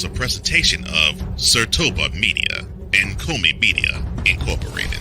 is a presentation of Sertoba Media and Comey Media Incorporated.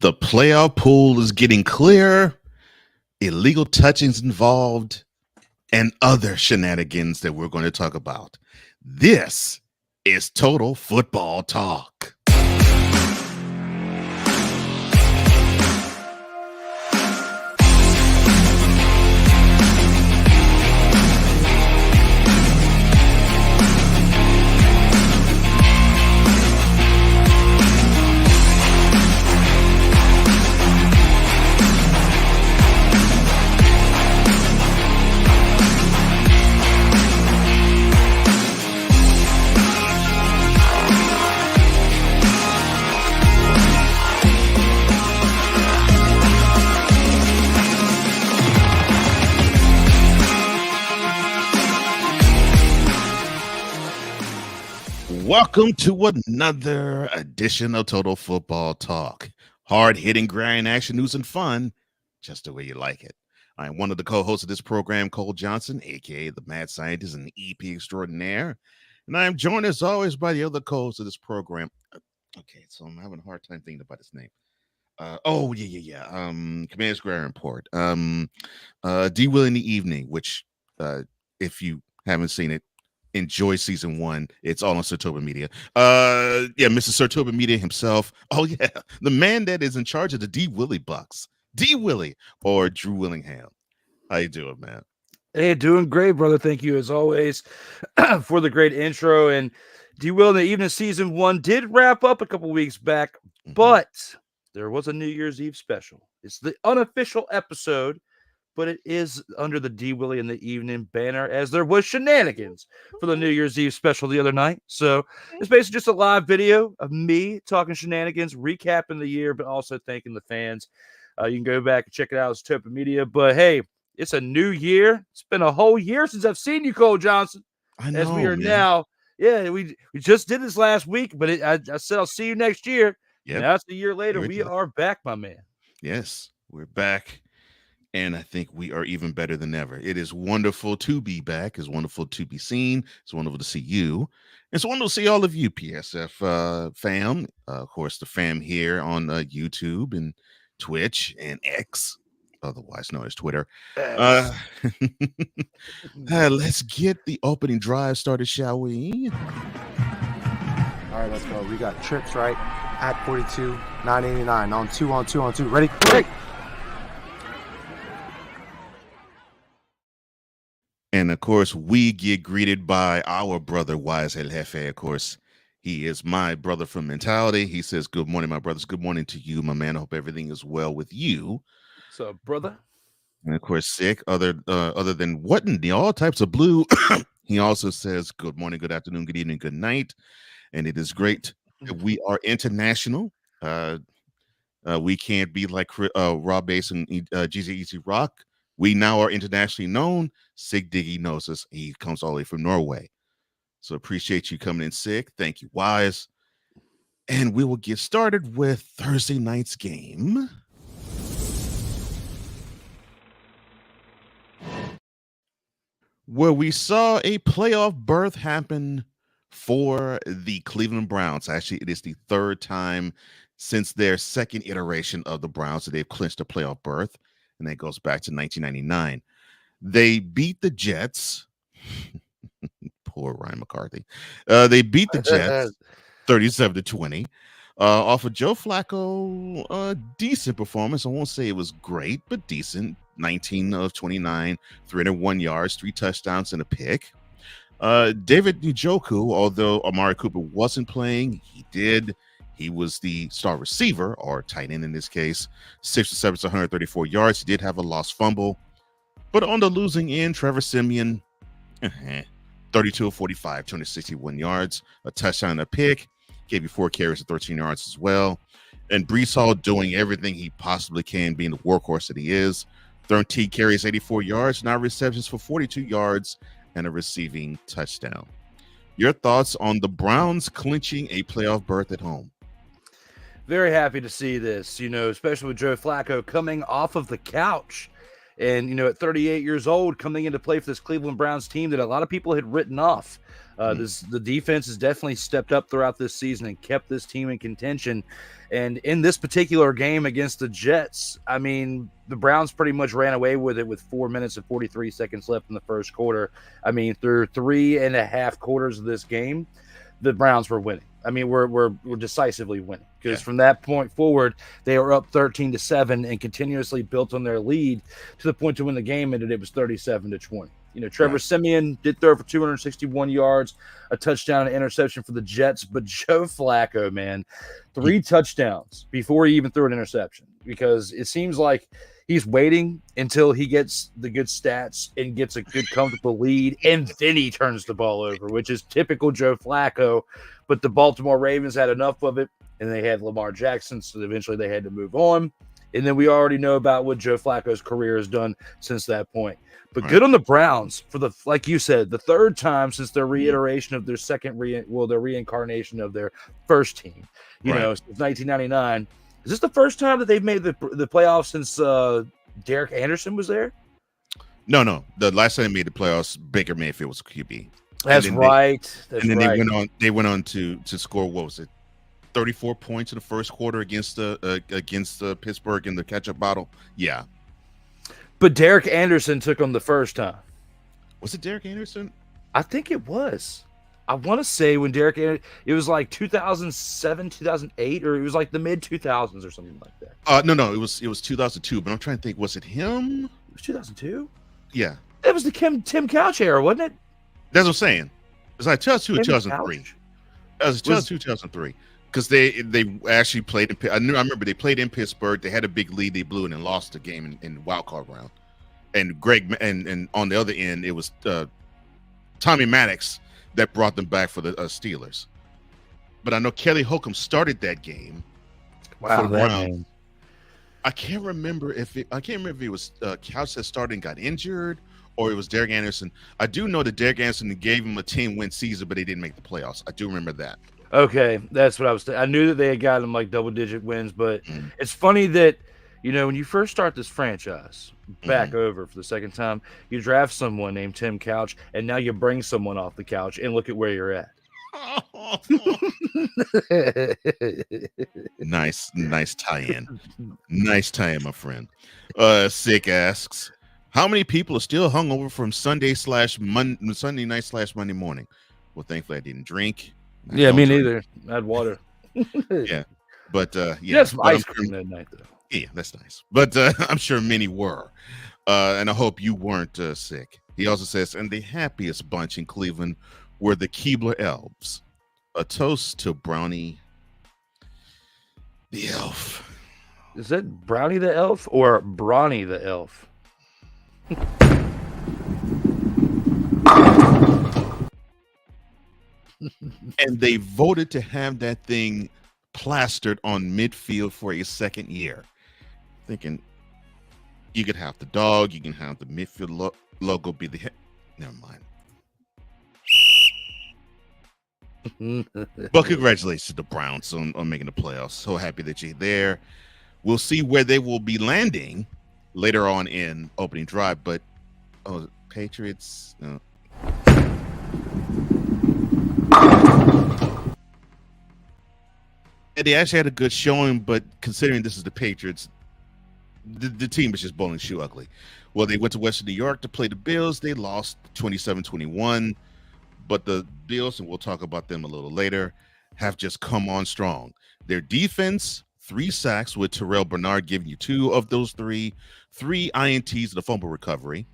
The playoff pool is getting clearer, illegal touchings involved, and other shenanigans that we're going to talk about. This is Total Football Talk. Welcome to another edition of Total Football Talk. Hard-hitting, grind, action, news, and fun, just the way you like it. I'm one of the co-hosts of this program, Cole Johnson, a.k.a. the Mad Scientist and EP Extraordinaire. And I am joined, as always, by the other co-host of this program. Okay, so I'm having a hard time thinking about his name. Commander's Ground Report. D. Will in the Evening, which, if you haven't seen it, enjoy season 1. It's all on Sertoba Media. Mr. Sertoba Media himself. Oh yeah, the man that is in charge of the D Willie Bucks, D Willie or Drew Willingham. How you doing, man? Hey, doing great, brother. Thank you as always for the great intro. And D Will in the Evening season 1 did wrap up a couple weeks back, but there was a New Year's Eve special. It's the unofficial episode, but it is under the D Willie in the Evening banner, as there was shenanigans for the New Year's Eve special the other night. So it's basically just a live video of me talking shenanigans, recapping the year, but also thanking the fans. You can go back and check it out as Topa Media. But hey, it's a new year. It's been a whole year since I've seen you, Cole Johnson. I know, as we are man. now. Yeah, we just did this last week, but I said I'll see you next year. Yep. Now it's a year later. We are back, my man. Yes, we're back. And I think we are even better than ever. It is wonderful to be back. It's wonderful to be seen. It's wonderful to see you. It's wonderful to see all of you, PSF fam. Of course, the fam here on YouTube and Twitch and X, otherwise known as Twitter. Let's get the opening drive started, shall we? All right, let's go. We got trips, right? At 42, 989. On two. Ready? Great. And of course, we get greeted by our brother, Wise El Jefe. Of course, he is my brother from Mentality. He says, "Good morning, my brothers. Good morning to you, my man. I hope everything is well with you." So, brother. And of course, Sick, other than what in the all types of blue, he also says, "Good morning, good afternoon, good evening, good night." And it is great that we are international. We can't be like Rob Bass and GZ Rock. We now are internationally known. Sig Diggy knows us. He comes all the way from Norway. So appreciate you coming in, Sig. Thank you, Wise. And we will get started with Thursday night's game. Where we saw a playoff berth happen for the Cleveland Browns. Actually, it is the third time since their second iteration of the Browns that they've clinched a playoff berth. And that goes back to 1999. They beat the Jets. Poor Ryan McCarthy. They beat the Jets 37-20. Off of Joe Flacco, a decent performance. I won't say it was great, but decent. 19 of 29, 301 yards, 3 touchdowns, and a pick. David Njoku, although Amari Cooper wasn't playing, he was the star receiver, or tight end in this case. 6 receptions, 134 yards. He did have a lost fumble. But on the losing end, Trevor Siemian, 32 of 45, 261 yards, a touchdown and a pick. Gave you 4 carries of 13 yards as well. And Breece Hall doing everything he possibly can, being the workhorse that he is. 13 carries, 84 yards, 9 receptions for 42 yards, and a receiving touchdown. Your thoughts on the Browns clinching a playoff berth at home? Very happy to see this, especially with Joe Flacco coming off of the couch. And, at 38 years old, coming into play for this Cleveland Browns team that a lot of people had written off. The defense has definitely stepped up throughout this season and kept this team in contention. And in this particular game against the Jets, I mean, the Browns pretty much ran away with it with 4 minutes and 43 seconds left in the first quarter. I mean, through 3.5 quarters of this game, the Browns were winning. I mean, we're decisively winning because from that point forward, they were up 13-7 and continuously built on their lead to the point to win the game, and it was 37-20. Trevor Siemian did throw for 261 yards, a touchdown and interception for the Jets, but Joe Flacco, man, 3 touchdowns before he even threw an interception because it seems like he's waiting until he gets the good stats and gets a good, comfortable lead, and then he turns the ball over, which is typical Joe Flacco. But the Baltimore Ravens had enough of it, and they had Lamar Jackson, so eventually they had to move on. And then we already know about what Joe Flacco's career has done since that point. But good on the Browns for like you said, the third time since their reiteration of their their reincarnation of their first team, since 1999. Is this the first time that they've made the playoffs since Derek Anderson was there? No. The last time they made the playoffs, Baker Mayfield was QB. That's right. They went on to score, what was it, 34 points in the first quarter against Pittsburgh in the catch-up battle. Yeah. But Derek Anderson took them the first time. Was it Derek Anderson? I think it was. I want to say when it was like 2007, 2008, or it was like the mid 2000s or something like that. No, it was 2002. But I'm trying to think, was it him? It was 2002. Yeah, it was the Tim Couch era, wasn't it? That's what I'm saying. It was like 2002 or 2003. It was 2002, 2003. Because they actually played I remember they played in Pittsburgh. They had a big lead. They blew it and lost the game in wild card round. And Greg and on the other end, it was Tommy Maddox that brought them back for the Steelers. But I know Kelly Holcomb started that game. Wow, for the Browns. I can't remember if it was Couch that started and got injured, or it was Derek Anderson. I do know that Derek Anderson gave him a 10-win season, but they didn't make the playoffs. I do remember that. Okay, that's what I was thinking. I knew that they had gotten like double-digit wins, but it's funny that, when you first start this franchise back over for the second time, you draft someone named Tim Couch, and now you bring someone off the couch, and look at where you're at. Nice tie-in. Nice tie-in, my friend. Sick asks, how many people are still hungover from Sunday night / Monday morning? Well, thankfully I didn't drink. Yeah, me neither. I had water. Yeah, but some ice cream that night though. Yeah, that's nice. But I'm sure many were, and I hope you weren't sick. He also says, and the happiest bunch in Cleveland were the Keebler Elves. A toast to Brownie the Elf. Is that Brownie the Elf or Brawny the Elf? And they voted to have that thing plastered on midfield for a second year. Thinking you could have the dog, you can have the midfield logo be the head. Never mind. But congratulations to the Browns on making the playoffs. So happy that you're there. We'll see where they will be landing later on in opening drive. But Patriots. They actually had a good showing, but considering this is the Patriots, the team is just bowling shoe ugly. Well, they went to Western New York to play the Bills. They lost 27-21. But the Bills, and we'll talk about them a little later, have just come on strong. Their defense, 3 sacks with Terrell Bernard giving you 2 of those 3 INTs and a fumble recovery.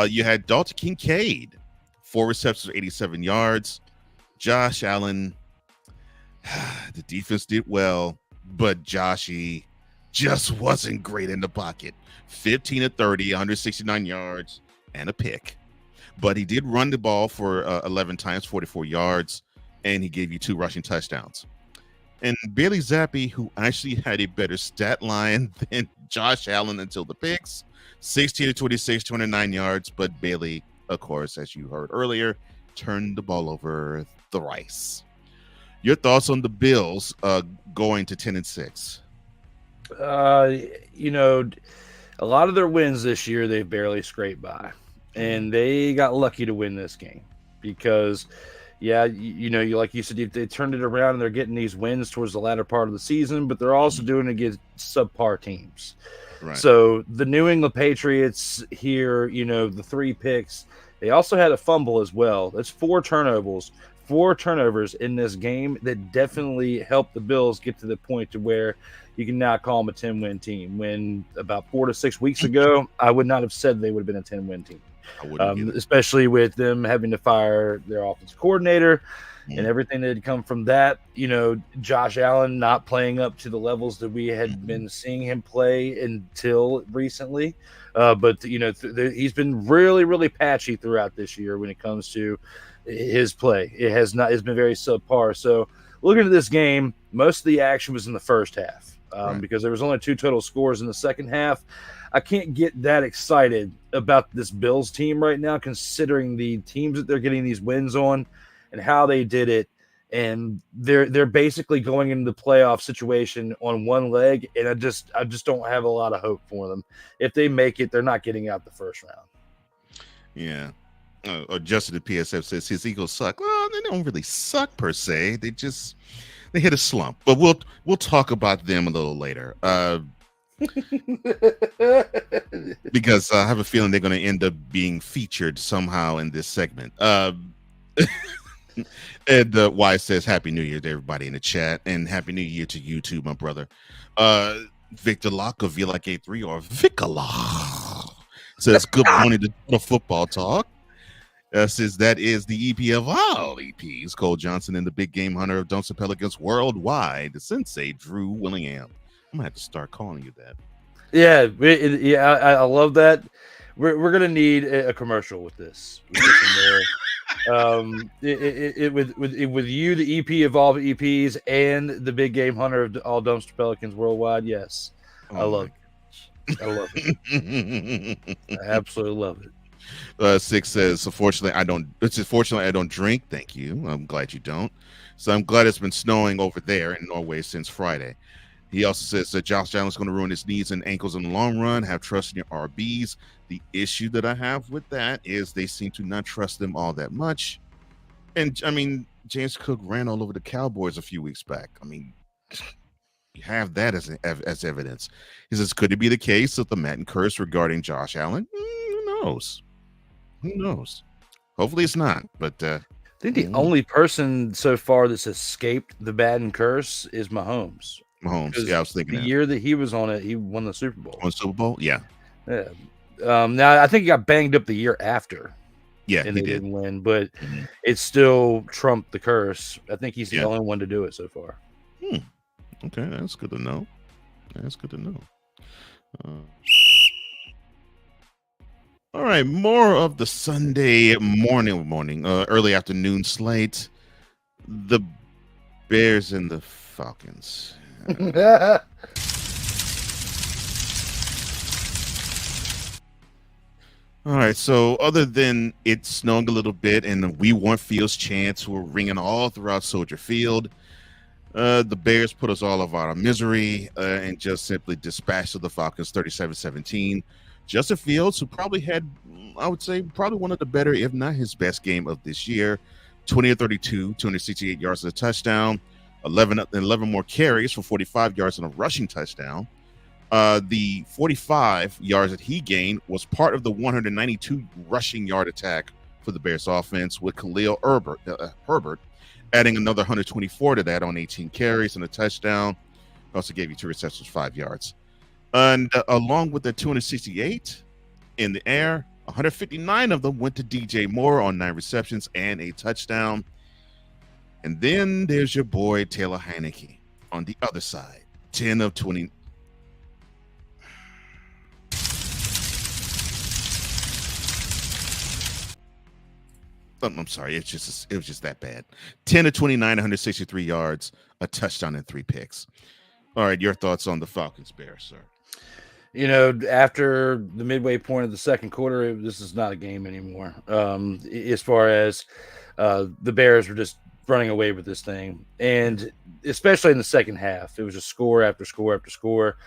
You had Dalton Kincaid, 4 receptions, 87 yards. Josh Allen, the defense did well, but Joshy just wasn't great in the pocket. 15 of 30, 169 yards, and a pick. But he did run the ball for 11 times, 44 yards, and he gave you 2 rushing touchdowns. And Bailey Zappi, who actually had a better stat line than Josh Allen until the picks, 16 to 26, 209 yards. But Bailey, of course, as you heard earlier, turned the ball over thrice. Your thoughts on the Bills going to 10-6? You know, a lot of their wins this year, they barely scraped by. And they got lucky to win this game because, yeah, you know, like you said, they turned it around and they're getting these wins towards the latter part of the season, but they're also doing it against subpar teams. Right. So the New England Patriots here, you know, the 3 picks, they also had a fumble as well. That's 4 turnovers in this game that definitely helped the Bills get to the point to where you can now call them a 10-win team. When about 4 to 6 weeks ago, I would not have said they would have been a 10-win team. Especially with them having to fire their offensive coordinator and everything that had come from that. You know, Josh Allen not playing up to the levels that we had been seeing him play until recently. But, you know, he's been really, really patchy throughout this year when it comes to his play. It's been very subpar. So looking at this game, most of the action was in the first half because there was only 2 total scores in the second half. I can't get that excited about this Bills team right now, considering the teams that they're getting these wins on and how they did it. And they're basically going into the playoff situation on one leg, and I just don't have a lot of hope for them. If they make it, they're not getting out the first round. Yeah. Justin at PSF says his Eagles suck. Well, they don't really suck per se. They hit a slump. But we'll talk about them a little later. Because I have a feeling they're going to end up being featured somehow in this segment. And Y says Happy New Year to everybody in the chat, and Happy New Year to you too, my brother. Victor Locke of Villa K3 or Vicala says good morning to the football talk. Says that is the EP of all EPs. Cole Johnson and the big game hunter of Dunster Pelicans worldwide, the sensei Drew Willingham. I'm gonna have to start calling you that. Yeah, I love that. We're gonna need a commercial with this. With you, the EP of all the EPs, and the big game hunter of all Dumpster Pelicans worldwide. Yes, I love it. I love it. I absolutely love it. 6 says, unfortunately, I don't drink. Thank you. I'm glad you don't. So I'm glad it's been snowing over there in Norway since Friday. He also says that Josh Allen's going to ruin his knees and ankles in the long run. Have trust in your RBs. The issue that I have with that is they seem to not trust them all that much. And I mean, James Cook ran all over the Cowboys a few weeks back. I mean, you have that as evidence. He says, could it be the case of the Madden curse regarding Josh Allen? Who knows? Who knows? Hopefully it's not. But I think the only person so far that's escaped the Madden curse is Mahomes. Yeah, I was thinking the year that he was on it, he won the Super Bowl. On Super Bowl, yeah. Now I think he got banged up the year after. Yeah, and they didn't win, but it still trumped the curse. I think he's the only one to do it so far. Okay, that's good to know. All right, more of the Sunday morning, early afternoon slate. The Bears and the Falcons. All right, so other than it snowing a little bit and the We Want Fields chants were ringing all throughout Soldier Field, the Bears put us all of our misery and just simply dispatched the Falcons 37-17. Justin Fields, who probably had, I would say, probably one of the better, if not his best game of this year, 20 of 32, 268 yards and a touchdown, 11 more carries for 45 yards and a rushing touchdown. The 45 yards that he gained was part of the 192 rushing yard attack for the Bears offense, with Khalil Herbert adding another 124 to that on 18 carries and a touchdown. Also gave you 2 receptions, 5 yards. And along with the 268 in the air, 159 of them went to DJ Moore on 9 receptions and a touchdown. And then there's your boy Taylor Heineke on the other side, 10 of 20. I'm sorry, it was just that bad. 10 to 29, 163 yards, a touchdown, and 3 picks. All right, your thoughts on the Falcons Bears, sir? After the midway point of the second quarter, this is not a game anymore. As far as the Bears were just running away with this thing, and especially in the second half, it was just score after score after score.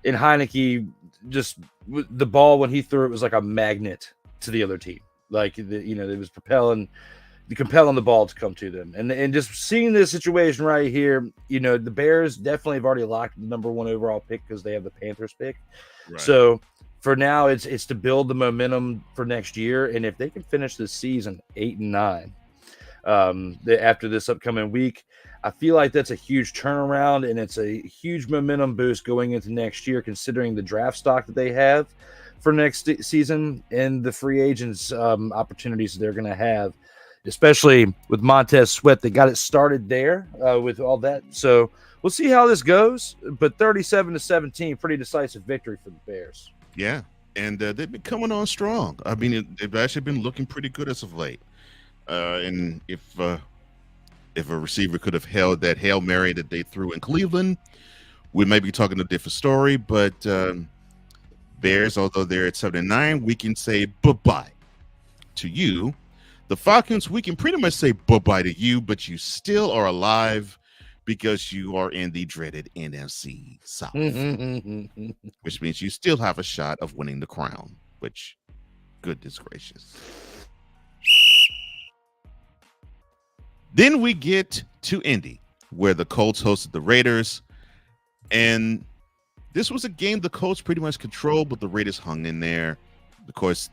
And Heineke, just the ball when he threw it was like a magnet to the other team. Like it was compelling the ball to come to them, and just seeing this situation right here, the Bears definitely have already locked the number 1 overall pick because they have the Panthers pick. Right. So for now, it's to build the momentum for next year, and if they can finish this season 8-9 after this upcoming week, I feel like that's a huge turnaround, and it's a huge momentum boost going into next year, considering the draft stock that they have for next season and the free agents opportunities they're going to have, especially with Montez Sweat. They got it started there with all that. So we'll see how this goes, but 37-17, pretty decisive victory for the Bears. Yeah, and they've been coming on strong. I mean, they've actually been looking pretty good as of late. And if a receiver could have held that Hail Mary that they threw in Cleveland, we may be talking a different story, but Bears, although they're at 7-9, we can say bye-bye to you. The Falcons, we can pretty much say bye-bye to you, but you still are alive because you are in the dreaded NFC South, which means you still have a shot of winning the crown, which, goodness gracious. Then we get to Indy, where the Colts hosted the Raiders, and this was a game the Colts pretty much controlled, but the Raiders hung in there. Of course,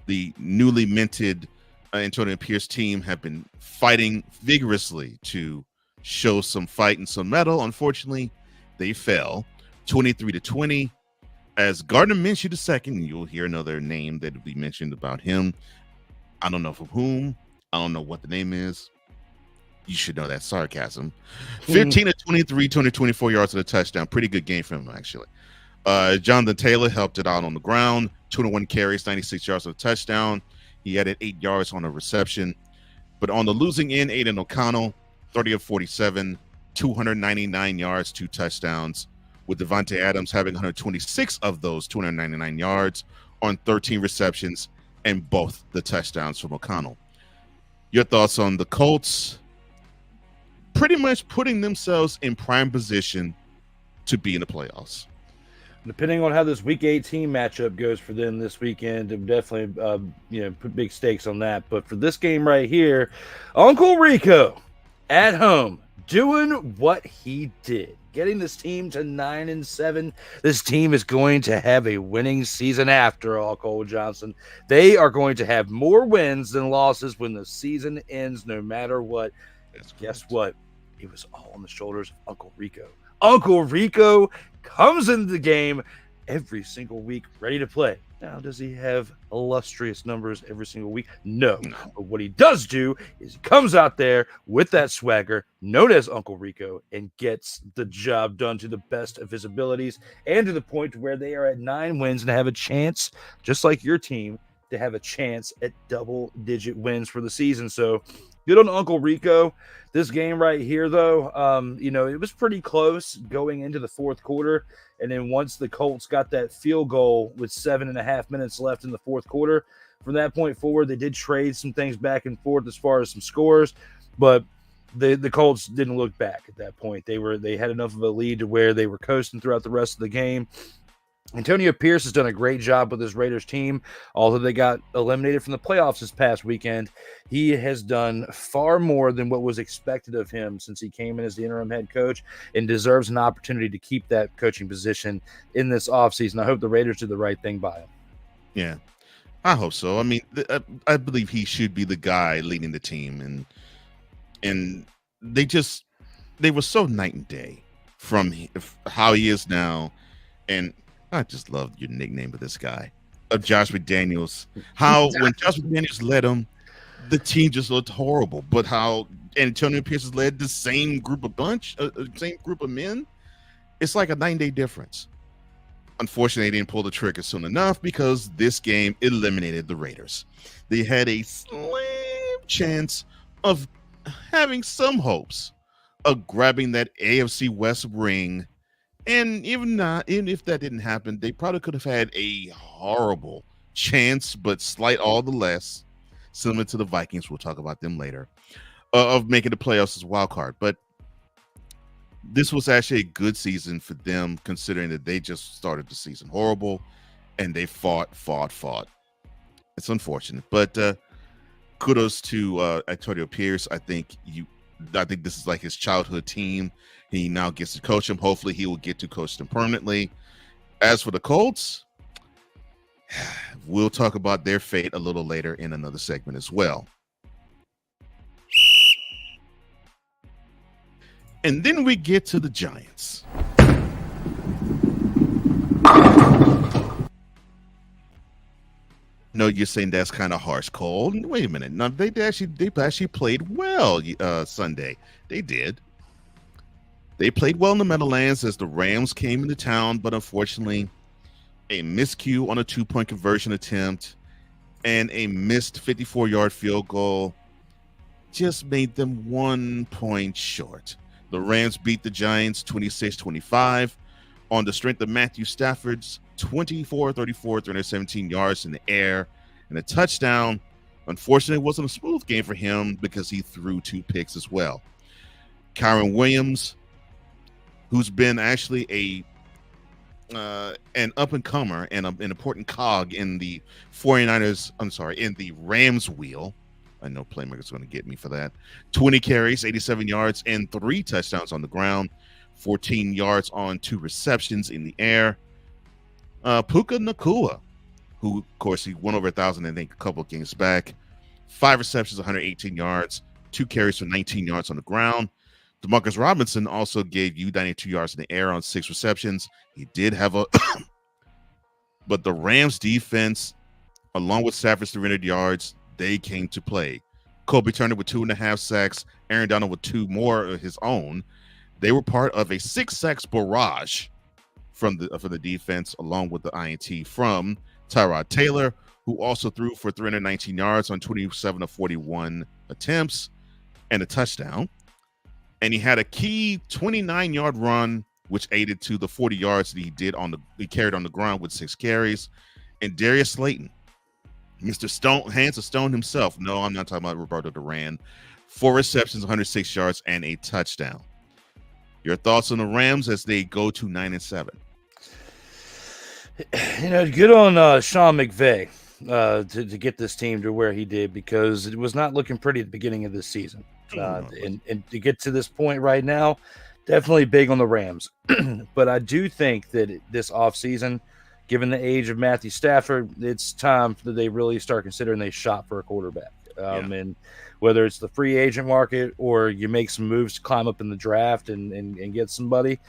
the newly minted Antonio Pierce team have been fighting vigorously to show some fight and some mettle. Unfortunately, they fell 23-20 as Gardner Minshew II. You'll hear another name that will be mentioned about him. I don't know from whom. I don't know what the name is. You should know that sarcasm. 15 to 23, 224 yards and a touchdown. Pretty good game for him, actually. Jonathan Taylor helped it out on the ground. 21 carries, 96 yards and a touchdown. He added 8 yards on a reception. But on the losing end, Aiden O'Connell, 30 of 47, 299 yards, 2 touchdowns, with Devontae Adams having 126 of those 299 yards on 13 receptions and both the touchdowns from O'Connell. Your thoughts on the Colts pretty much putting themselves in prime position to be in the playoffs? Depending on how this Week 18 matchup goes for them this weekend, it definitely put big stakes on that. But for this game right here, Uncle Rico at home doing what he did, getting this team to 9-7. This team is going to have a winning season after all, Cole Johnson. They are going to have more wins than losses when the season ends, no matter what. Guess what? It was all on the shoulders of Uncle Rico. Uncle Rico comes into the game every single week, ready to play. Now, does he have illustrious numbers every single week? No. But what he does do is he comes out there with that swagger, known as Uncle Rico, and gets the job done to the best of his abilities, and to the point where they are at 9 wins and have a chance, just like your team, to have a chance at double-digit wins for the season. So good on Uncle Rico. This game right here, though, it was pretty close going into the fourth quarter. And then once the Colts got that field goal with 7.5 minutes left in the fourth quarter, from that point forward, they did trade some things back and forth as far as some scores. But the Colts didn't look back at that point. They had enough of a lead to where they were coasting throughout the rest of the game. Antonio Pierce has done a great job with his Raiders team. Although they got eliminated from the playoffs this past weekend, he has done far more than what was expected of him since he came in as the interim head coach, and deserves an opportunity to keep that coaching position in this offseason. I hope the Raiders do the right thing by him. Yeah, I hope so. I mean, I believe he should be the guy leading the team, and they were so night and day from how he is now. And I just love your nickname of this guy, of Josh McDaniels. How when Josh McDaniels led him, the team just looked horrible. But how Antonio Pierce has led the same group of men, it's like a 9-day difference. Unfortunately, they didn't pull the trigger soon enough because this game eliminated the Raiders. They had a slim chance of having some hopes of grabbing that AFC West ring. And even if that didn't happen, they probably could have had a horrible chance, but slight all the less, similar to the Vikings. We'll talk about them later, of making the playoffs as a wild card. But this was actually a good season for them, considering that they just started the season horrible, and they fought. It's unfortunate, but kudos to Antonio Pierce. I think this is like his childhood team. He now gets to coach them. Hopefully, he will get to coach them permanently. As for the Colts, we'll talk about their fate a little later in another segment as well. And then we get to the Giants. No, you're saying that's kind of harsh, Cole. Wait a minute. No, they actually played well Sunday. They did. They played well in the Meadowlands as the Rams came into town, but unfortunately, a miscue on a 2-point conversion attempt and a missed 54-yard field goal just made them 1 point short. The Rams beat the Giants 26-25 on the strength of Matthew Stafford's 24-34, 317 yards in the air, and a touchdown. Unfortunately, it wasn't a smooth game for him because he threw 2 picks as well. Kyron Williams, who's been actually an up-and-comer and an important cog in the in the Rams wheel. I know Playmaker's going to get me for that. 20 carries, 87 yards, and 3 touchdowns on the ground. 14 yards on 2 receptions in the air. Puka Nacua, who, of course, he went over 1,000, I think, a couple of games back. 5 receptions, 118 yards. 2 carries for 19 yards on the ground. DeMarcus Robinson also gave you 92 yards in the air on 6 receptions. He did have a... But the Rams defense, along with Stafford's 300 yards, they came to play. Kobe Turner with 2.5 sacks. Aaron Donald with 2 more of his own. They were part of a 6 sacks barrage from the defense, along with the INT from Tyrod Taylor, who also threw for 319 yards on 27 of 41 attempts and a touchdown. And he had a key 29-yard run, which aided to the 40 yards that he carried on the ground with 6 carries. And Darius Slayton, Mr. Stone, Hands of Stone himself. No, I'm not talking about Roberto Duran. 4 receptions, 106 yards, and a touchdown. Your thoughts on the Rams as they go to 9-7? Good on Sean McVay to get this team to where he did, because it was not looking pretty at the beginning of this season. And to get to this point right now, definitely big on the Rams. But I do think that this offseason, given the age of Matthew Stafford, it's time that they really start considering they shop for a quarterback. And whether it's the free agent market or you make some moves to climb up in the draft and get somebody,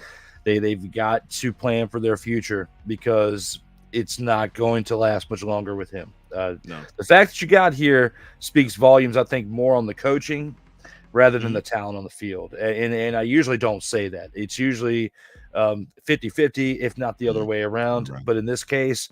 they've got to plan for their future, because it's not going to last much longer with him. The fact that you got here speaks volumes, I think, more on the coaching rather than the talent on the field. And I usually don't say that. It's usually 50-50, if not the other way around. Right. But in this case,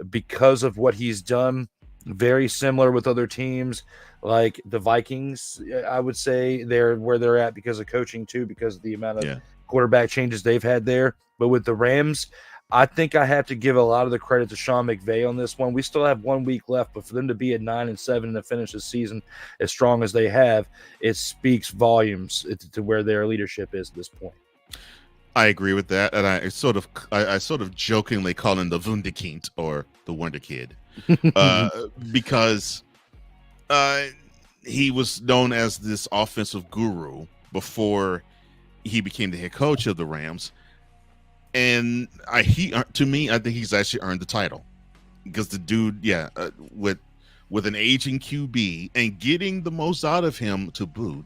because of what he's done, very similar with other teams like the Vikings, I would say they're where they're at because of coaching too, because of the amount of quarterback changes they've had there. But with the Rams, I think I have to give a lot of the credit to Sean McVay on this one. We still have 1 week left, but for them to be at 9-7 and to finish the season as strong as they have, it speaks volumes to where their leadership is at this point. I agree with that, and I sort of jokingly call him the Wunderkind or the Wonder Kid, because he was known as this offensive guru before he became the head coach of the Rams. And to me, I think he's actually earned the title, because the dude, with an aging QB and getting the most out of him to boot.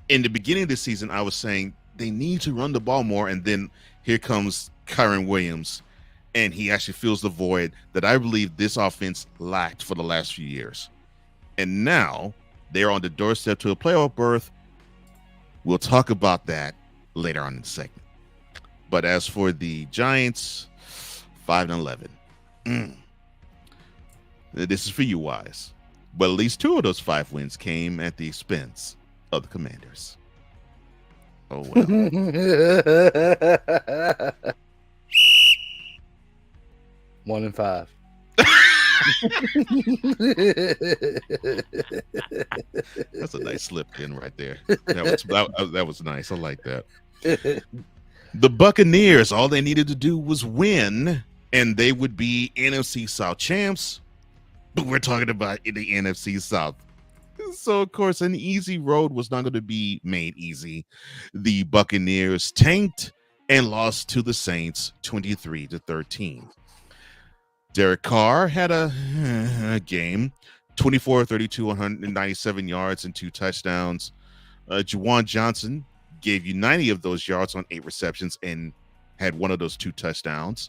In the beginning of the season, I was saying they need to run the ball more, and then here comes Kyron Williams, and he actually fills the void that I believe this offense lacked for the last few years. And now they're on the doorstep to a playoff berth. We'll talk about that later on in the segment. But as for the Giants, 5-11. This is for you, Wise. But at least 2 of those 5 wins came at the expense of the Commanders. Oh, well. 1-5. That's a nice slip in right there. That was nice. I like that. The Buccaneers, all they needed to do was win, and they would be NFC South champs. But we're talking about the NFC South. So, of course, an easy road was not going to be made easy. The Buccaneers tanked and lost to the Saints 23-13. Derek Carr had a game, 24-32, 197 yards and 2 touchdowns. Juwan Johnson gave you 90 of those yards on 8 receptions and had 1 of those 2 touchdowns.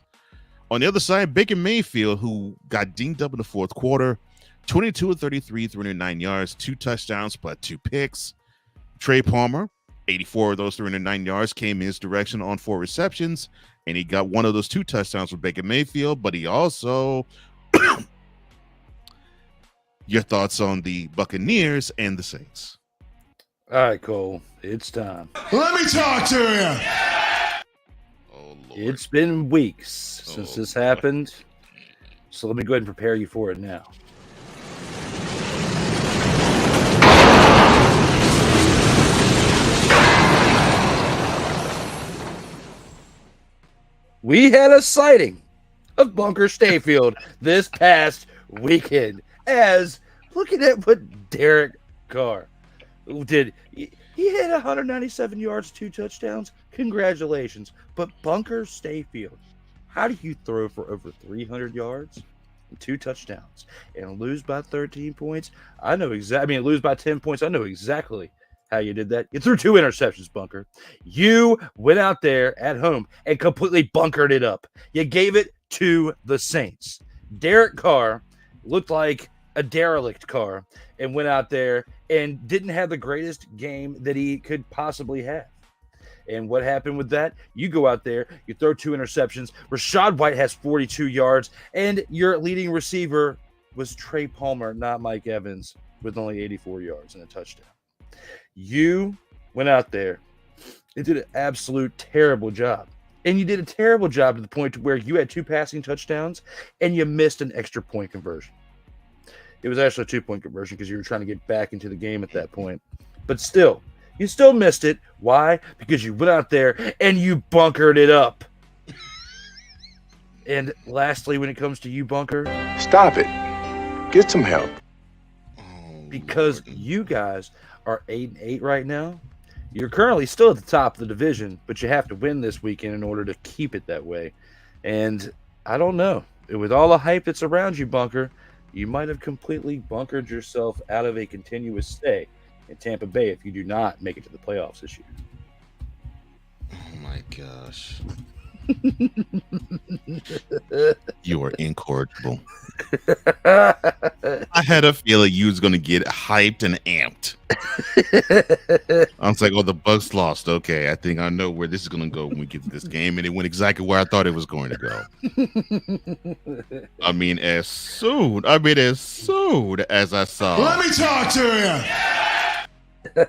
On the other side, Baker Mayfield, who got dinged up in the 4th quarter, 22-33, 309 yards, 2 touchdowns, but 2 picks. Trey Palmer, 84 of those 309 yards came his direction on 4 receptions, and he got 1 of those 2 touchdowns with Baker Mayfield, but he also... Your thoughts on the Buccaneers and the Saints? All right, Cole, it's time. Let me talk to you. Oh, Lord. It's been weeks since this happened, so let me go ahead and prepare you for it now. We had a sighting of Bunker Stayfield this past weekend. As looking at what Derek Carr did, he had 197 yards, 2 touchdowns. Congratulations. But Bunker Stayfield, how do you throw for over 300 yards and 2 touchdowns and lose by 13 points? I know exactly. I mean, lose by 10 points. I know exactly how you did that. You threw 2 interceptions, Bunker. You went out there at home and completely bunkered it up. You gave it to the Saints. Derek Carr looked like a derelict car and went out there and didn't have the greatest game that he could possibly have. And what happened with that? You go out there, you throw 2 interceptions. Rachaad White has 42 yards, and your leading receiver was Trey Palmer, not Mike Evans, with only 84 yards and a touchdown. You went out there and did an absolute terrible job. And you did a terrible job to the point to where you had 2 passing touchdowns and you missed an extra point conversion. It was actually a 2-point conversion because you were trying to get back into the game at that point. But still, you still missed it. Why? Because you went out there and you bunkered it up. And lastly, when it comes to you, Bunker, Stop it. Get some help. because you guys are 8-8 right now. You're currently still at the top of the division, but you have to win this weekend in order to keep it that way. And I don't know. With all the hype that's around you, Bunker, you might have completely bunkered yourself out of a continuous stay in Tampa Bay if you do not make it to the playoffs this year. Oh, my gosh. You are incorrigible. I had a feeling you was going to get hyped and amped. I was like, oh, the Bucs lost. Okay, I think I know where this is going to go when we get to this game. And it went exactly where I thought it was going to go. I mean, as soon as I saw. Let me talk to you.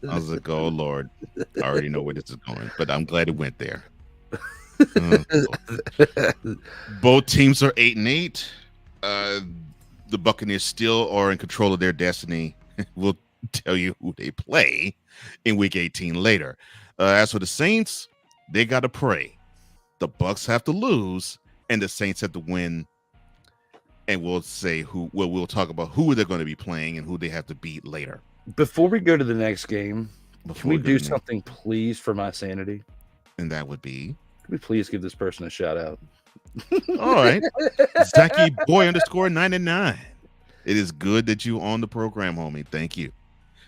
I was like, oh, Lord. I already know where this is going. But I'm glad it went there. Both teams are 8-8. The Buccaneers still are in control of their destiny. We'll tell you who they play in Week 18 later. As for the Saints, they got to pray. The Bucs have to lose, and the Saints have to win. And we'll say who. Well, we'll talk about who they're going to be playing and who they have to beat later. Before we go to the next game, can we do something, please, for my sanity? And that would be. Can we please give this person a shout out? All right. Zachy Boy _99. It is good that you on the program, homie. Thank you.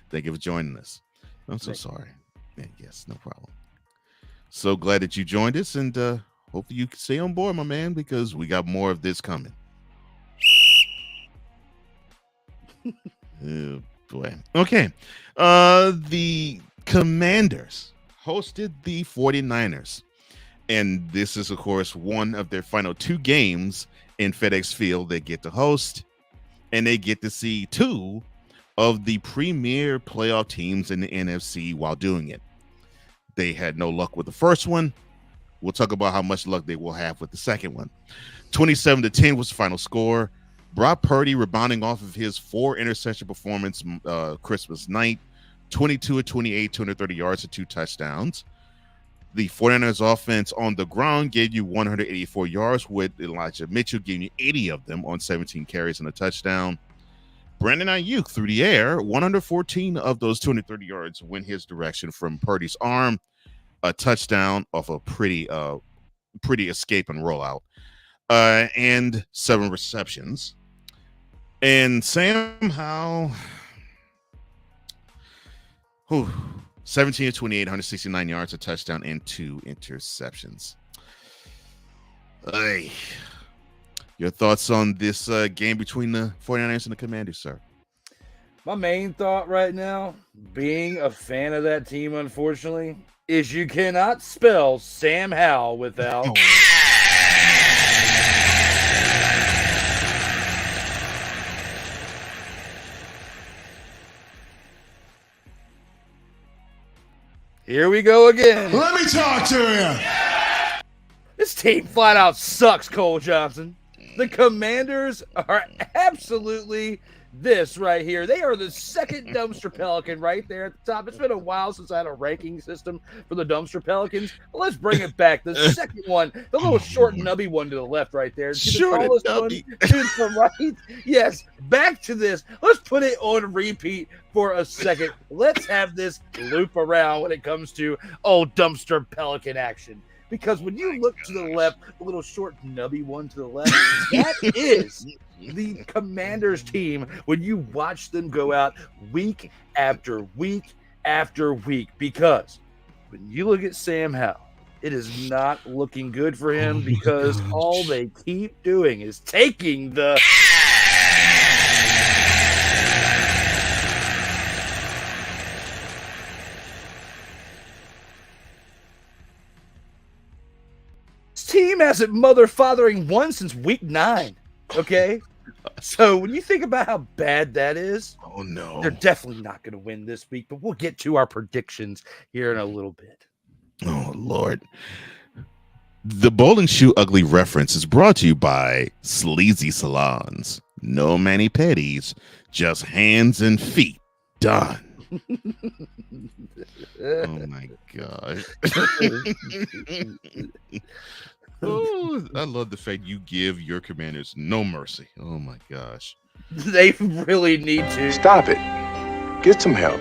Thank you for joining us. I'm so sorry. Yeah, yes, no problem. So glad that you joined us, and hopefully you can stay on board, my man, because we got more of this coming. Oh, boy. Okay. The Commanders hosted the 49ers. And this is, of course, one of their final 2 games in FedEx Field they get to host. and they get to see two of the premier playoff teams in the NFC while doing it. They had no luck with the first one. We'll talk about how much luck they will have with the second one. 27-10 was the final score. Brock Purdy rebounding off of his 4-interception performance Christmas night, 22-28, 230 yards and 2 touchdowns. The 49ers offense on the ground gave you 184 yards, with Elijah Mitchell giving you 80 of them on 17 carries and a touchdown. Brandon Ayuk through the air, 114 of those 230 yards went his direction from Purdy's arm, a touchdown off a pretty escape and rollout, and 7 receptions. And Sam Howell, 17-28, 169 yards, a touchdown, and 2 interceptions. Hey, your thoughts on this game between the 49ers and the Commanders, sir? My main thought right now, being a fan of that team, unfortunately, is you cannot spell Sam Howell without... Here we go again. Let me talk to you. This team flat out sucks, Cole Johnson. The Commanders are absolutely this right here. They are the second dumpster pelican right there at the top. It's been a while since I had a ranking system for the dumpster pelicans. But let's bring it back. The second one, the little short nubby one to the left right there. See the tallest one to the right? Yes, back to this. Let's put it on repeat for a second. Let's have this loop around when it comes to dumpster pelican action. Because when you look to the left, the little short nubby one to the left, that is the Commanders team when you watch them go out week after week after week. Because when you look at Sam Howell, it is not looking good for him because all they keep doing is taking the... team hasn't mother-fathering won since week 9, okay? So when you think about how bad that is, oh no, they're definitely not going to win this week, but we'll get to our predictions here in a little bit. Oh, Lord. The Bowling Shoe Ugly reference is brought to you by Sleazy Salons. No mani-pedis, just hands and feet. Done. Oh, my God. Oh, I love the fact you give your Commanders no mercy. Oh, my gosh. They really need to. Stop it. Get some help.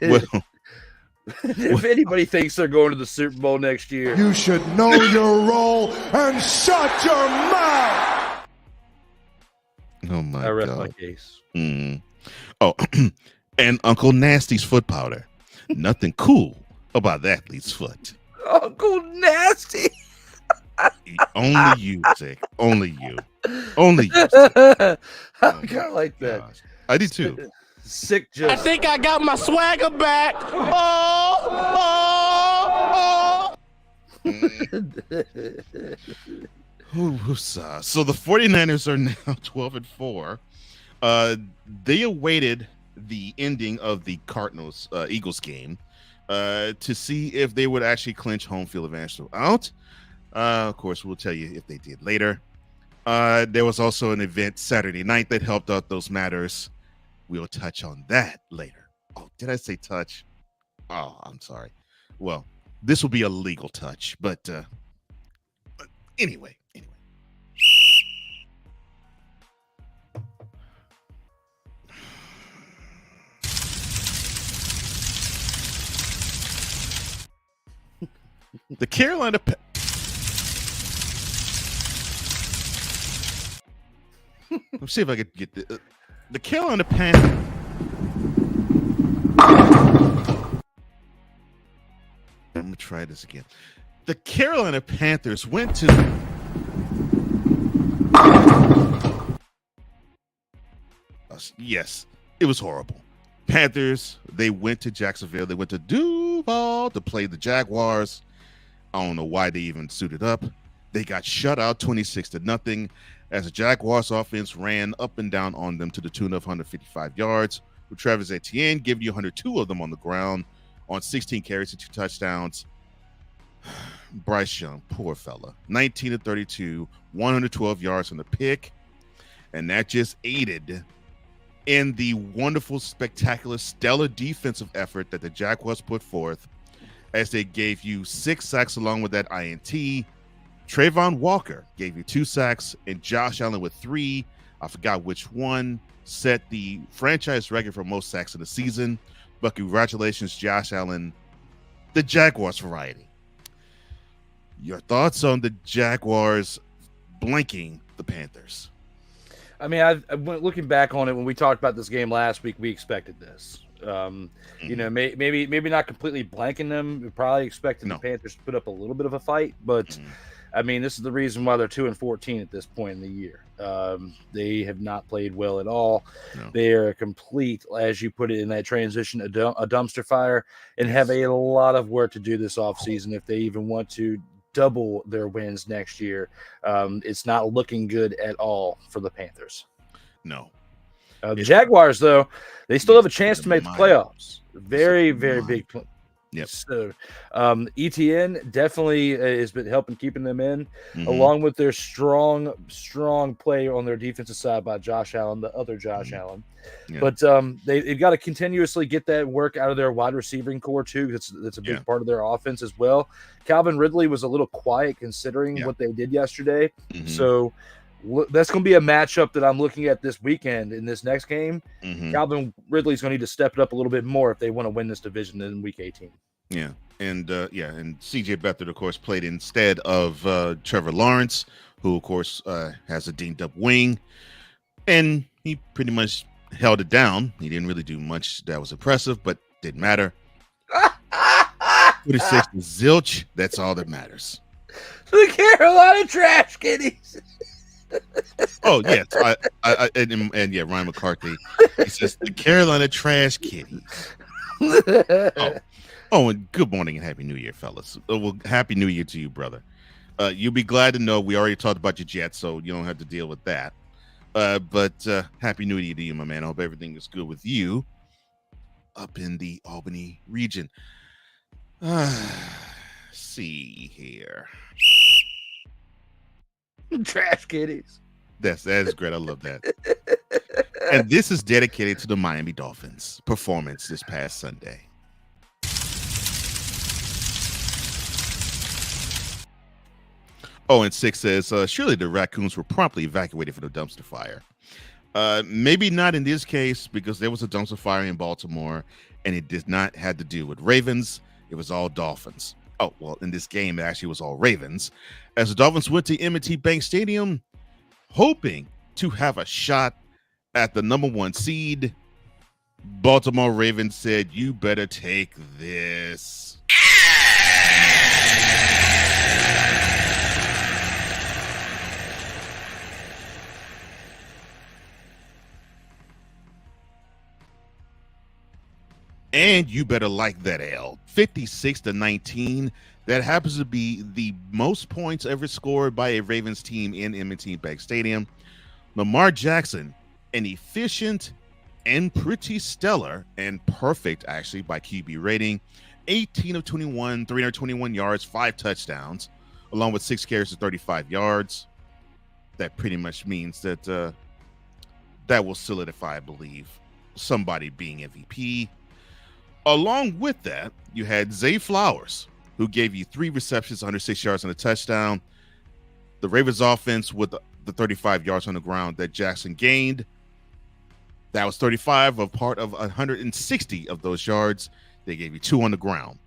Well, if anybody thinks they're going to the Super Bowl next year, You should know your role and shut your mouth. oh, my I rest God. my case. Oh, and Uncle Nasty's foot powder. Nothing cool about that athlete's foot. Uncle Nasty. Only you, Zach. Only you. Only you. I kind of like that. Gosh. I do too. Sick joke. I think I got my swagger back. So the 49ers are now 12-4. They awaited the ending of the Cardinals Eagles game to see if they would actually clinch home field advantage throughout. Of course, we'll tell you if they did later. There was also an event Saturday night that helped out those matters. We'll touch on that later. Oh, did I say touch? Oh, I'm sorry. Well, this will be a legal touch, but anyway. The Carolina Let's see if I could get the Carolina Panthers. I'm gonna try this again. The Carolina Panthers went to yes, it was horrible. Panthers, they went to Jacksonville. They went to Duval to play the Jaguars. I don't know why they even suited up. They got shut out 26-0 as the Jaguars offense ran up and down on them to the tune of 155 yards, with Travis Etienne giving you 102 of them on the ground on 16 carries and 2 touchdowns. Bryce Young, poor fella, 19-32, 112 yards on the pick, and that just aided in the wonderful, spectacular, stellar defensive effort that the Jaguars put forth as they gave you 6 sacks along with that INT. Trayvon Walker gave you 2 sacks, and Josh Allen with 3. I forgot which one set the franchise record for most sacks in the season. But congratulations, Josh Allen, the Jaguars variety. Your thoughts on the Jaguars blanking the Panthers? I mean, looking back on it, when we talked about this game last week, we expected this. You know, maybe not completely blanking them. We probably expected the Panthers to put up a little bit of a fight, but I mean, this is the reason why they're 2-14 at this point in the year. They have not played well at all. No. They are a complete, as you put it in that transition, a dumpster fire, and have a lot of work to do this offseason if they even want to double their wins next year. It's not looking good at all for the Panthers. No. The Jaguars, though, they still have a chance to make the playoffs. Very, very big. Yep. So, ETN definitely has been helping keeping them in, along with their strong play on their defensive side by Josh Allen, the other Josh Allen. Yeah. But they've got to continuously get that work out of their wide receiving core too. That's a big part of their offense as well. Calvin Ridley was a little quiet considering what they did yesterday. So that's going to be a matchup that I'm looking at this weekend in this next game. Calvin Ridley's going to need to step it up a little bit more if they want to win this division in Week 18. Yeah, and C.J. Beathard, of course, played instead of Trevor Lawrence, who, of course, has a dinged-up wing, and he pretty much held it down. He didn't really do much that was impressive, but didn't matter. 26 zilch, that's all that matters. The Carolina Trash Kitties. Oh yes, and Ryan McCarthy. He says the Carolina Trash Kitties. Oh, and good morning and happy New Year, fellas. Well, happy New Year to you, brother. You'll be glad to know we already talked about your Jets, so you don't have to deal with that. But happy New Year to you, my man. I hope everything is good with you up in the Albany region. See here. Trash Kitties. That is great. I love that. And this is dedicated to the Miami Dolphins performance this past Sunday. Oh, and 6 says, surely the raccoons were promptly evacuated from the dumpster fire. Maybe not in this case, because there was a dumpster fire in Baltimore, and it did not have to do with Ravens. It was all Dolphins. Oh, well, in this game, it actually was all Ravens. As the Dolphins went to M&T Bank Stadium, hoping to have a shot at the number 1 seed, Baltimore Ravens said, you better take this. And you better like that L. 56-19. That happens to be the most points ever scored by a Ravens team in M&T Bank Stadium. Lamar Jackson, an efficient and pretty stellar and perfect, actually, by QB rating. 18 of 21, 321 yards, 5 touchdowns, along with 6 carries to 35 yards. That pretty much means that that will solidify, I believe, somebody being MVP. Along with that, you had Zay Flowers, who gave you 3 receptions, 106 yards and a touchdown. The Ravens offense with the 35 yards on the ground that Jackson gained. That was 35 of part of 160 of those yards. They gave you 2 on the ground.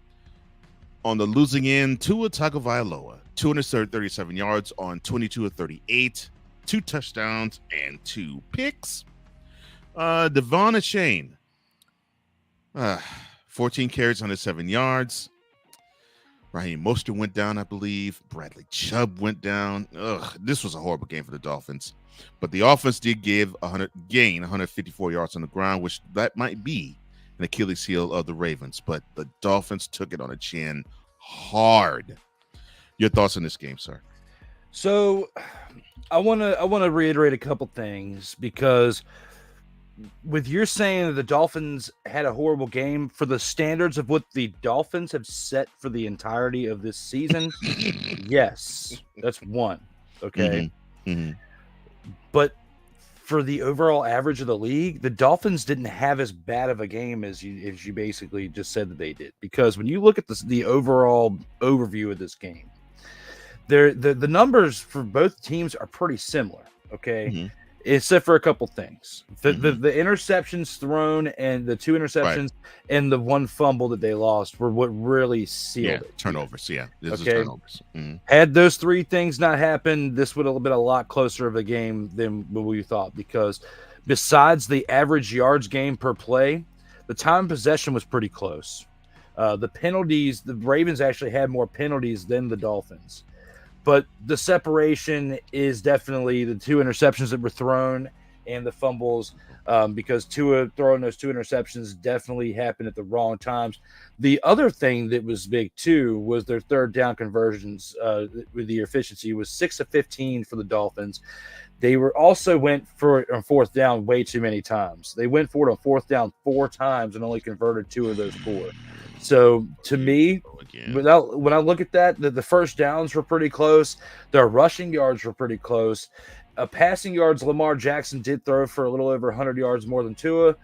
On the losing end, Tua Tagovailoa, 237 yards on 22 of 38, 2 touchdowns and 2 picks. Devon Achane, 14 carries, 107 yards. Raheem Mostert went down, I believe. Bradley Chubb went down. This was a horrible game for the Dolphins. But the offense did gain 154 yards on the ground, which that might be an Achilles heel of the Ravens. But the Dolphins took it on the chin hard. Your thoughts on this game, sir? So I want to reiterate a couple things, because with your saying that the Dolphins had a horrible game, for the standards of what the Dolphins have set for the entirety of this season, yes, that's one. Okay. But for the overall average of the league, the Dolphins didn't have as bad of a game as you basically just said that they did. Because when you look at the overall overview of this game, the numbers for both teams are pretty similar. Okay. Except for a couple things. The interceptions thrown and the 2 interceptions and the 1 fumble that they lost were what really sealed it. Turnovers. Yeah. This is Okay. turnovers. Had those 3 things not happened, this would have been a lot closer of a game than what we thought, because besides the average yards gained per play, the time of possession was pretty close. The penalties, the Ravens actually had more penalties than the Dolphins. But the separation is definitely the 2 interceptions that were thrown and the fumbles, because Tua throwing those 2 interceptions definitely happened at the wrong times. The other thing that was big, too, was their third down conversions with the efficiency was 6 of 15 for the Dolphins. They also went for it on 4th down way too many times. They went for it on 4th down 4 times and only converted 2 of those 4. So to me, when I look at that, the first downs were pretty close. Their rushing yards were pretty close. Passing yards, Lamar Jackson did throw for a little over 100 yards more than Tua.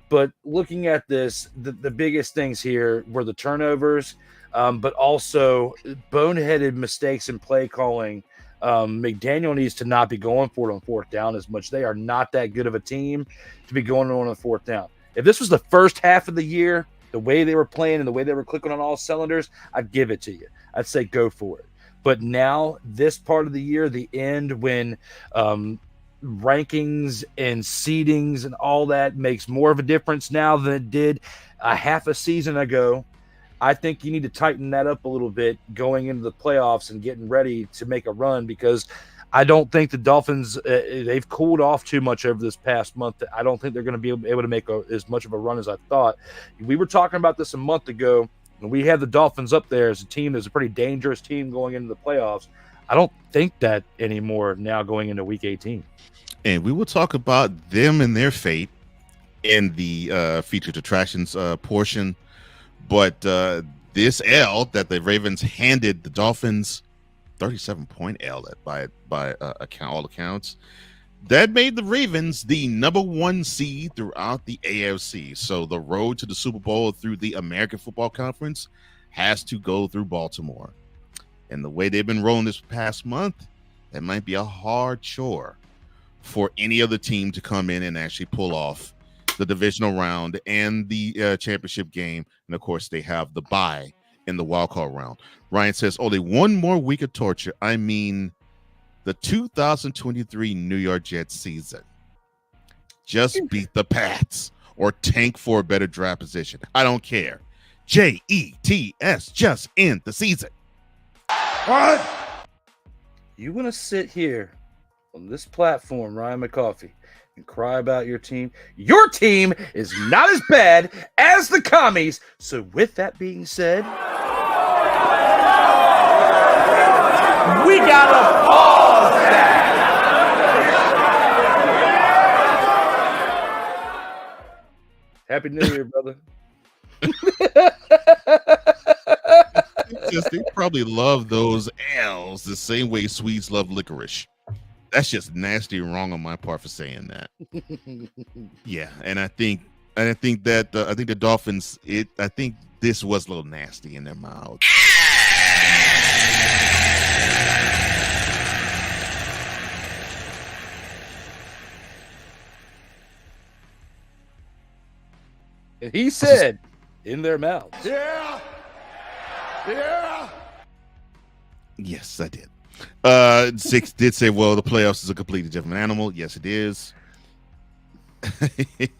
But looking at this, the biggest things here were the turnovers, but also boneheaded mistakes in play calling. McDaniel needs to not be going for it on 4th down as much. They are not that good of a team to be going on 4th down. If this was the first half of the year, the way they were playing and the way they were clicking on all cylinders, I'd give it to you. I'd say go for it. But now, this part of the year, the end, when rankings and seedings and all that makes more of a difference now than it did a half a season ago, I think you need to tighten that up a little bit going into the playoffs and getting ready to make a run, because I don't think the Dolphins, they've cooled off too much over this past month. I don't think they're going to be able to make as much of a run as I thought. We were talking about this a month ago, and we had the Dolphins up there as a team that's a pretty dangerous team going into the playoffs. I don't think that anymore now going into Week 18. And we will talk about them and their fate in the featured attractions portion. But this L that the Ravens handed the Dolphins, 37-point L by all accounts, that made the Ravens the number 1 seed throughout the AFC. So the road to the Super Bowl through the American Football Conference has to go through Baltimore. And the way they've been rolling this past month, that might be a hard chore for any other team to come in and actually pull off the divisional round and the championship game. And of course, they have the bye in the wildcard round. Ryan says, only 1 more week of torture. I mean, the 2023 New York Jets season. Just beat the Pats or tank for a better draft position. I don't care. JETS, just end the season. What? You want to sit here on this platform, Ryan McCoffey, and cry about your team? Your team is not as bad as the commies. So with that being said, we gotta pause that. Happy New Year, brother. They probably love those L's the same way Swedes love licorice. That's just nasty and wrong on my part for saying that. Yeah, and I think that the Dolphins. I think this was a little nasty in their mouths. He said, in their mouths. Yeah. Yeah. Yes, I did. 6 did say, well, the playoffs is a completely different animal. Yes, it is.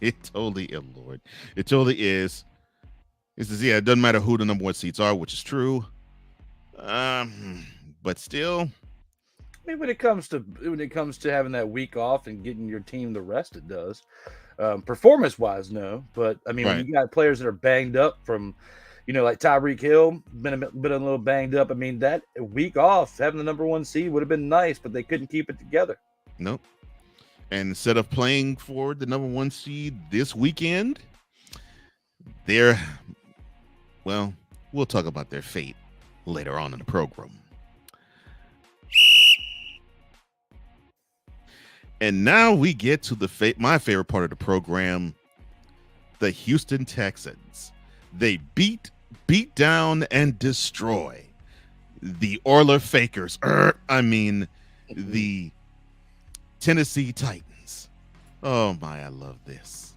It totally is, Lord. It totally is. It says, yeah, it doesn't matter who the number 1 seeds are, which is true. But still, I mean, when it comes to having that week off and getting your team the rest, it does. Performance wise, no. But I mean, Right. when you got players that are banged up from, like Tyreek Hill, been a little banged up. I mean, that week off, having the number 1 seed would have been nice, but they couldn't keep it together. Nope. And instead of playing for the number 1 seed this weekend, we'll talk about their fate later on in the program. And now we get to my favorite part of the program, the Houston Texans. They beat down and destroy the Oiler Fakers. The Tennessee Titans. Oh my, I love this.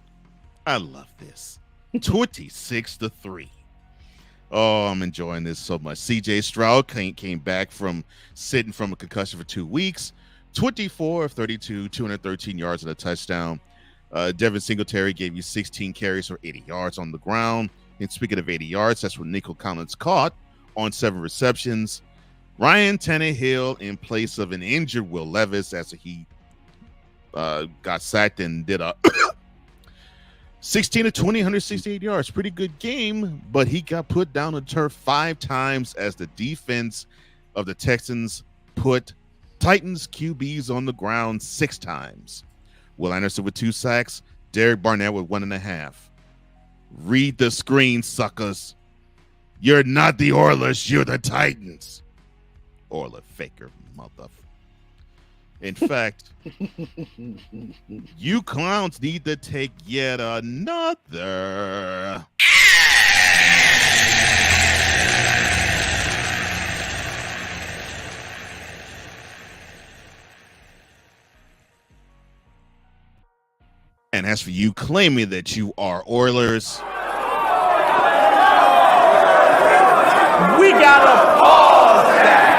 26-3. Oh, I'm enjoying this so much. CJ Stroud came back from sitting from a concussion for 2 weeks. 24 of 32, 213 yards and a touchdown. Devin Singletary gave you 16 carries for 80 yards on the ground. And speaking of 80 yards, that's what Nico Collins caught on 7 receptions. Ryan Tannehill in place of an injured Will Levis as he got sacked and did a 16 of 20, 168 yards. Pretty good game, but he got put down on turf 5 times as the defense of the Texans put Titans QBs on the ground 6 times. Will Anderson with 2 sacks, Derek Barnett with 1.5. Read the screen, suckers. You're not the Oilers, you're the Titans. Oiler faker, motherfucker. In fact, you clowns need to take yet another. And as for you claiming that you are Oilers, We gotta pause that.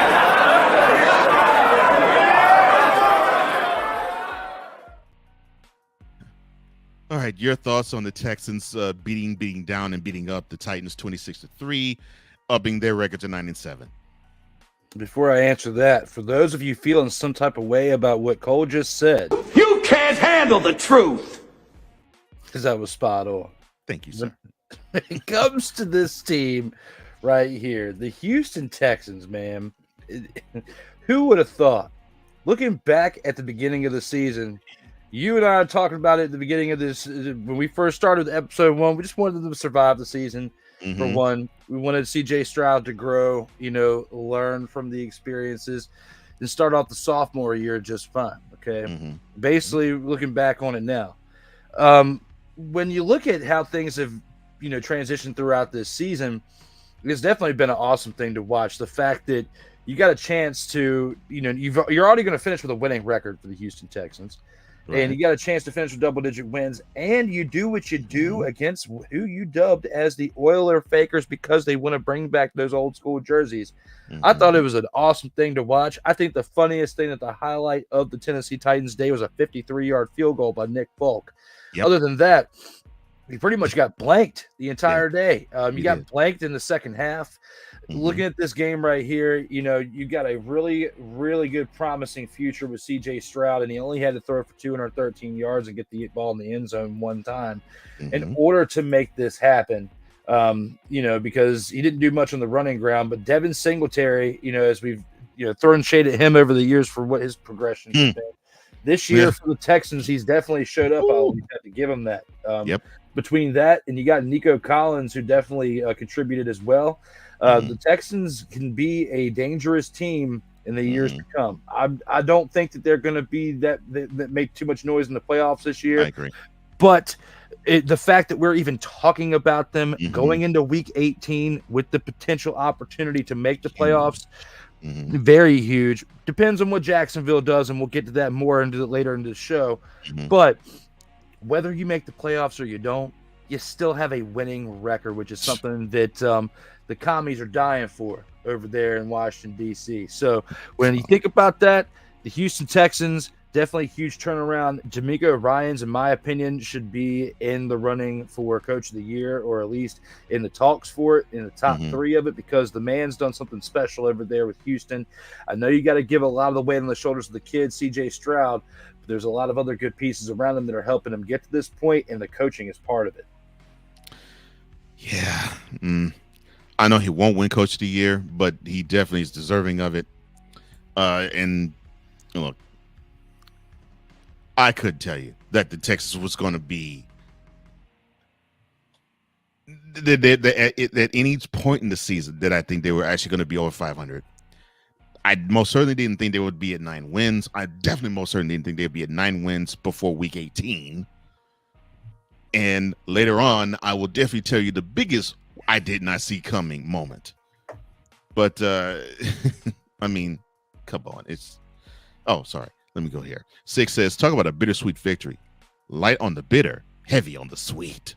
all right, your thoughts on the Texans beating down and beating up the Titans 26-3, upping their record to 9-7. Before I answer that, for those of you feeling some type of way about what Cole just said, You can't handle the truth. because that was spot on. Thank you, sir. When it comes to this team right here, the Houston Texans, man, who would have thought? Looking back at the beginning of the season, you and I are talking about it at the beginning of this. When we first started episode 1, we just wanted them to survive the season. For one, we wanted CJ Stroud to grow, learn from the experiences, and start off the sophomore year just fine. Okay. Basically, looking back on it now. When you look at how things have, transitioned throughout this season, it's definitely been an awesome thing to watch. The fact that you got a chance to, you're already going to finish with a winning record for the Houston Texans. Right. And you got a chance to finish with double-digit wins, and you do what you do against who you dubbed as the Oiler Fakers because they want to bring back those old-school jerseys. I thought it was an awesome thing to watch. I think the funniest thing that the highlight of the Tennessee Titans day was a 53-yard field goal by Nick Folk. Yep. Other than that, he pretty much got blanked the entire day. You got blanked in the second half. Looking at this game right here, you got a really, really good promising future with CJ Stroud, and he only had to throw for 213 yards and get the ball in the end zone 1 time in order to make this happen. Because he didn't do much on the running ground, but Devin Singletary, as we've thrown shade at him over the years for what his progression has been. This year for the Texans, he's definitely showed up. I always had to give him that. Between that and you got Nico Collins, who definitely contributed as well. The Texans can be a dangerous team in the years to come. I don't think that they're going to be that make too much noise in the playoffs this year. I agree. But the fact that we're even talking about them going into Week 18 with the potential opportunity to make the playoffs, very huge. Depends on what Jacksonville does, and we'll get to that more later into the show. But whether you make the playoffs or you don't, you still have a winning record, which is something that the commies are dying for over there in Washington, D.C. So when you think about that, the Houston Texans, definitely huge turnaround. D'Amico Ryans, in my opinion, should be in the running for Coach of the Year, or at least in the talks for it, in the top 3 of it, because the man's done something special over there with Houston. I know you got to give a lot of the weight on the shoulders of the kid, CJ Stroud, but there's a lot of other good pieces around him that are helping him get to this point, and the coaching is part of it. Yeah. I know he won't win Coach of the Year, but he definitely is deserving of it. And look, I could tell you that the Texans was going to be at any point in the season that I think they were actually going to be over 500. I most certainly didn't think they would be at 9 wins. I definitely most certainly didn't think they'd be at 9 wins before week 18. And later on, I will definitely tell you the biggest I did not see coming moment. But I mean, come on. Sorry. Let me go here. 6 says, talk about a bittersweet victory. Light on the bitter, heavy on the sweet.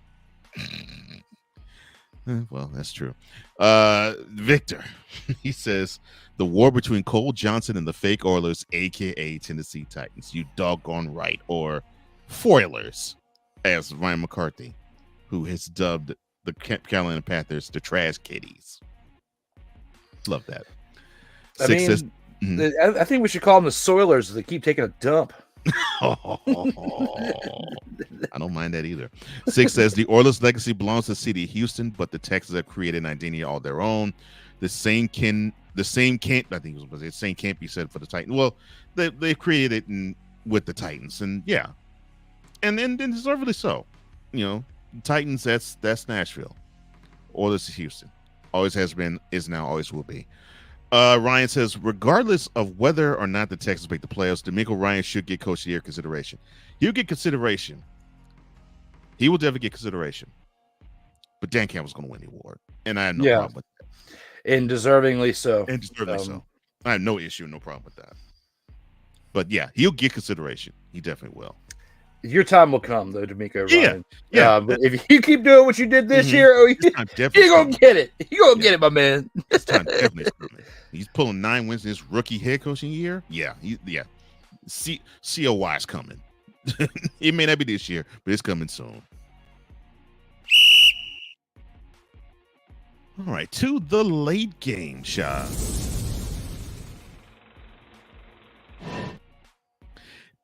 Well, that's true. Victor, he says, the war between Cole Johnson and the fake Oilers, a.k.a. Tennessee Titans. You doggone right. Or Foilers, as Ryan McCarthy, who has dubbed the Carolina Panthers the trash kitties. Love that. I think we should call them the Soilers as they keep taking a dump. I don't mind that either. 6 says the Oilers' legacy belongs to the city of Houston, but the Texans have created an identity all their own. The same can't be said for the Titans. Well, they've created it with the Titans, and yeah, and deservedly so. You know, Titans, that's Nashville. Oilers is Houston. Always has been, is now, always will be. Ryan says, regardless of whether or not the Texans make the playoffs, D'Amico Ryan should get Coach of the Year consideration. He'll get consideration. He will definitely get consideration. But Dan Campbell's going to win the award, and I have no problem with that. And deservingly so. So. I have no issue, no problem with that. But yeah, he'll get consideration. He definitely will. Your time will come, though, D'Amico Ryan. Yeah. But if you keep doing what you did this year, you're going to get it. You're going to get it, my man. This time definitely is coming. He's pulling 9 wins in his rookie head coaching year. Yeah. COY is coming. It may not be this year, but it's coming soon. All right, to the late game shot.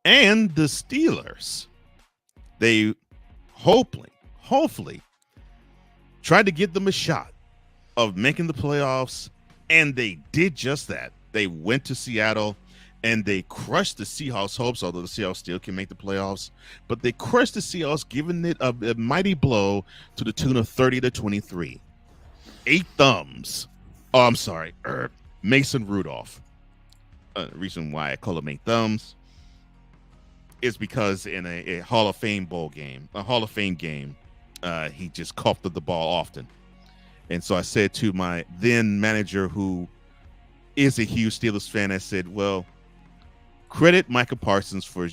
And the Steelers, they hopefully tried to give them a shot of making the playoffs, and they did just that. They went to Seattle and they crushed the Seahawks' hopes, although the Seahawks still can make the playoffs. But they crushed the Seahawks, giving it a mighty blow to the tune of 30-23. 8 thumbs. Oh, I'm sorry. Mason Rudolph. Reason why I call him 8 thumbs is because in a Hall of Fame game, he just coughed up the ball often. And so I said to my then manager, who is a huge Steelers fan, I said, well, credit Micah Parsons for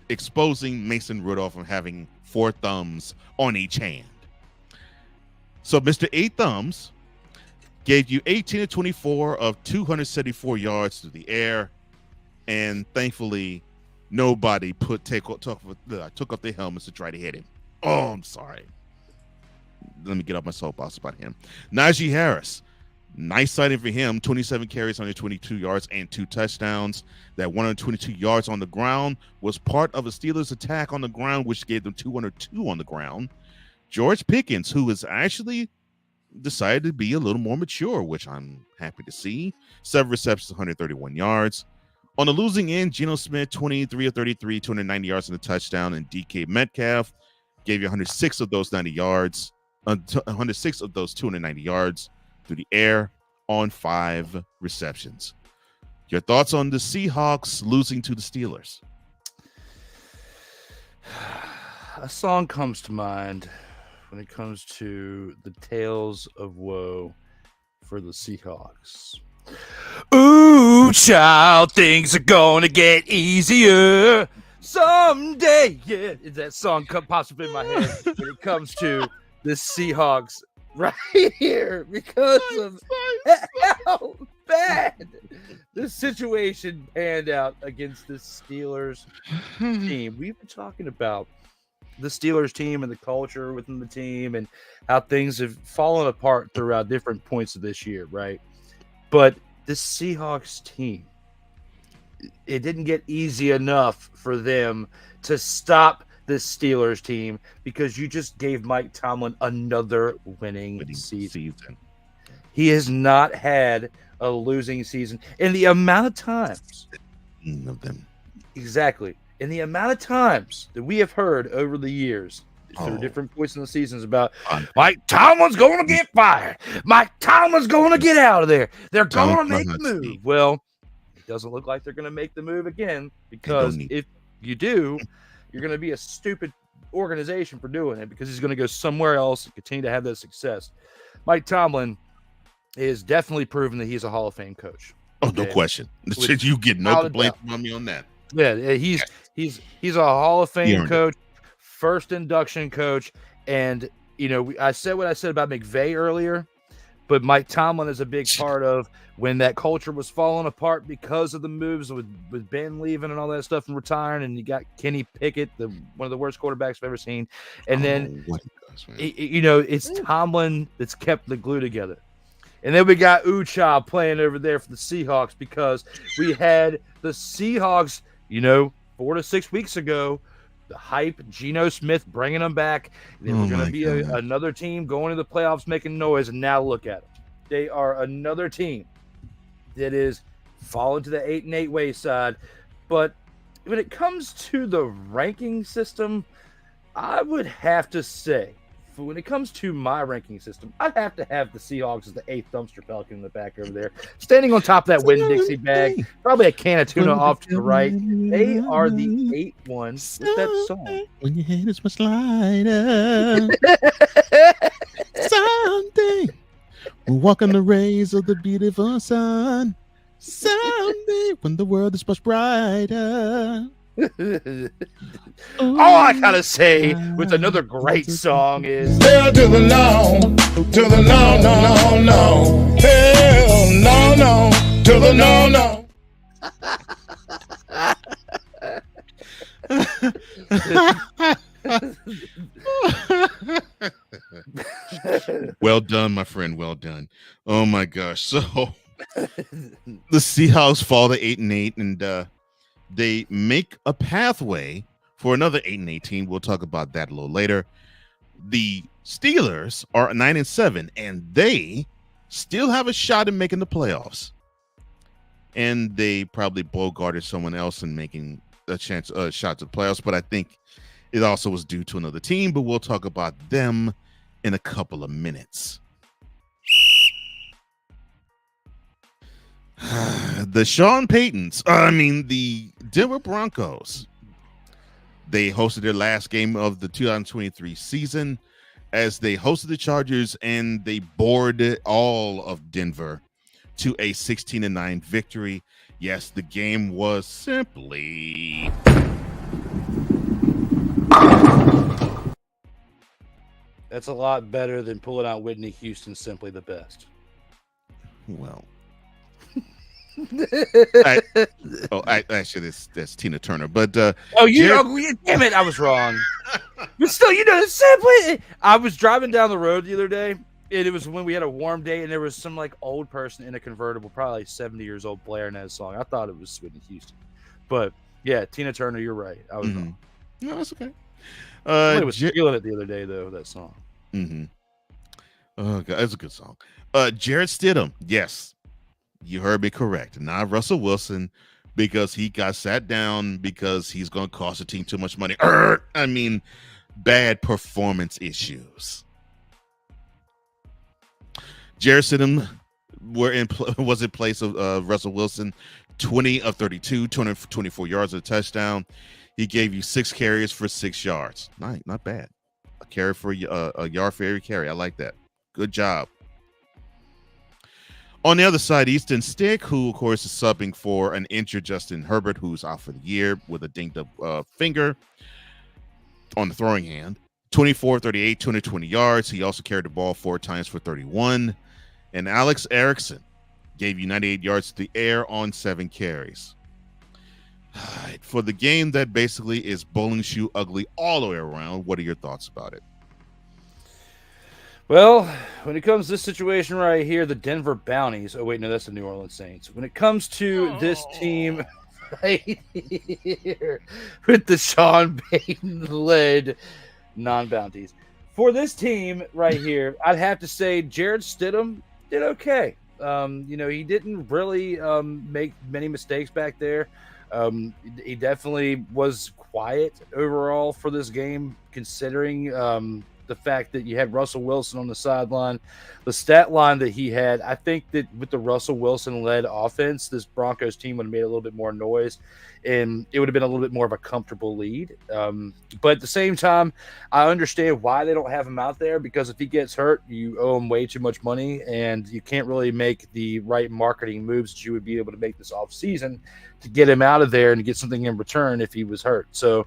exposing Mason Rudolph from having 4 thumbs on each hand. So Mr. 8 Thumbs gave you 18-24 of 274 yards through the air, and thankfully nobody took off their helmets to try to hit him. Oh, I'm sorry. Let me get off my soapbox about him. Najee Harris, nice sighting for him. 27 carries, 122 yards, and 2 touchdowns. That 122 yards on the ground was part of a Steelers attack on the ground, which gave them 202 on the ground. George Pickens, who has actually decided to be a little more mature, which I'm happy to see. 7 receptions, 131 yards. On the losing end, Geno Smith, 23 of 33, 290 yards and a touchdown, and DK Metcalf gave you 106 of those 90 yards, 106 of those 290 yards through the air on 5 receptions. Your thoughts on the Seahawks losing to the Steelers? A song comes to mind when it comes to the tales of woe for the Seahawks. Ooh, child, things are gonna get easier someday. Yeah, that song pops up in my head when it comes to the Seahawks right here because of how bad the situation panned out against the Steelers team. We've been talking about the Steelers team and the culture within the team and how things have fallen apart throughout different points of this year, right? But the Seahawks team, it didn't get easy enough for them to stop the Steelers team because you just gave Mike Tomlin another winning season. He has not had a losing season. In the amount of times of them. Exactly. In the amount of times that we have heard over the years through different points in the seasons about Mike Tomlin's going to get fired. Mike Tomlin's going to get out of there. They're going to make the move. Well, it doesn't look like they're going to make the move again, because if you do, you're going to be a stupid organization for doing it, because he's going to go somewhere else and continue to have that success. Mike Tomlin is definitely proven that he's a Hall of Fame coach. Oh, no question. You get no complaints from me on that. Yeah, he's a Hall of Fame coach, first induction coach, and I said what I said about McVay earlier, but Mike Tomlin is a big part of when that culture was falling apart because of the moves with Ben leaving and all that stuff and retiring, and you got Kenny Pickett, one of the worst quarterbacks I've ever seen, and then it's Tomlin that's kept the glue together. And then we got Ucha playing over there for the Seahawks, because we had the Seahawks, 4 to 6 weeks ago, the hype, Geno Smith bringing them back. They were going to be another team going to the playoffs making noise, and now look at them. They are another team that is falling to the 8-8 wayside. But when it comes to the ranking system, I would have to say, when it comes to my ranking system, I'd have to have the Seahawks as the 8th dumpster pelican in the back over there, standing on top of that Winn-Dixie bag, probably a can of tuna off to the right. They are the 8-1 with that song. When your head is much lighter, someday we'll walk on the rays of the beautiful sun. Someday when the world is much brighter. All I gotta say with another great song is Hell to the no, to the no, no, no, no. Hell no, no, to the no, no. Well done, my friend. Well done. Oh my gosh. So the Seahawks fall to 8-8, and they make a pathway for another 8-8 team. We'll talk about that a little later. The Steelers are 9-7, and they still have a shot at making the playoffs. And they probably bogarted someone else in making a shot to the playoffs, but I think it also was due to another team. But we'll talk about them in a couple of minutes. The Denver Broncos, they hosted their last game of the 2023 season as they hosted the Chargers, and they bored all of Denver to a 16-9 victory. Yes, the game was simply that's a lot better than pulling out Whitney Houston, simply the best. Well, actually, that's Tina Turner. But damn it, I was wrong. But still, simply. I was driving down the road the other day, and it was when we had a warm day, and there was some old person in a convertible, probably 70 years old, blaring that song. I thought it was Whitney Houston, but yeah, Tina Turner. You're right. I was wrong. No, that's okay. I was feeling it the other day, though. That song. Oh God, that's a good song. Jarrett Stidham. Yes. You heard me correct. Not Russell Wilson, because he got sat down because he's going to cost the team too much money. Bad performance issues. Jarrett Stidham was in place of Russell Wilson, 20 of 32, 224 yards, a touchdown. He gave you 6 carries for 6 yards. Not bad. A carry for a yard for every carry. I like that. Good job. On the other side, Easton Stick, who, of course, is subbing for an injured Justin Herbert, who's out for the year with a dinged-up finger on the throwing hand. 24, 38, 220 yards. He also carried the ball 4 times for 31. And Alex Erickson gave you 98 yards to the air on 7 carries. For the game that basically is bowling shoe ugly all the way around, what are your thoughts about it? Well, when it comes to this situation right here, the Denver Bounties. Oh, wait, no, that's the New Orleans Saints. When it comes to this team right here with the Sean Payton-led non-bounties. For this team right here, I'd have to say Jarrett Stidham did okay. He didn't really make many mistakes back there. He definitely was quiet overall for this game, considering the fact that you had Russell Wilson on the sideline. The stat line that he had, I think that with the Russell Wilson-led offense, this Broncos team would have made a little bit more noise, and it would have been a little bit more of a comfortable lead. But at the same time, I understand why they don't have him out there, because if he gets hurt, you owe him way too much money, and you can't really make the right marketing moves that you would be able to make this offseason to get him out of there and get something in return if he was hurt. So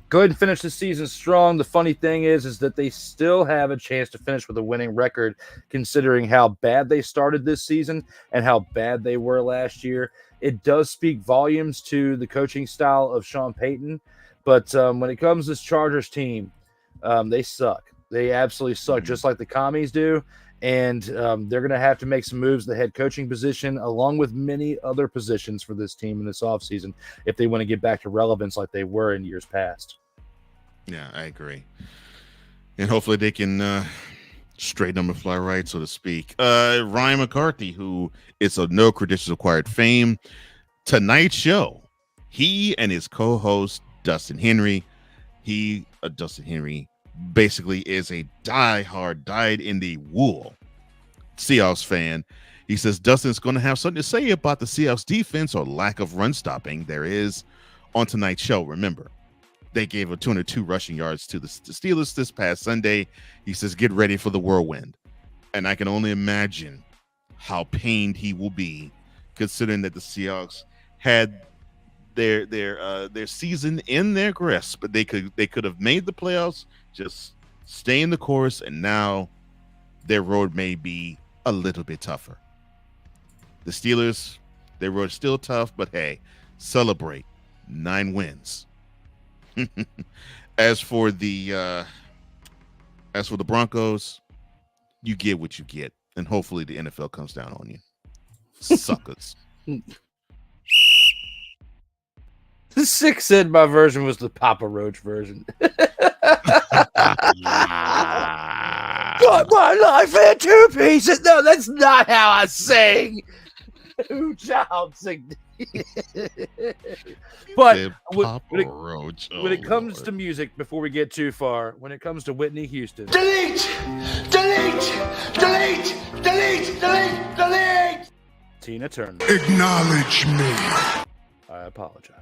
go ahead and finish the season strong. The funny thing is that they still have a chance to finish with a winning record, considering how bad they started this season and how bad they were last year. It does speak volumes to the coaching style of Sean Payton, but when it comes to this Chargers team, they suck. They absolutely suck, just like the commies do. And they're going to have to make some moves at the head coaching position, along with many other positions for this team in this offseason, if they want to get back to relevance like they were in years past. Yeah, I agree. And hopefully they can straighten them and fly right, so to speak. Ryan McCarthy, who is of no credentials acquired fame, Tonight Show, he and his co-host Dustin Henry, Dustin Henry basically is a diehard, dyed-in-the-wool Seahawks fan. He says Dustin's going to have something to say about the Seahawks defense or lack of run stopping there is on tonight's show. Remember, they gave a 202 rushing yards to the Steelers this past Sunday. He says, get ready for the whirlwind. And I can only imagine how pained he will be, considering that the Seahawks had their season in their grasp, but they could have made the playoffs, just stay in the course, and now their road may be a little bit tougher. The Steelers, their road is still tough, but hey, celebrate 9 wins. As for the Broncos, you get what you get, and hopefully the NFL comes down on you, suckers. The 6 said my version was the Papa Roach version. Got my life in 2 pieces. No, that's not how I sing. Who child sing? But when it comes to music, before we get too far, when it comes to Whitney Houston, Delete! Tina Turner, Acknowledge me. I apologize.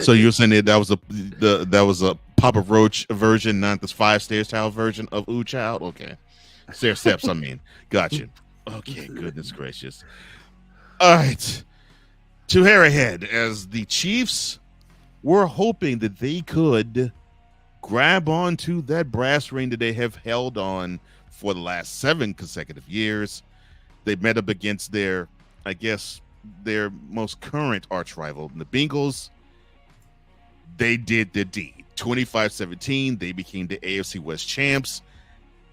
So you're saying that was a Papa Roach version, not this 5 Stairs Child version of Ooh Child? Okay. Stair Steps, I mean. Gotcha. Okay, goodness gracious. All right. To hair ahead, as the Chiefs were hoping that they could grab onto that brass ring that they have held on for the last 7 consecutive years. They met up against their most current arch rival, the Bengals. They did the deed. 25-17, they became the AFC West champs,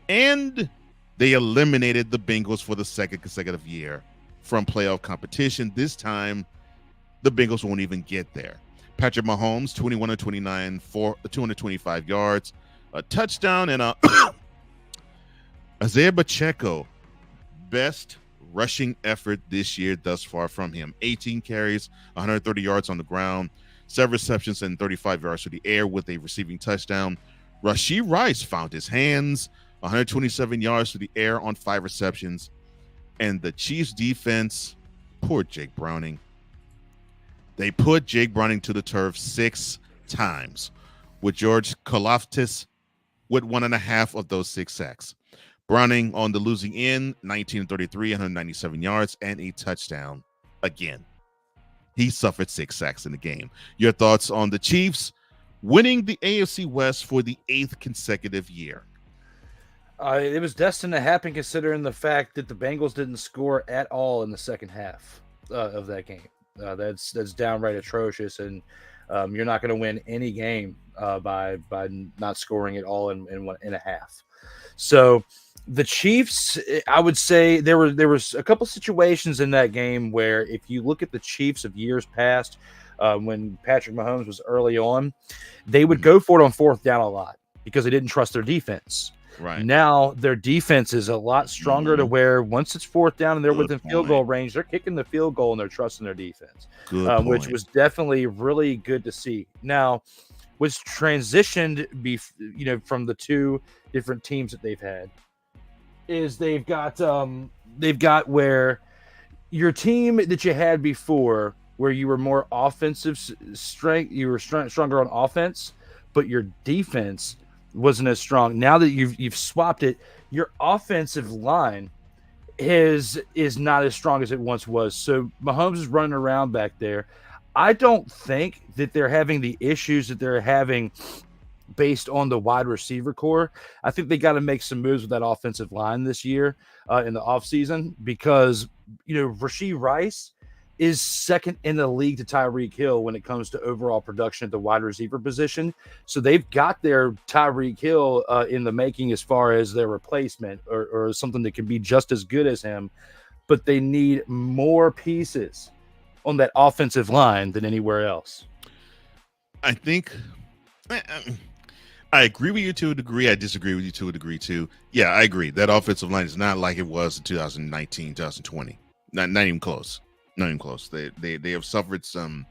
and they eliminated the Bengals for the 2nd consecutive year from playoff competition. This time, the Bengals won't even get there. Patrick Mahomes, 21-29 for 225 yards, a touchdown, and Isaiah Pacheco, best rushing effort this year thus far from him. 18 carries, 130 yards on the ground, 7 receptions, and 35 yards to the air with a receiving touchdown. Rashee Rice found his hands, 127 yards to the air on 5 receptions. And the Chiefs defense, poor Jake Browning. They put Jake Browning to the turf 6 times, with George Karlaftis with 1.5 of those 6 sacks. Browning on the losing end, 19-33, 197 yards, and a touchdown again. He suffered 6 sacks in the game. Your thoughts on the Chiefs winning the AFC West for the 8th consecutive year? It was destined to happen, considering the fact that the Bengals didn't score at all in the second half of that game. That's downright atrocious, and you're not going to win any game by not scoring at all in a half. So the Chiefs, I would say there was a couple situations in that game where, if you look at the Chiefs of years past, when Patrick Mahomes was early on, they would go for it on 4th down a lot because they didn't trust their defense. Right. Now their defense is a lot stronger to where once it's fourth down and they're within field goal range, they're kicking the field goal and they're trusting their defense, which was definitely really good to see. Now, what's transitioned, from the two different teams that they've had is they've got where your team that you had before, where you were more offensive strength, you were stronger on offense, but your defense wasn't as strong. Now that you've swapped it, your offensive line is not as strong as it once was. So Mahomes is running around back there. I don't think that they're having the issues that they're having based on the wide receiver core. I think they got to make some moves with that offensive line this year in the offseason, because Rashee Rice is second in the league to Tyreek Hill when it comes to overall production at the wide receiver position. So they've got their Tyreek Hill in the making as far as their replacement or something that can be just as good as him, but they need more pieces on that offensive line than anywhere else. I think I agree with you to a degree. I disagree with you to a degree too. Yeah, I agree. That offensive line is not like it was in 2019, 2020. Not even close. Not even close. They have suffered some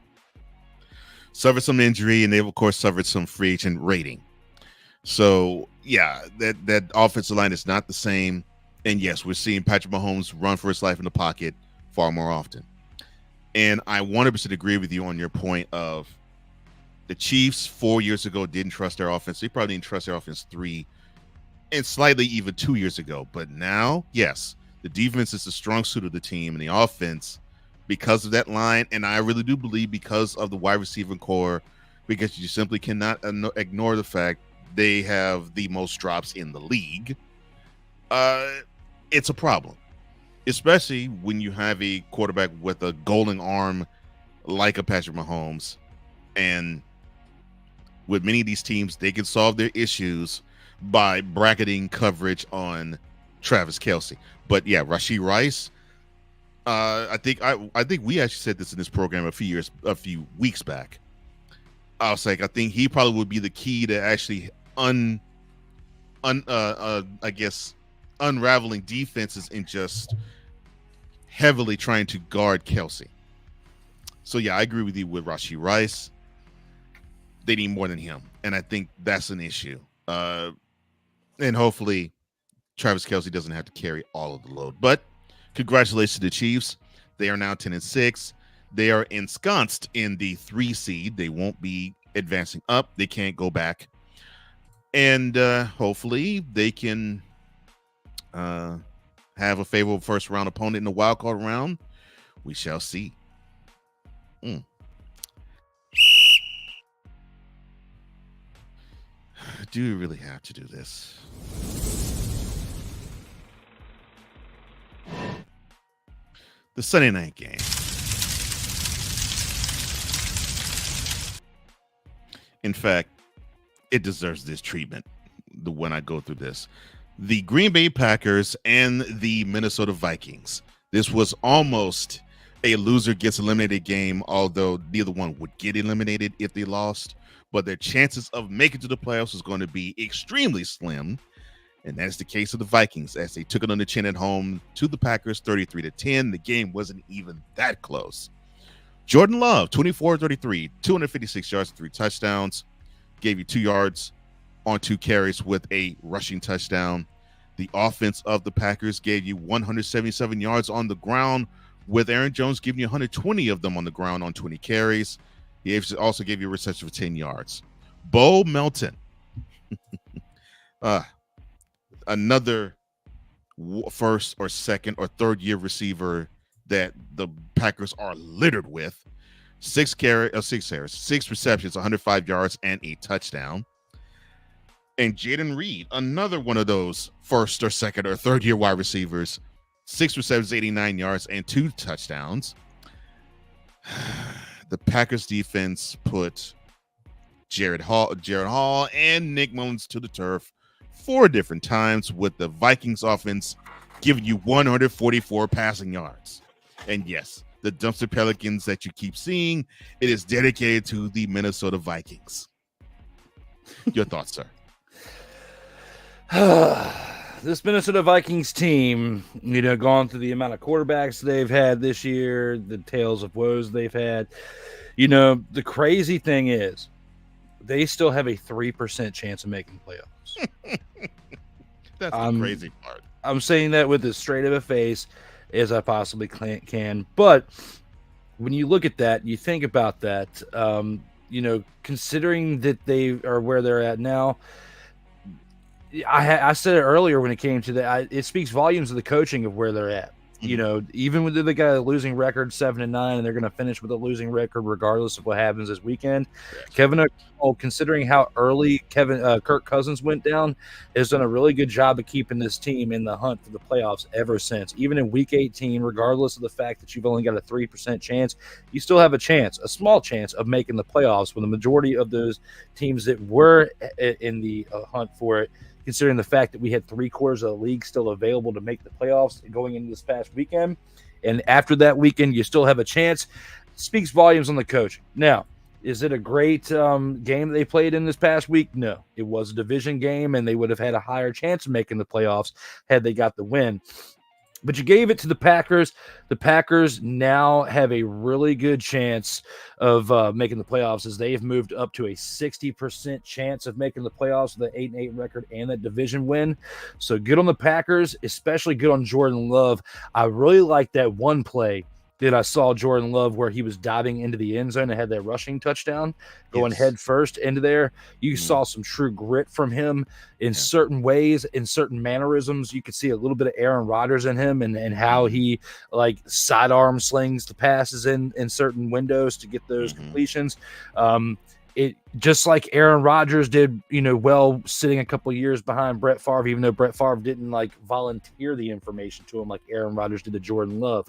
injury, and they've of course suffered some free agent rating. So yeah, that offensive line is not the same. And yes, we're seeing Patrick Mahomes run for his life in the pocket far more often. And I 100% agree with you on your point of the Chiefs 4 years ago didn't trust their offense. They probably didn't trust their offense 3 and slightly even 2 years ago. But now, yes, the defense is the strong suit of the team, and the offense, because of that line, and I really do believe because of the wide receiver core, because you simply cannot ignore the fact they have the most drops in the league. It's a problem, especially when you have a quarterback with a golden arm like a Patrick Mahomes. And with many of these teams, they can solve their issues by bracketing coverage on Travis Kelce. But yeah, Rashee Rice, I think we actually said this in this program a few weeks back. I was like, I think he probably would be the key to actually unraveling defenses and just heavily trying to guard Kelce. So yeah, I agree with you with Rashee Rice. They need more than him, and I think that's an issue. And hopefully Travis Kelce doesn't have to carry all of the load. But congratulations to the Chiefs. They are now 10-6. They are ensconced in the 3 seed. They won't be advancing up. They can't go back. And hopefully they can have a favorable first round opponent in the wild card round. We shall see. Do you really have to do this? The Sunday night game. In fact, it deserves this treatment when I go through this. The Green Bay Packers and the Minnesota Vikings. This was almost a loser gets eliminated game, although neither one would get eliminated if they lost. But their chances of making to the playoffs is going to be extremely slim. And that's the case of the Vikings as they took it on the chin at home to the Packers 33-10. The game wasn't even that close. Jordan Love, 24-33, 256 yards, 3 touchdowns. Gave you 2 yards on 2 carries with a rushing touchdown. The offense of the Packers gave you 177 yards on the ground, with Aaron Jones giving you 120 of them on the ground on 20 carries. He also gave you a reception for 10 yards. Bo Melton, another first or second or third year receiver that the Packers are littered with. 6 receptions, 105 yards, and a touchdown. And Jaden Reed, another one of those first or second or third year wide receivers, 6 receptions, 89 yards, and 2 touchdowns. The Packers defense put Jared Hall and Nick Mullins to the turf 4 different times, with the Vikings offense giving you 144 passing yards. And yes, the dumpster Pelicans that you keep seeing, it is dedicated to the Minnesota Vikings. Your thoughts, sir? This Minnesota Vikings team, gone through the amount of quarterbacks they've had this year, the tales of woes they've had. The crazy thing is they still have a 3% chance of making playoffs. That's the crazy part. I'm saying that with as straight of a face as I possibly can. But when you look at that, you think about that, considering that they are where they're at now, I said it earlier when it came to that. It speaks volumes of the coaching of where they're at. Even with the guy losing record 7-9, and they're going to finish with a losing record regardless of what happens this weekend. Yes. Kevin O'Connell, considering how early Kirk Cousins went down, has done a really good job of keeping this team in the hunt for the playoffs ever since. Even in Week 18, regardless of the fact that you've only got a 3% chance, you still have a small chance of making the playoffs. When the majority of those teams that were in the hunt for it, considering the fact that we had 3/4 of the league still available to make the playoffs going into this past weekend. And after that weekend, you still have a chance. Speaks volumes on the coach. Now, is it a great game they played in this past week? No. It was a division game, and they would have had a higher chance of making the playoffs had they got the win. But you gave it to the Packers. The Packers now have a really good chance of making the playoffs, as they've moved up to a 60% chance of making the playoffs with an 8-8 record and that division win. So good on the Packers, especially good on Jordan Love. I really like that one play that I saw Jordan Love where he was diving into the end zone and had that rushing touchdown going head first into there. You saw some true grit from him in certain ways, in certain mannerisms. You could see a little bit of Aaron Rodgers in him and how he like sidearm slings the passes in certain windows to get those completions. It just like Aaron Rodgers did, well, sitting a couple of years behind Brett Favre, even though Brett Favre didn't like volunteer the information to him like Aaron Rodgers did to Jordan Love.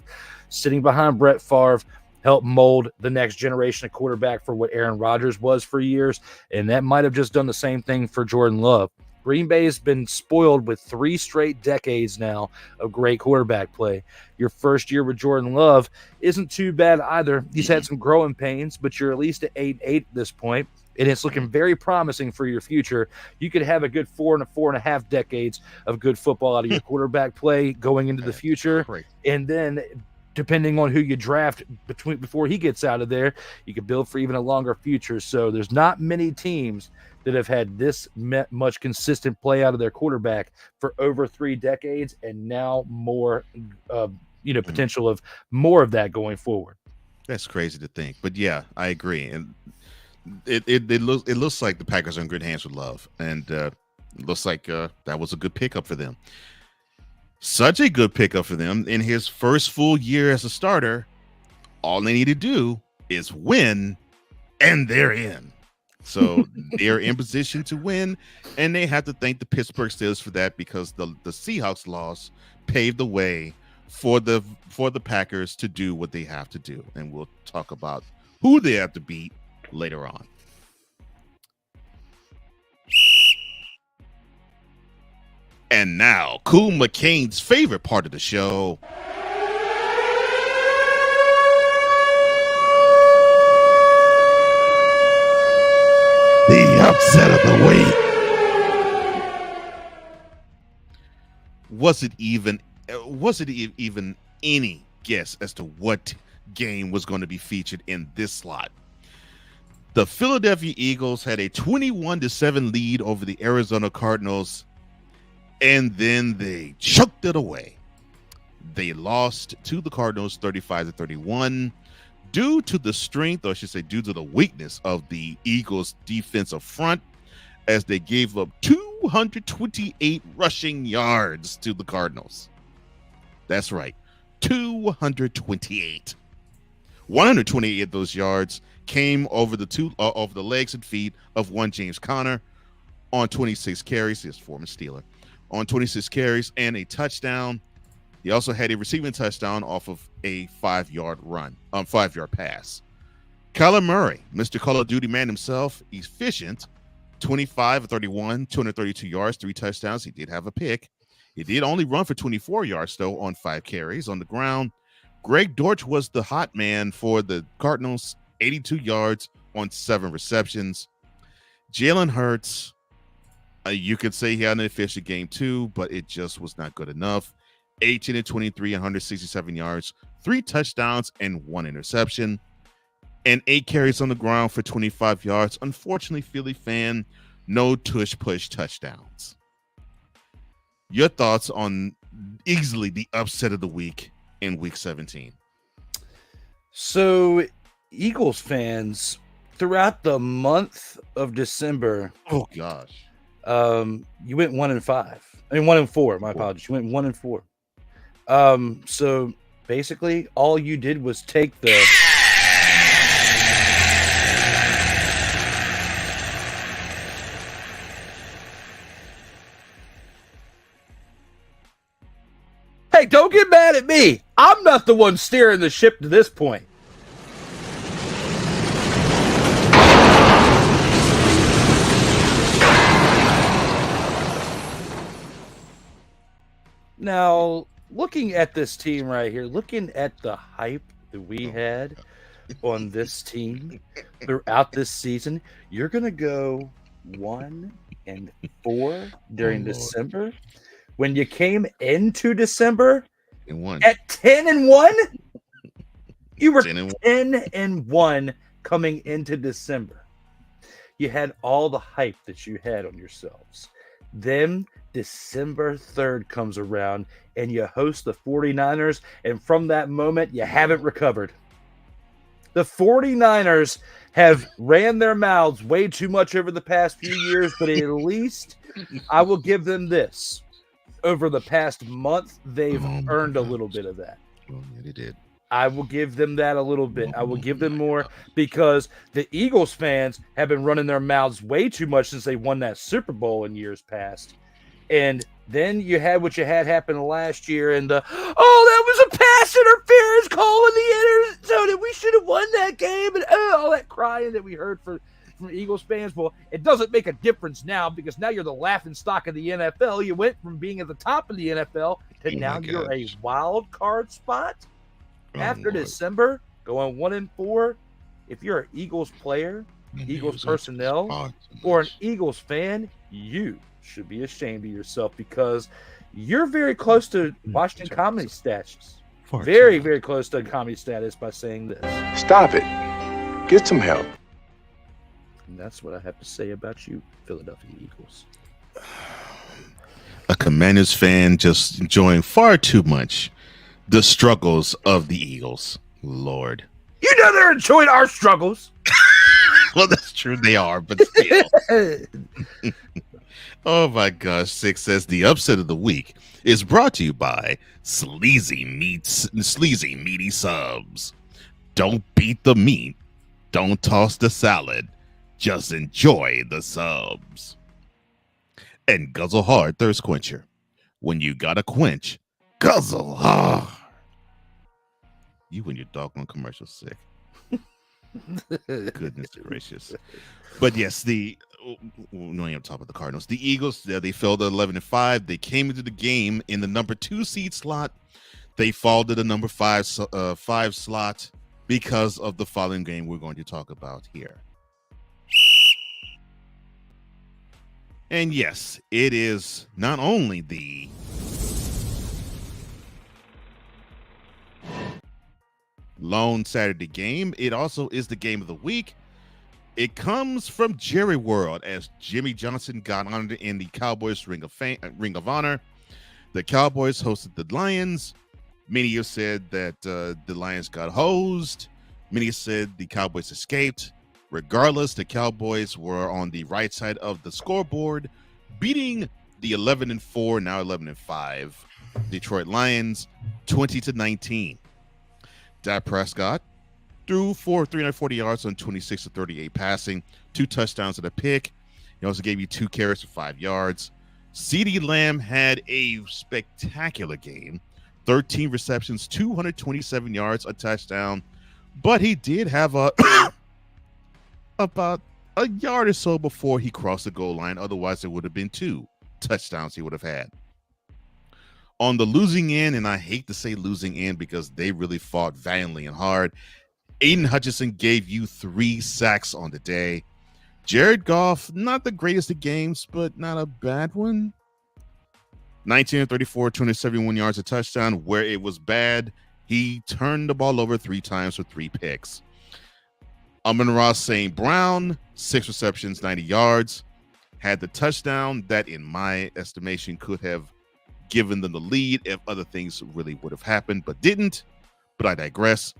Sitting behind Brett Favre helped mold the next generation of quarterback for what Aaron Rodgers was for years, and that might have just done the same thing for Jordan Love. Green Bay has been spoiled with 3 straight decades now of great quarterback play. Your first year with Jordan Love isn't too bad either. He's had some growing pains, but you're at least at 8-8 at this point, and it's looking very promising for your future. You could have a good 4.5 decades of good football out of your quarterback play going into the future. Great. And then depending on who you draft before he gets out of there, you can build for even a longer future. So there's not many teams that have had this much consistent play out of their quarterback for over 3 decades, and now more, potential of more of that going forward. That's crazy to think, but yeah, I agree. And it looks like the Packers are in good hands with Love, and it looks like that was a good pickup for them. Such a good pickup for them in his first full year as a starter. All they need to do is win, and they're in. So they're in position to win, and they have to thank the Pittsburgh Steelers for that, because the Seahawks loss paved the way for the Packers to do what they have to do. And we'll talk about who they have to beat later on. And now, Cool McCain's favorite part of the show. The upset of the week. Was it even any guess as to what game was going to be featured in this slot? The Philadelphia Eagles had a 21-7 lead over the Arizona Cardinals, and then they choked it away. They lost to the Cardinals 35-31 due to the strength, or I should say due to the weakness of the Eagles defensive front, as they gave up 228 rushing yards to the Cardinals. That's right, 228. 128 of those yards came over the legs and feet of one James Conner on 26 carries, his former Steeler, on 26 carries and a touchdown. He also had a receiving touchdown off of a 5-yard pass. Kyler Murray, Mr. Call of Duty man himself, efficient, 25-31, 232 yards, 3 touchdowns. He did have a pick. He did only run for 24 yards, though, on 5 carries. On the ground, Greg Dortch was the hot man for the Cardinals, 82 yards on 7 receptions. Jalen Hurts, You could say he had an efficient game too, but it just was not good enough. 18-23, 167 yards, 3 touchdowns, and 1 interception, and 8 carries on the ground for 25 yards. Unfortunately, Philly fan, no tush push touchdowns. Your thoughts on easily the upset of the week in week 17? So, Eagles fans, throughout the month of December, Oh gosh, you went 1-5. I mean 1-4. My apologies. You went 1-4. So basically, all you did was take the. Hey, don't get mad at me. I'm not the one steering the ship to this point. Now, looking at this team right here, looking at the hype that we had on this team throughout this season, you're going to go 1-4 during December. When you came into December and 1 at 10-1, you were 10-1. 10-1 coming into December. You had all the hype that you had on yourselves. Then December 3rd comes around and you host the 49ers, and from that moment, you haven't recovered. The 49ers have ran their mouths way too much over the past few years, but at least I will give them this. Over the past month, they've earned a little bit of that. Well, yeah, they did. I will give them that a little bit. I will give them more because the Eagles fans have been running their mouths way too much since they won that Super Bowl in years past. And then you had what you had happen last year, and that was a pass interference call in the end zone, and we should have won that game, and all that crying that we heard from Eagles fans. Well, it doesn't make a difference now because now you're the laughing stock of the NFL. You went from being at the top of the NFL to now you're a wild card spot. After December, going 1-4, if you're an Eagles player, Eagles personnel, or an Eagles fan, you should be ashamed of yourself because you're very close to Washington comedy status. Very, very close to comedy status by saying this. Stop it. Get some help. And that's what I have to say about you, Philadelphia Eagles. A Commanders fan just enjoying far too much the struggles of the Eagles. Lord. You know they're enjoying our struggles. Well, that's true. They are, but still. Oh, my gosh. Six says the upset of the week is brought to you by Sleazy Meaty Subs. Don't beat the meat. Don't toss the salad. Just enjoy the subs. And Guzzle Hard Thirst Quencher. When you got a quench, guzzle hard. You and your doggone commercial sick. Goodness gracious. But yes, knowing on top of the Cardinals, the Eagles, they fell to 11-5. They came into the game in the number 2 seed slot. They fall to the number 5 slot because of the following game we're going to talk about here. And yes, it is not only the lone Saturday game, it also is the game of the week. It comes from Jerry World as Jimmy Johnson got honored in the Cowboys Ring of Honor. The Cowboys hosted the Lions. Many have said that the Lions got hosed. Many said the Cowboys escaped. Regardless, the Cowboys were on the right side of the scoreboard, beating the 11-4, now 11-5 Detroit Lions 20-19. Dak Prescott threw for 340 yards on 26-38 passing, 2 touchdowns and a pick. He also gave you 2 carries for 5 yards. CeeDee Lamb had a spectacular game, 13 receptions, 227 yards, a touchdown, but he did have about a yard or so before he crossed the goal line. Otherwise, it would have been 2 touchdowns he would have had. On the losing end, and I hate to say losing end because they really fought valiantly and hard, Aiden Hutchinson gave you 3 sacks on the day. Jared Goff, not the greatest of games, but not a bad one. 19 of 34, 271 yards, a touchdown. Where it was bad, he turned the ball over 3 times for 3 picks. Amon-Ra St. Brown, 6 receptions, 90 yards. Had the touchdown that, in my estimation, could have given them the lead if other things really would have happened, but didn't. But I digress.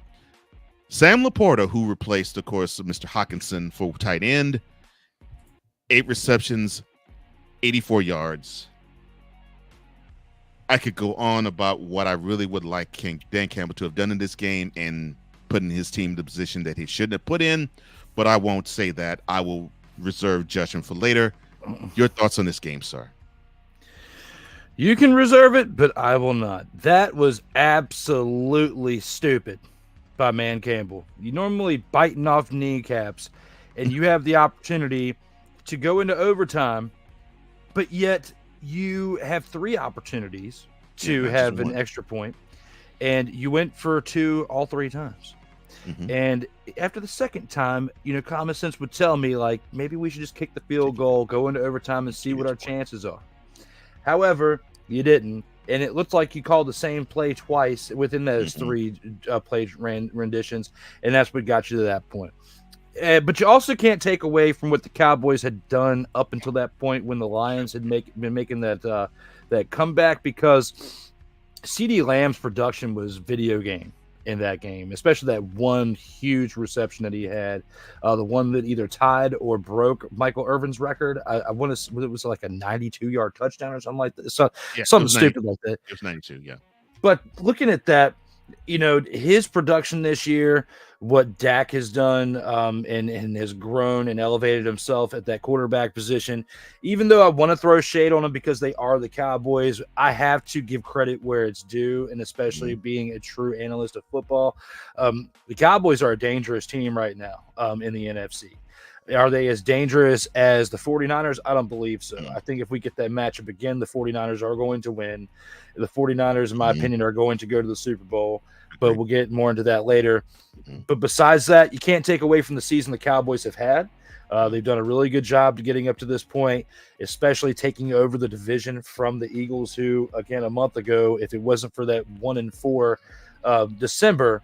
Sam Laporta, who replaced, of course, Mr. Hawkinson for tight end, 8 receptions, 84 yards. I could go on about what I really would like Dan Campbell to have done in this game and putting his team in the position that he shouldn't have put in, but I won't say that. I will reserve judgment for later. Your thoughts on this game, sir? You can reserve it, but I will not. That was absolutely stupid by Man Campbell. You normally biting off kneecaps, and you have the opportunity to go into overtime, but yet you have 3 opportunities to have an extra point, and you went for 2 all 3 times. And after the second time, common sense would tell me, like, maybe we should just kick the field goal, go into overtime, and see what our chances are. However, you didn't, and it looked like you called the same play twice within those 3 play renditions, and that's what got you to that point. But you also can't take away from what the Cowboys had done up until that point when the Lions had been making that comeback, because CeeDee Lamb's production was video game in that game, especially that one huge reception that he had, the one that either tied or broke Michael Irvin's record. I want to, it was like a 92-yard touchdown or something like that. So, something stupid like that. It was 92, yeah. But looking at that, his production this year, what Dak has done, and has grown and elevated himself at that quarterback position. Even though I want to throw shade on him because they are the Cowboys, I have to give credit where it's due, and especially being a true analyst of football. The Cowboys are a dangerous team right now in the NFC. Are they as dangerous as the 49ers? I don't believe so. I think if we get that matchup again, the 49ers are going to win. The 49ers, in my opinion, are going to go to the Super Bowl, but we'll get more into that later. But besides that, you can't take away from the season the Cowboys have had. They've done a really good job to getting up to this point, especially taking over the division from the Eagles, who, again, a month ago, if it wasn't for that 1-4 December,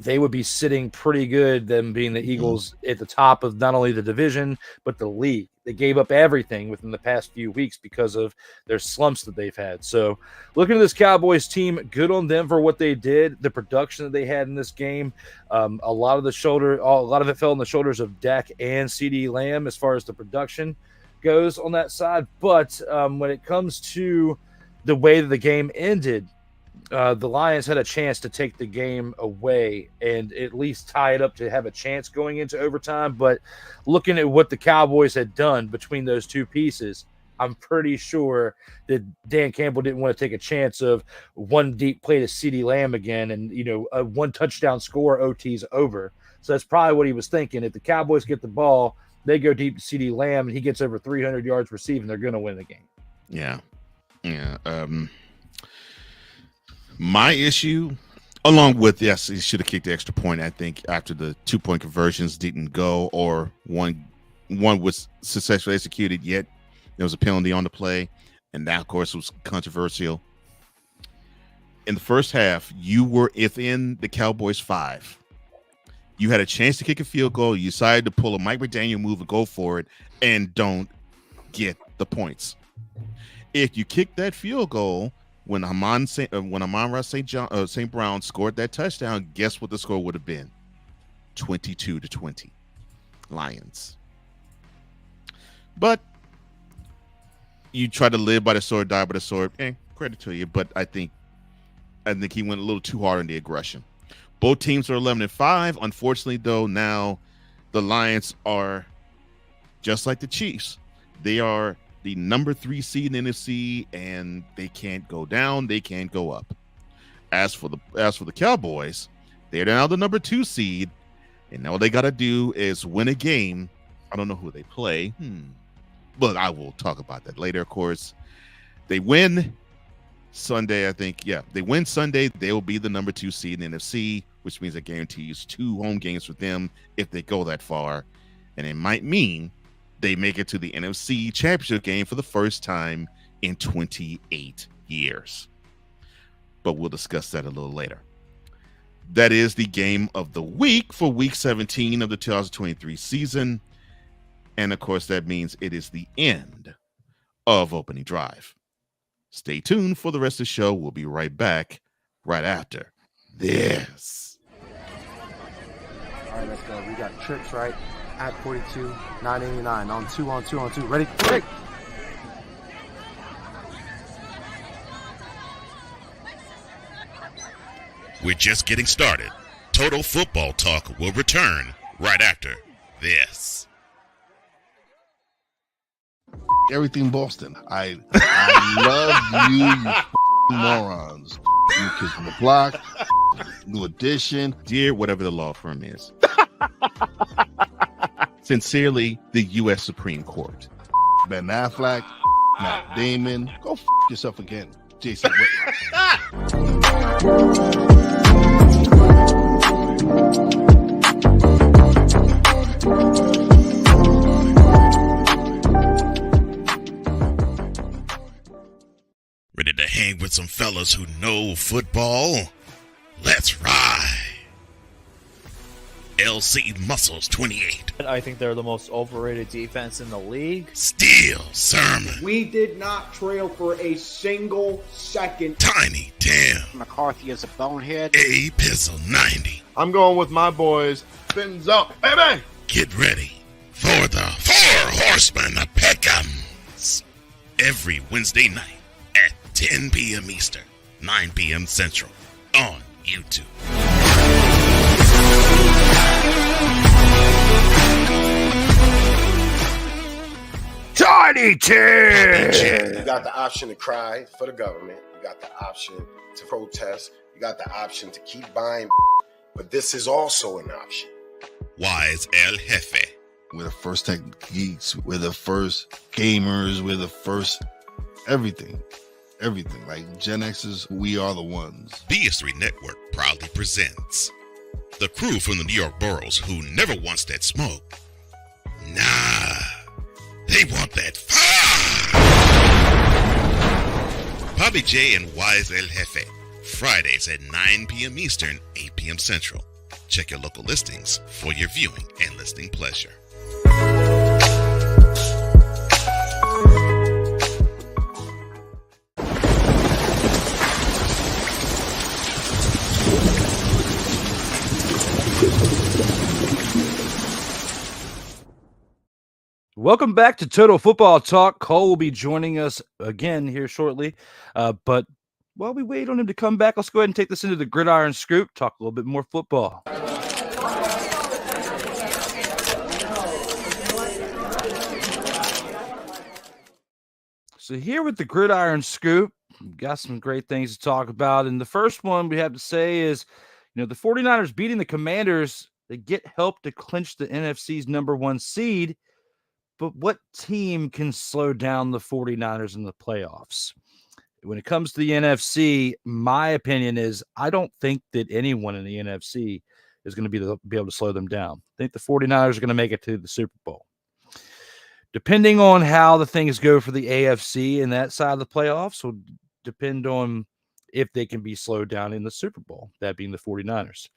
they would be sitting pretty good, them being the Eagles at the top of not only the division, but the league. They gave up everything within the past few weeks because of their slumps that they've had. So looking at this Cowboys team, good on them for what they did, the production that they had in this game. A lot of it fell on the shoulders of Dak and CeeDee Lamb as far as the production goes on that side. But when it comes to the way that the game ended, the Lions had a chance to take the game away and at least tie it up to have a chance going into overtime. But looking at what the Cowboys had done between those 2 pieces, I'm pretty sure that Dan Campbell didn't want to take a chance of one deep play to CeeDee Lamb again and, a 1 touchdown score, OT's over. So that's probably what he was thinking. If the Cowboys get the ball, they go deep to CeeDee Lamb and he gets over 300 yards receiving, they're going to win the game. Yeah. My issue, along with, yes, he should have kicked the extra point, I think, after the 2-point conversions didn't go, or one was successfully executed, yet there was a penalty on the play, and that, of course, was controversial. In the first half, you were within the Cowboys 5. You had a chance to kick a field goal. You decided to pull a Mike McDaniel move and go for it, and don't get the points. If you kick that field goal, when Amon-Ra St. Brown scored that touchdown, guess what the score would have been? 22-20, Lions. But you try to live by the sword, die by the sword. Credit to you, but I think he went a little too hard on the aggression. Both teams are 11-5. Unfortunately, though, now the Lions are just like the Chiefs. They are the number 3 seed in the NFC, and they can't go down, they can't go up. As for the Cowboys, they're now the number 2 seed, and all they got to do is win a game. I don't know who they play, but I will talk about that later. Of course, they win Sunday. I think, they win Sunday. They will be the number 2 seed in the NFC, which means it guarantees 2 home games for them if they go that far. and it might mean they make it to the NFC Championship game for the first time in 28 years. But we'll discuss that a little later. That is the game of the week for week 17 of the 2023 season. And of course, that means it is the end of opening drive. Stay tuned for the rest of the show. We'll be right back right after this. All right, let's go. We got trips, right? At 42, 989. On two. Ready? Break. We're just getting started. Total Football Talk will return right after this. Everything Boston. I love you morons. You Kids on the Block, New Edition. Dear whatever the law firm is. Sincerely, the U.S. Supreme Court. Ben Affleck, Matt Damon. Go yourself again, Jason Whitlock. Ready to hang with some fellas who know football? Let's ride. LC Muscles 28. I think they're the most overrated defense in the league. Steel Sermon. We did not trail for a single second. Tiny Tim. McCarthy is a bonehead. A Pistol 90. I'm going with my boys. Fins up, baby. Get ready for the Four Horsemen of Peckham's. Every Wednesday night at 10 p.m. Eastern, 9 p.m. Central on YouTube. Tiny Tim! You got the option to cry for the government. You got the option to protest. You got the option to keep buying. But this is also an option. Wise El Jefe. We're the first tech geeks. We're the first gamers. We're the first everything. Everything. Like Gen X's, we are the ones. BS3 Network proudly presents the crew from the New York boroughs who never wants that smoke. Nah, they want that fire. Bobby J and Wise El Jefe, Fridays at 9 p.m. Eastern, 8 p.m. Central. Check your local listings for your viewing and listening pleasure. Welcome back to Total Football Talk. Cole will be joining us again here shortly. But while we wait on him to come back, let's go ahead and take this into the Gridiron Scoop, talk a little bit more football. So here with the Gridiron Scoop, we've got some great things to talk about. And the first one we have to say is, the 49ers beating the Commanders, they get help to clinch the NFC's #1 seed. But what team can slow down the 49ers in the playoffs? When it comes to the NFC, my opinion is I don't think that anyone in the NFC is going to be able to slow them down. I think the 49ers are going to make it to the Super Bowl. Depending on how the things go for the AFC and that side of the playoffs will depend on if they can be slowed down in the Super Bowl, that being the 49ers.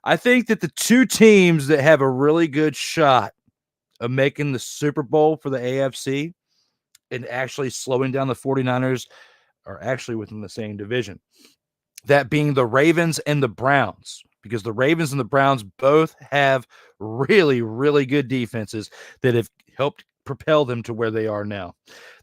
I think that the two teams that have a really good shot of making the Super Bowl for the AFC and actually slowing down the 49ers are actually within the same division. That being the Ravens and the Browns, because the Ravens and the Browns both have really, really good defenses that have helped propel them to where they are now.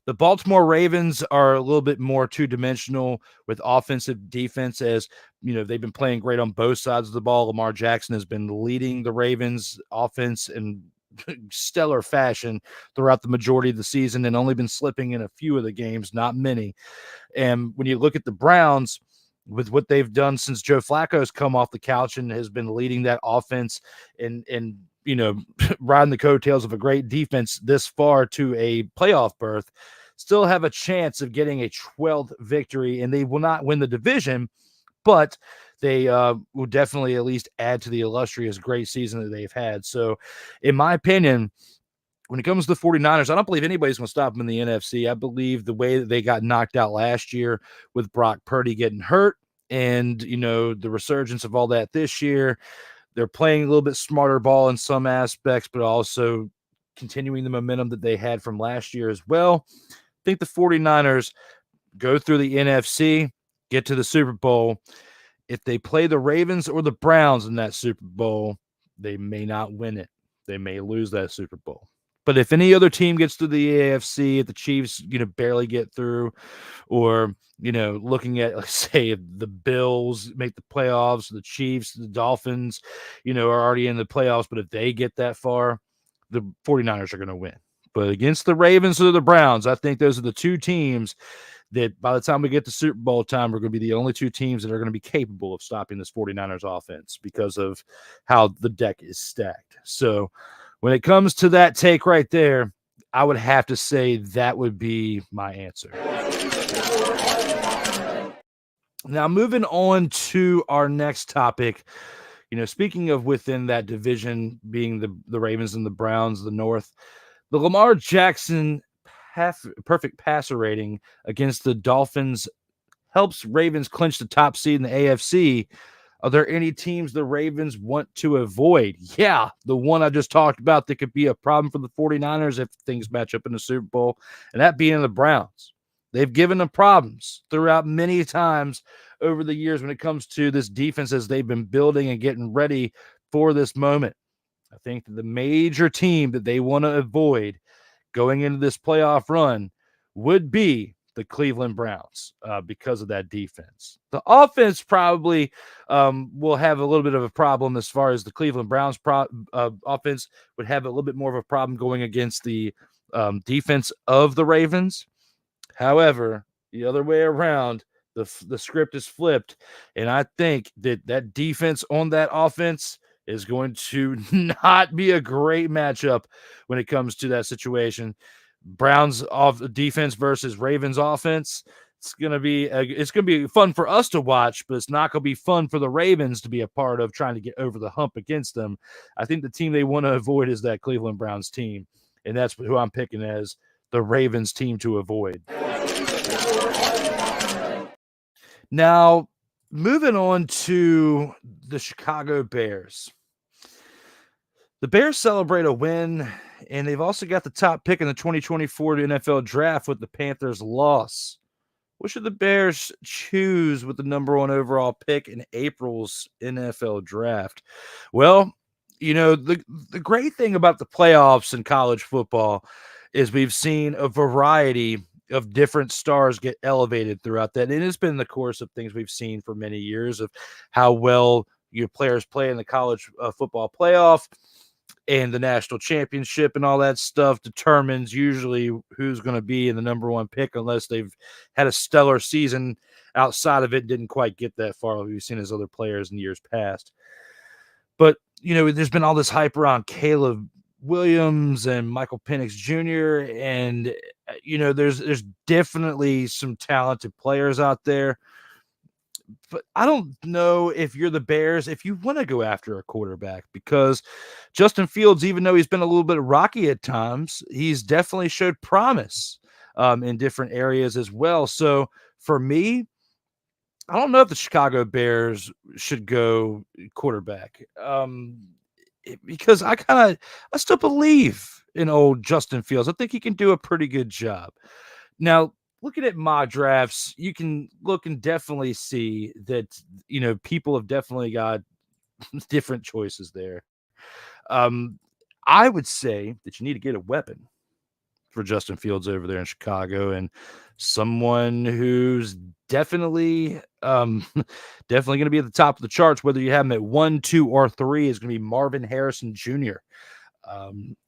The Baltimore Ravens are a little bit more two-dimensional with offensive defense, as they've been playing great on both sides of the ball. Lamar Jackson has been leading the Ravens offense in stellar fashion throughout the majority of the season and only been slipping in a few of the games, not many. And when you look at the Browns, with what they've done since Joe Flacco's come off the couch and has been leading that offense and riding the coattails of a great defense this far to a playoff berth, still have a chance of getting a 12th victory, and they will not win the division, but they will definitely at least add to the illustrious great season that they've had. So, in my opinion, when it comes to the 49ers, I don't believe anybody's going to stop them in the NFC. I believe the way that they got knocked out last year with Brock Purdy getting hurt and, the resurgence of all that this year, they're playing a little bit smarter ball in some aspects, but also continuing the momentum that they had from last year as well. I think the 49ers go through the NFC, get to the Super Bowl. If they play the Ravens or the Browns in that Super Bowl, they may not win it. They may lose that Super Bowl. But if any other team gets to the AFC, if the Chiefs, barely get through, or, looking at, let's say, if the Bills make the playoffs, the Chiefs, the Dolphins, are already in the playoffs, but if they get that far, the 49ers are going to win. But against the Ravens or the Browns, I think those are the two teams that by the time we get to Super Bowl time, we're going to be the only two teams that are going to be capable of stopping this 49ers offense because of how the deck is stacked. So when it comes to that take right there, I would have to say that would be my answer. Now, moving on to our next topic, speaking of within that division being the Ravens and the Browns, the North, the Lamar Jackson perfect passer rating against the Dolphins helps Ravens clinch the top seed in the AFC. Are there any teams the Ravens want to avoid? Yeah, the one I just talked about that could be a problem for the 49ers if things match up in the Super Bowl, and that being the Browns. They've given them problems throughout many times over the years when it comes to this defense as they've been building and getting ready for this moment. I think that the major team that they want to avoid going into this playoff run would be the Cleveland Browns because of that defense. The offense probably will have a little bit of a problem as far as the Cleveland Browns offense would have a little bit more of a problem going against the defense of the Ravens. However, the other way around, the script is flipped, and I think that defense on that offense is going to not be a great matchup when it comes to that situation. Browns off defense versus Ravens offense. It's gonna be fun for us to watch, but it's not gonna be fun for the Ravens to be a part of trying to get over the hump against them. I think the team they want to avoid is that Cleveland Browns team, and that's who I'm picking as the Ravens team to avoid. Now, moving on to the Chicago Bears. The Bears celebrate a win, and they've also got the top pick in the 2024 NFL draft with the Panthers' loss. What should the Bears choose with the number 1 overall pick in April's NFL draft? Well, the great thing about the playoffs in college football is we've seen a variety of different stars get elevated throughout that. And it's been the course of things we've seen for many years of how well your players play in the college football playoff. And the national championship and all that stuff determines usually who's going to be in the number 1 pick unless they've had a stellar season outside of it, didn't quite get that far like we've seen as other players in years past. But, there's been all this hype around Caleb Williams and Michael Penix Jr. And, there's definitely some talented players out there. But I don't know if you're the Bears, if you want to go after a quarterback, because Justin Fields, even though he's been a little bit rocky at times, he's definitely showed promise in different areas as well. So for me, I don't know if the Chicago Bears should go quarterback because I still believe in old Justin Fields. I think he can do a pretty good job. Now, looking at mock drafts, you can look and definitely see that, people have definitely got different choices there. I would say that you need to get a weapon for Justin Fields over there in Chicago, and someone who's definitely going to be at the top of the charts, whether you have him at 1, 2, or 3, is going to be Marvin Harrison Jr.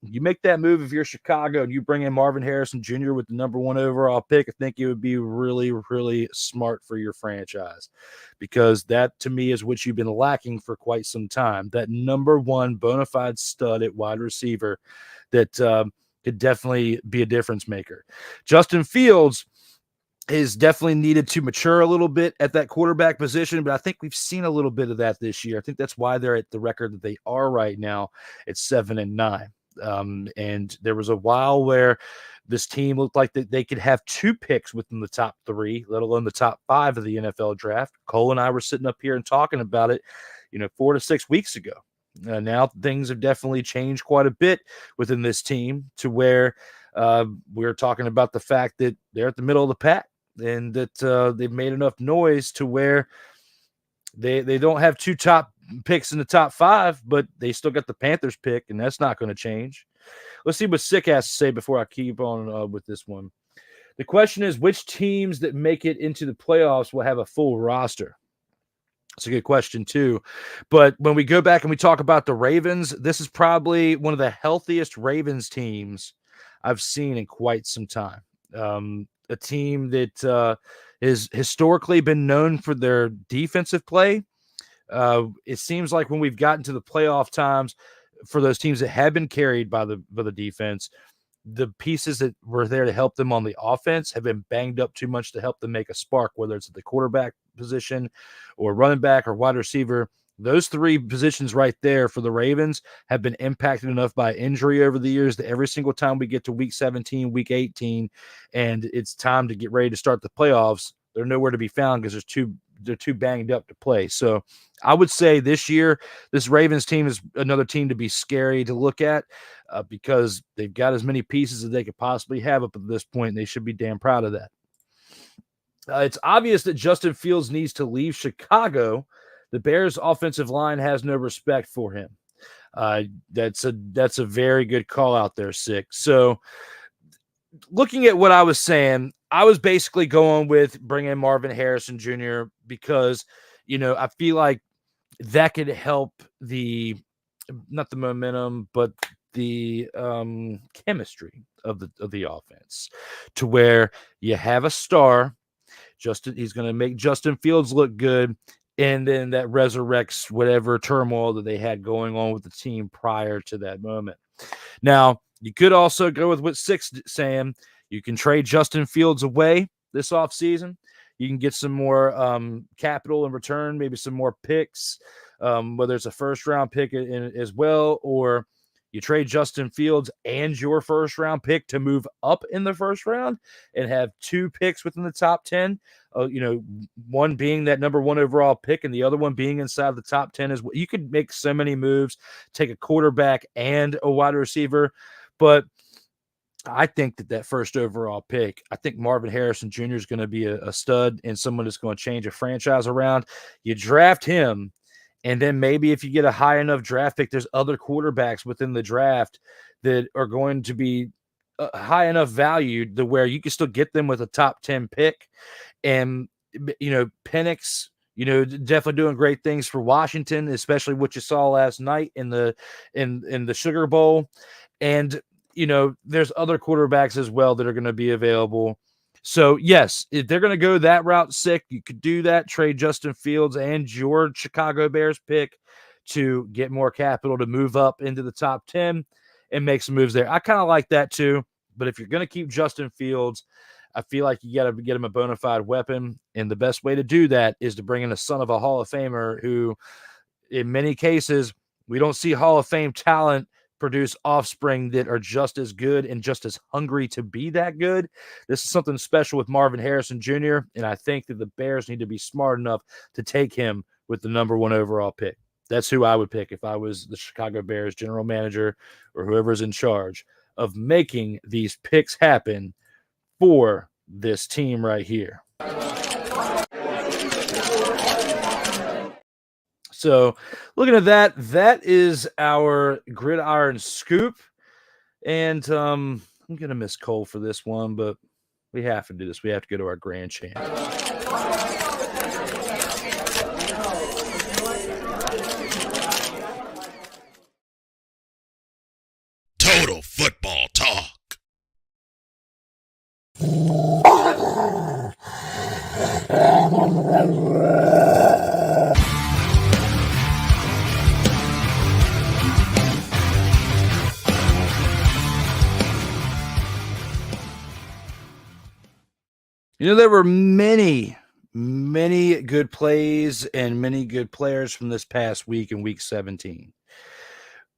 You make that move if you're Chicago and you bring in Marvin Harrison Jr. with the number 1 overall pick. I think it would be really, really smart for your franchise, because that to me is what you've been lacking for quite some time. That number 1 bona fide stud at wide receiver that could definitely be a difference maker. Justin Fields, is definitely needed to mature a little bit at that quarterback position, but I think we've seen a little bit of that this year. I think that's why they're at the record that they are right now at 7-9. And there was a while where this team looked like they could have 2 picks within the top 3, let alone the top 5 of the NFL draft. Cole and I were sitting up here and talking about it, 4 to 6 weeks ago. Now things have definitely changed quite a bit within this team to where we're talking about the fact that they're at the middle of the pack and that they've made enough noise to where they don't have 2 top picks in the top 5, but they still got the Panthers pick, and that's not going to change. Let's see what Sick has to say before I keep on with this one. The question is, which teams that make it into the playoffs will have a full roster? It's a good question, too. But when we go back and we talk about the Ravens, this is probably one of the healthiest Ravens teams I've seen in quite some time. A team that has historically been known for their defensive play. It seems like when we've gotten to the playoff times for those teams that have been carried by the defense, the pieces that were there to help them on the offense have been banged up too much to help them make a spark, whether it's at the quarterback position or running back or wide receiver. Those 3 positions right there for the Ravens have been impacted enough by injury over the years that every single time we get to week 17, week 18, and it's time to get ready to start the playoffs, they're nowhere to be found because they're too banged up to play. So I would say this year, this Ravens team is another team to be scary to look at because they've got as many pieces as they could possibly have up at this point, and they should be damn proud of that. It's obvious that Justin Fields needs to leave Chicago. The Bears' offensive line has no respect for him. That's a very good call out there, Sick. So looking at what I was saying, I was basically going with bringing Marvin Harrison Jr. because, I feel like that could help not the momentum, but the chemistry of the offense to where you have a star. He's going to make Justin Fields look good. And then that resurrects whatever turmoil that they had going on with the team prior to that moment. Now, you could also go with what Sick's saying. You can trade Justin Fields away this offseason. You can get some more capital in return, maybe some more picks, whether it's a first-round pick as well, or you trade Justin Fields and your first-round pick to move up in the first round and have 2 picks within the top 10, one being that number 1 overall pick and the other one being inside the top 10 as well. You could make so many moves, take a quarterback and a wide receiver, but I think that first overall pick, I think Marvin Harrison Jr. is going to be a stud and someone that's going to change a franchise around. You draft him, and then maybe if you get a high enough draft pick, there's other quarterbacks within the draft that are going to be high enough valued to where you can still get them with a top 10 pick. And, Penix, definitely doing great things for Washington, especially what you saw last night in the Sugar Bowl. And, there's other quarterbacks as well that are going to be available. So, yes, if they're going to go that route, Sick, you could do that, trade Justin Fields and your Chicago Bears pick to get more capital to move up into the top 10 and make some moves there. I kind of like that too, but if you're going to keep Justin Fields, I feel like you got to get him a bona fide weapon, and the best way to do that is to bring in a son of a Hall of Famer who, in many cases, we don't see Hall of Fame talent produce offspring that are just as good and just as hungry to be that good. This is something special with Marvin Harrison Jr., and I think that the Bears need to be smart enough to take him with the number 1 overall pick. That's who I would pick if I was the Chicago Bears general manager or whoever's in charge of making these picks happen for this team right here. So looking at that, that is our Gridiron Scoop. And I'm going to miss Cole for this one, but we have to do this. We have to go to our grand champ. Total football talk. You know, there were many good plays and many good players from this past week in week 17.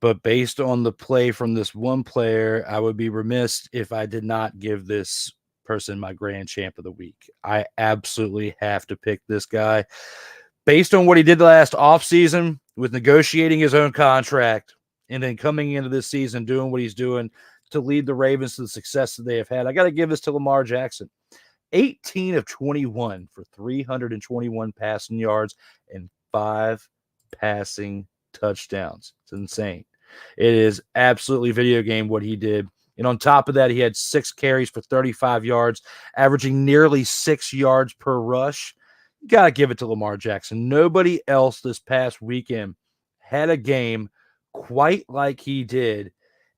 But based on the play from this one player, I would be remiss if I did not give this person my grand champ of the week. I absolutely have to pick this guy. Based on what he did last offseason with negotiating his own contract and then coming into this season doing what he's doing to lead the Ravens to the success that they have had, I got to give this to Lamar Jackson. 18 of 21 for 321 passing yards and 5 passing touchdowns. It's insane. It is absolutely video game what he did. And on top of that, he had 6 carries for 35 yards, averaging nearly 6 yards per rush. You got to give it to Lamar Jackson. Nobody else this past weekend had a game quite like he did.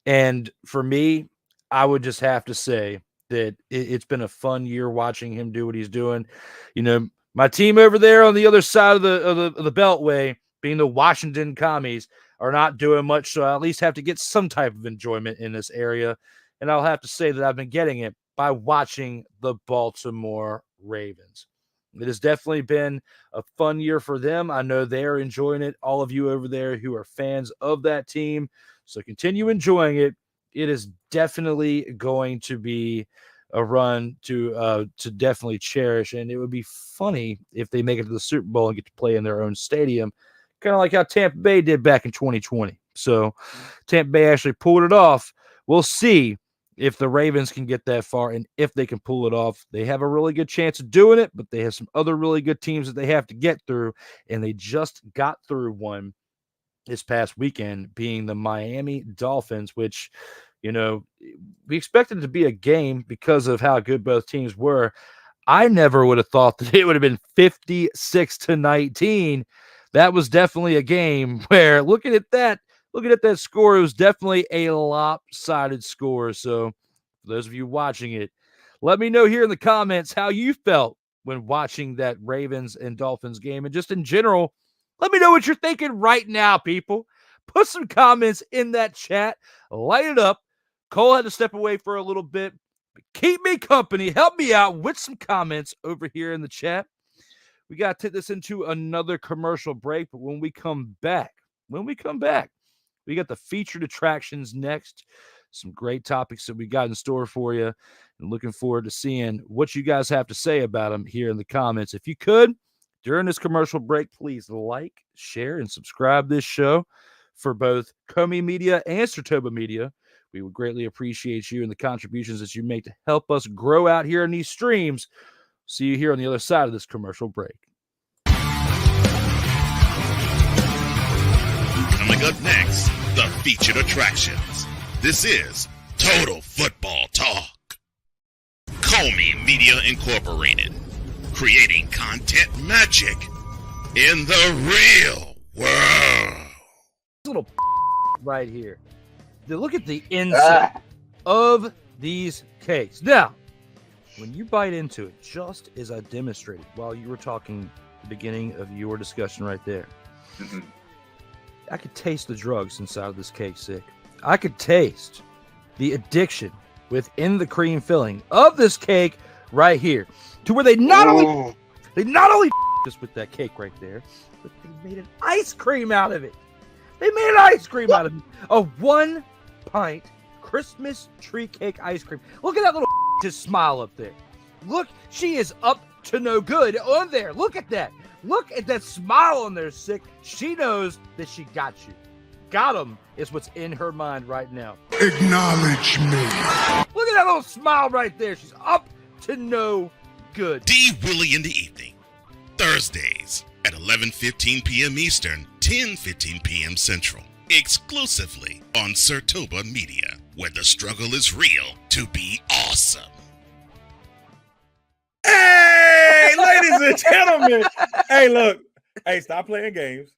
And for me, I would just have to say that it's been a fun year watching him do what he's doing. You know, my team over there on the other side of the Beltway, being the Washington Commies, are not doing much, so I at least have to get some type of enjoyment in this area. And I'll have to say that I've been getting it by watching the Baltimore Ravens. It has definitely been a fun year for them. I know they're enjoying it. All of you over there who are fans of that team, so continue enjoying it. It is definitely going to be a run to definitely cherish, and it would be funny if they make it to the Super Bowl and get to play in their own stadium, kind of like how Tampa Bay did back in 2020. So Tampa Bay actually pulled it off. We'll see if the Ravens can get that far and if they can pull it off. They have a really good chance of doing it, but they have some other really good teams that they have to get through, and they just got through one this past weekend, being the Miami Dolphins, which, you know, we expected it to be a game because of how good both teams were. I never would have thought that it would have been 56-19. That was definitely a game where looking at that score, it was definitely a lopsided score. So for those of you watching it, let me know here in the comments how you felt when watching that Ravens and Dolphins game. And just in general, let me know what you're thinking right now, people. Put some comments in that chat. Light it up. Cole had to step away for a little bit. Keep me company. Help me out with some comments over here in the chat. We got to take this into another commercial break, but when we come back, we got the featured attractions next. Some great topics that we got in store for you, and looking forward to seeing what you guys have to say about them here in the comments. If you could, during this commercial break, please like, share, and subscribe this show for both Comey Media and Sertoba Media. We would greatly appreciate you and the contributions that you make to help us grow out here in these streams. See you here on the other side of this commercial break. Coming up next, the featured attractions. This is Total Football Talk. Comey Media Incorporated. Creating content magic in the real world. Little right here. Look at the inside of these cakes. Now, when you bite into it, just as I demonstrated while you were talking at the beginning of your discussion right there, I could taste the drugs inside of this cake, Sick. I could taste the addiction within the cream filling of this cake right here, to where they not only us with that cake right there, but they made an ice cream out of it. They made an ice cream out of it. A 1-pint Christmas tree cake ice cream. Look at that little just smile up there. Look, she is up to no good on there. Look at that. Look at that smile on there, Sick. She knows that she got you. Got him is what's in her mind right now. Acknowledge me. Look at that little smile right there. She's up to no good. D. Willie in the evening. Thursdays at 11:15 p.m. Eastern, 10:15 p.m. Central. Exclusively on Sertoba Media, where the struggle is real to be awesome. Hey, ladies and gentlemen. Hey, look. Hey, stop playing games.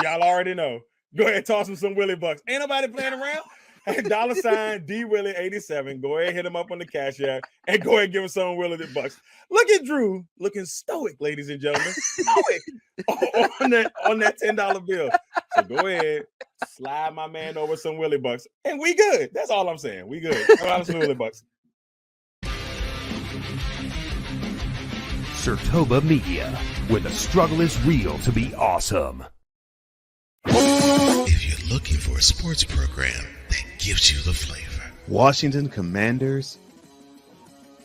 Y'all already know. Go ahead and toss him some Willie Bucks. Ain't nobody playing around. Hey, $sign D Willie 87. Go ahead, hit him up on the Cash App, and go ahead and give him some Willie Bucks. Look at Drew looking stoic, ladies and gentlemen. Stoic on that $10 bill. So go ahead, slide my man over some Willie Bucks, and we good. That's all I'm saying. We good. Some Willie Bucks. Sertoba Media, where the struggle is real to be awesome. If you're looking for a sports program that gives you the flavor. Washington Commanders?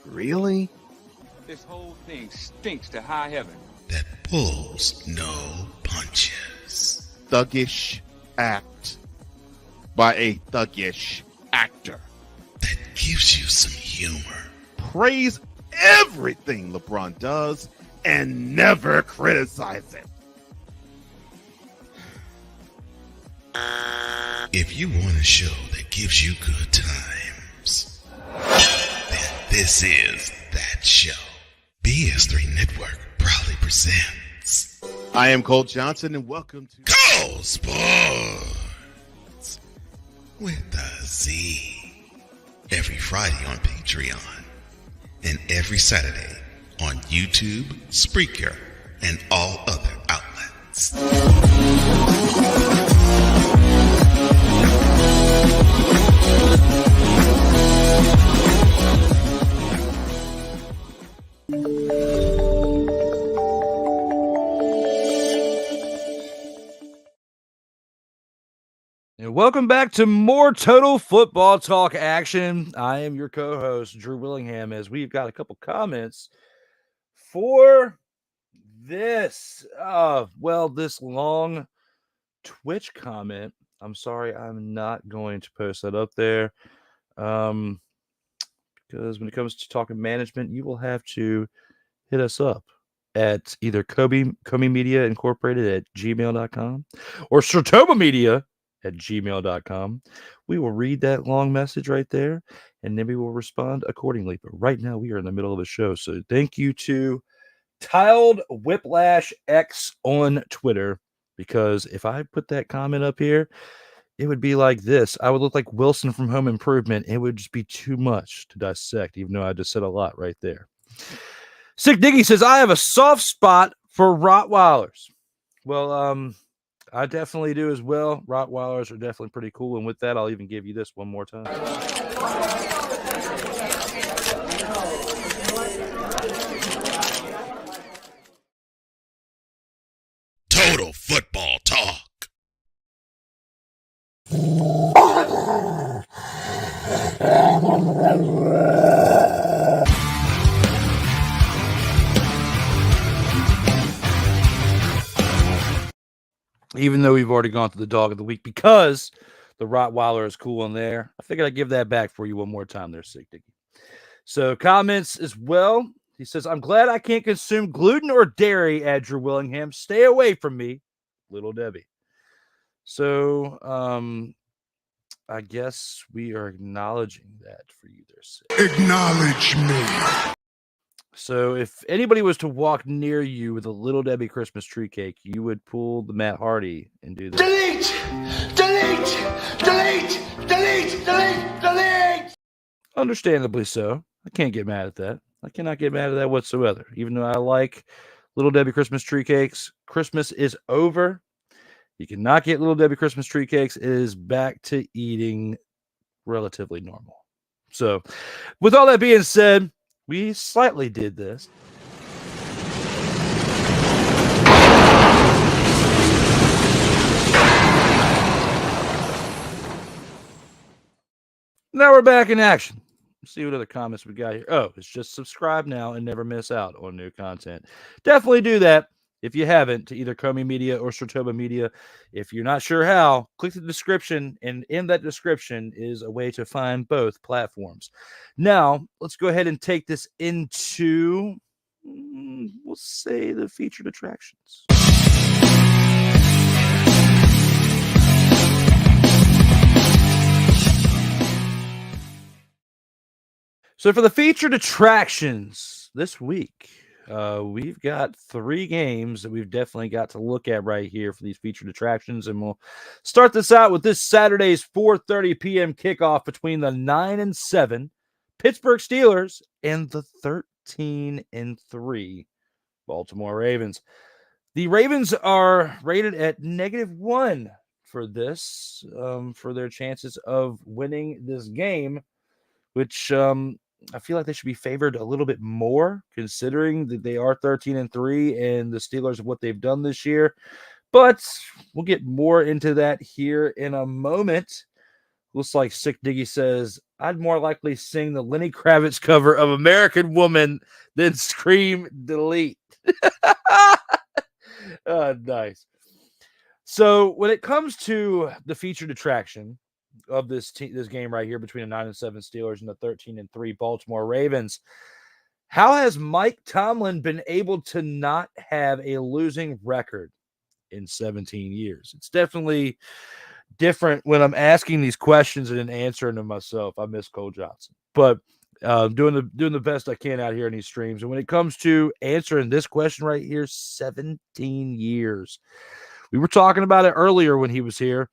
Really? This whole thing stinks to high heaven. That pulls no punches. Thuggish act by a thuggish actor. That gives you some humor. Praise everything LeBron does and never criticize it. If you want a show that gives you good times, then this is that show. BS3 Network proudly presents. I am Cole Johnson, and welcome to Cole Sports with a Z. Every Friday on Patreon, and every Saturday on YouTube, Spreaker, and all other outlets. And welcome back to more Total Football Talk action. I am your co-host, Drew Willingham, as we've got a couple comments for this. This long Twitch comment. I'm sorry, I'm not going to post that up there. Because when it comes to talking management, you will have to hit us up at either Comey Media Incorporated at gmail.com or Sertoba Media at gmail.com. We will read that long message right there, and then we will respond accordingly. But right now, we are in the middle of a show. So thank you to Tiled Whiplash X on Twitter, because if I put that comment up here, it would be like this. I would look like Wilson from Home Improvement. It would just be too much to dissect, even though I just said a lot right there. Sick Diggy says, I have a soft spot for Rottweilers. Well, I definitely do as well. Rottweilers are definitely pretty cool. And with that, I'll even give you this one more time. Total Football Talk. Even though we've already gone to the dog of the week because the Rottweiler is cool in there, I figured I'd give that back for you one more time there, Sick Dicky. So comments as well. He says, I'm glad I can't consume gluten or dairy, Drew Willingham. Stay away from me, Little Debbie. So I guess we are acknowledging that for you there, Sick. Acknowledge me. So if anybody was to walk near you with a Little Debbie Christmas tree cake, you would pull the Matt Hardy and do this. Delete! Understandably so. I can't get mad at that. I cannot get mad at that whatsoever. Even though I like Little Debbie Christmas tree cakes, Christmas is over. You cannot get Little Debbie Christmas tree cakes. It is back to eating relatively normal. So with all that being said, we slightly did this. Now we're back in action. Let's see what other comments we got here. Oh, it's just subscribe now and never miss out on new content. Definitely do that if you haven't, to either Comey Media or Sertoba Media. If you're not sure how, click the description, and in that description is a way to find both platforms. Now, let's go ahead and take this into, we'll say, the featured attractions. So for the featured attractions this week, we've got 3 games that we've definitely got to look at right here for these featured attractions. And we'll start this out with this Saturday's 4:30 p.m. kickoff between the 9-7 Pittsburgh Steelers and the 13-3 Baltimore Ravens. The Ravens are rated at -1 for this, for their chances of winning this game, which I feel like they should be favored a little bit more, considering that they are 13-3 and the Steelers of what they've done this year. But we'll get more into that here in a moment. Looks like Sick Diggy says, I'd more likely sing the Lenny Kravitz cover of American Woman than scream delete. Nice. So when it comes to the featured attraction of this game right here between the 9-7 Steelers and the 13-3 Baltimore Ravens, how has Mike Tomlin been able to not have a losing record in 17 years? It's definitely different when I'm asking these questions and then answering them myself. I miss Cole Johnson, but doing the best I can out here in these streams. And when it comes to answering this question right here, 17 years. We were talking about it earlier when he was here,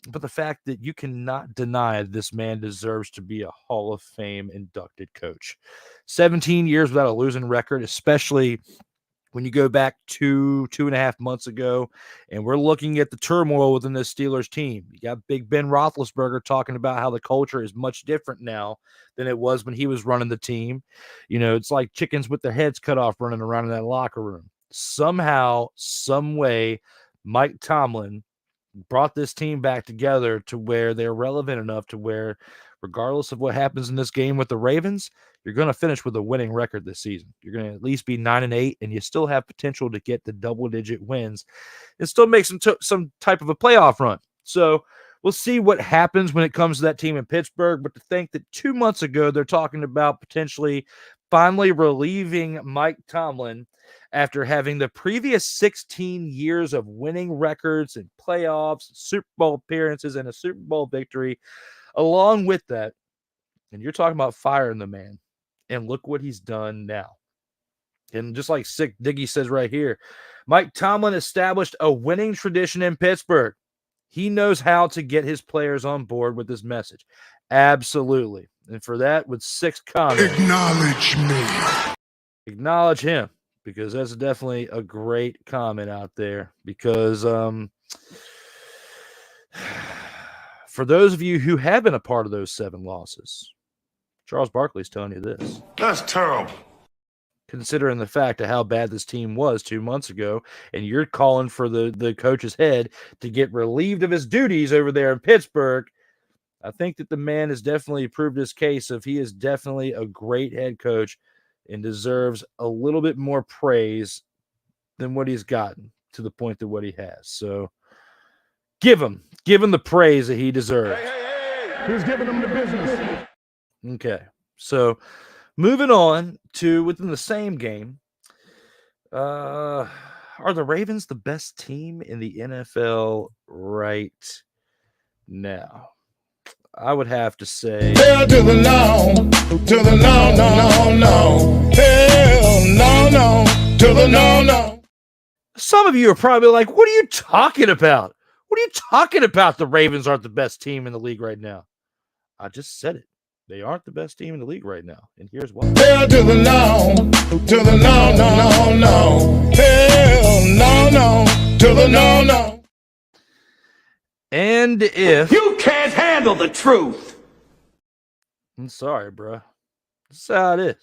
but the fact that you cannot deny this man deserves to be a Hall of Fame inducted coach. 17 years without a losing record, especially when you go back two and a half months ago, and we're looking at the turmoil within this Steelers team. You got Big Ben Roethlisberger talking about how the culture is much different now than it was when he was running the team. You know, it's like chickens with their heads cut off running around in that locker room. Somehow, some way, Mike Tomlin brought this team back together to where they're relevant enough to where, regardless of what happens in this game with the Ravens, you're going to finish with a winning record this season. You're going to at least be 9-8, and you still have potential to get the double-digit wins and still make some type of a playoff run. So we'll see what happens when it comes to that team in Pittsburgh. But to think that 2 months ago they're talking about potentially finally relieving Mike Tomlin after having the previous 16 years of winning records and playoffs, Super Bowl appearances, and a Super Bowl victory along with that. And you're talking about firing the man. And look what he's done now. And just like Sick Diggy says right here, Mike Tomlin established a winning tradition in Pittsburgh. He knows how to get his players on board with this message. Absolutely. And for that, with 6 comments, Acknowledge me. Acknowledge him, because that's definitely a great comment out there. Because for those of you who have been a part of those 7 losses, Charles Barkley's telling you this. That's terrible. Considering the fact of how bad this team was 2 months ago, and you're calling for the coach's head to get relieved of his duties over there in Pittsburgh, I think that the man has definitely proved his case of he is definitely a great head coach and deserves a little bit more praise than what he's gotten to the point that what he has. So give him the praise that he deserves. Who's giving him the business? Okay, so moving on to within the same game, are the Ravens the best team in the NFL right now? I would have to say Hell to the no, to the no, no, no, no. Hell no, to the no. Some of you are probably like, what are you talking about? What are you talking about? The Ravens aren't the best team in the league right now. I just said it. They aren't the best team in the league right now. And here's why. Hell to the no, to the no, no, no. Hell no, to the no. And if you can't handle the truth, I'm sorry, bro. That's how it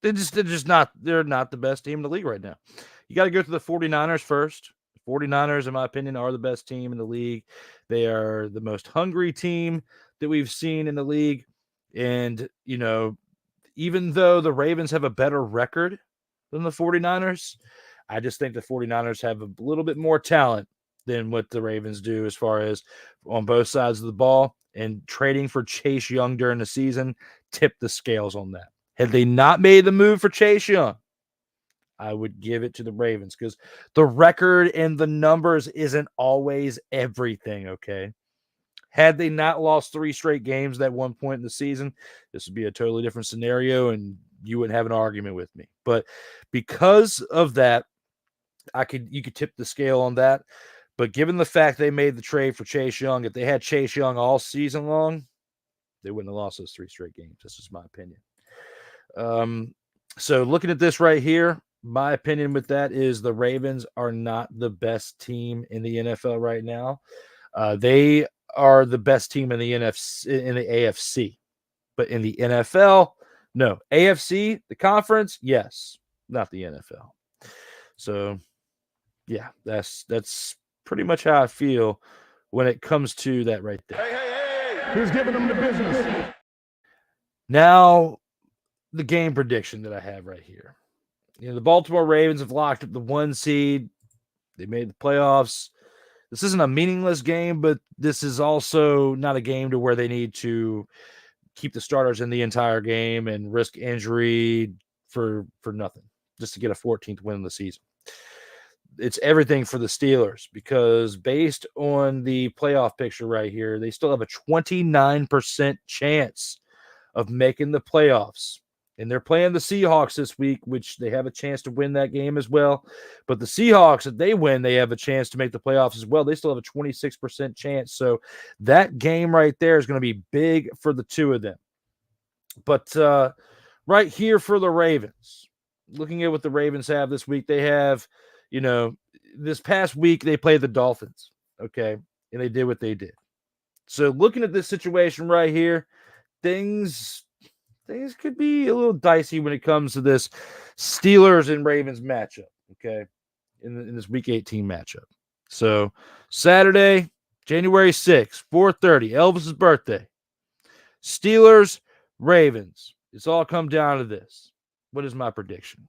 is. They're not the best team in the league right now. You got to go to the 49ers first. The 49ers, in my opinion, are the best team in the league. They are the most hungry team that we've seen in the league. And, you know, even though the Ravens have a better record than the 49ers, I just think the 49ers have a little bit more talent than what the Ravens do as far as on both sides of the ball. And trading for Chase Young during the season tipped the scales on that. Had they not made the move for Chase Young, I would give it to the Ravens, because the record and the numbers isn't always everything, okay? Had they not lost 3 straight games at one point in the season, this would be a totally different scenario, and you wouldn't have an argument with me. But because of that, you could tip the scale on that. But given the fact they made the trade for Chase Young, if they had Chase Young all season long, they wouldn't have lost those 3 straight games. That's just my opinion. So looking at this right here, my opinion with that is the Ravens are not the best team in the NFL right now. They are the best team in the NFC, in the AFC. But in the NFL, no. AFC, the conference, yes, not the NFL. So, yeah, that's pretty much how I feel when it comes to that right there. Hey, who's giving them the business? Now, the game prediction that I have right here. The Baltimore Ravens have locked up the 1 seed. They made the playoffs. This isn't a meaningless game, but this is also not a game to where they need to keep the starters in the entire game and risk injury for nothing, just to get a 14th win in the season. It's everything for the Steelers because based on the playoff picture right here, they still have a 29% chance of making the playoffs. And they're playing the Seahawks this week, which they have a chance to win that game as well. But the Seahawks, if they win, they have a chance to make the playoffs as well. They still have a 26% chance. So that game right there is going to be big for the two of them. But right here for the Ravens, looking at what the Ravens have this week, they have, this past week they played the Dolphins, okay? And they did what they did. So looking at this situation right here, things could be a little dicey when it comes to this Steelers and Ravens matchup, okay, in this Week 18 matchup. So Saturday, January 6th, 4:30, Elvis's birthday. Steelers, Ravens. It's all come down to this. What is my prediction?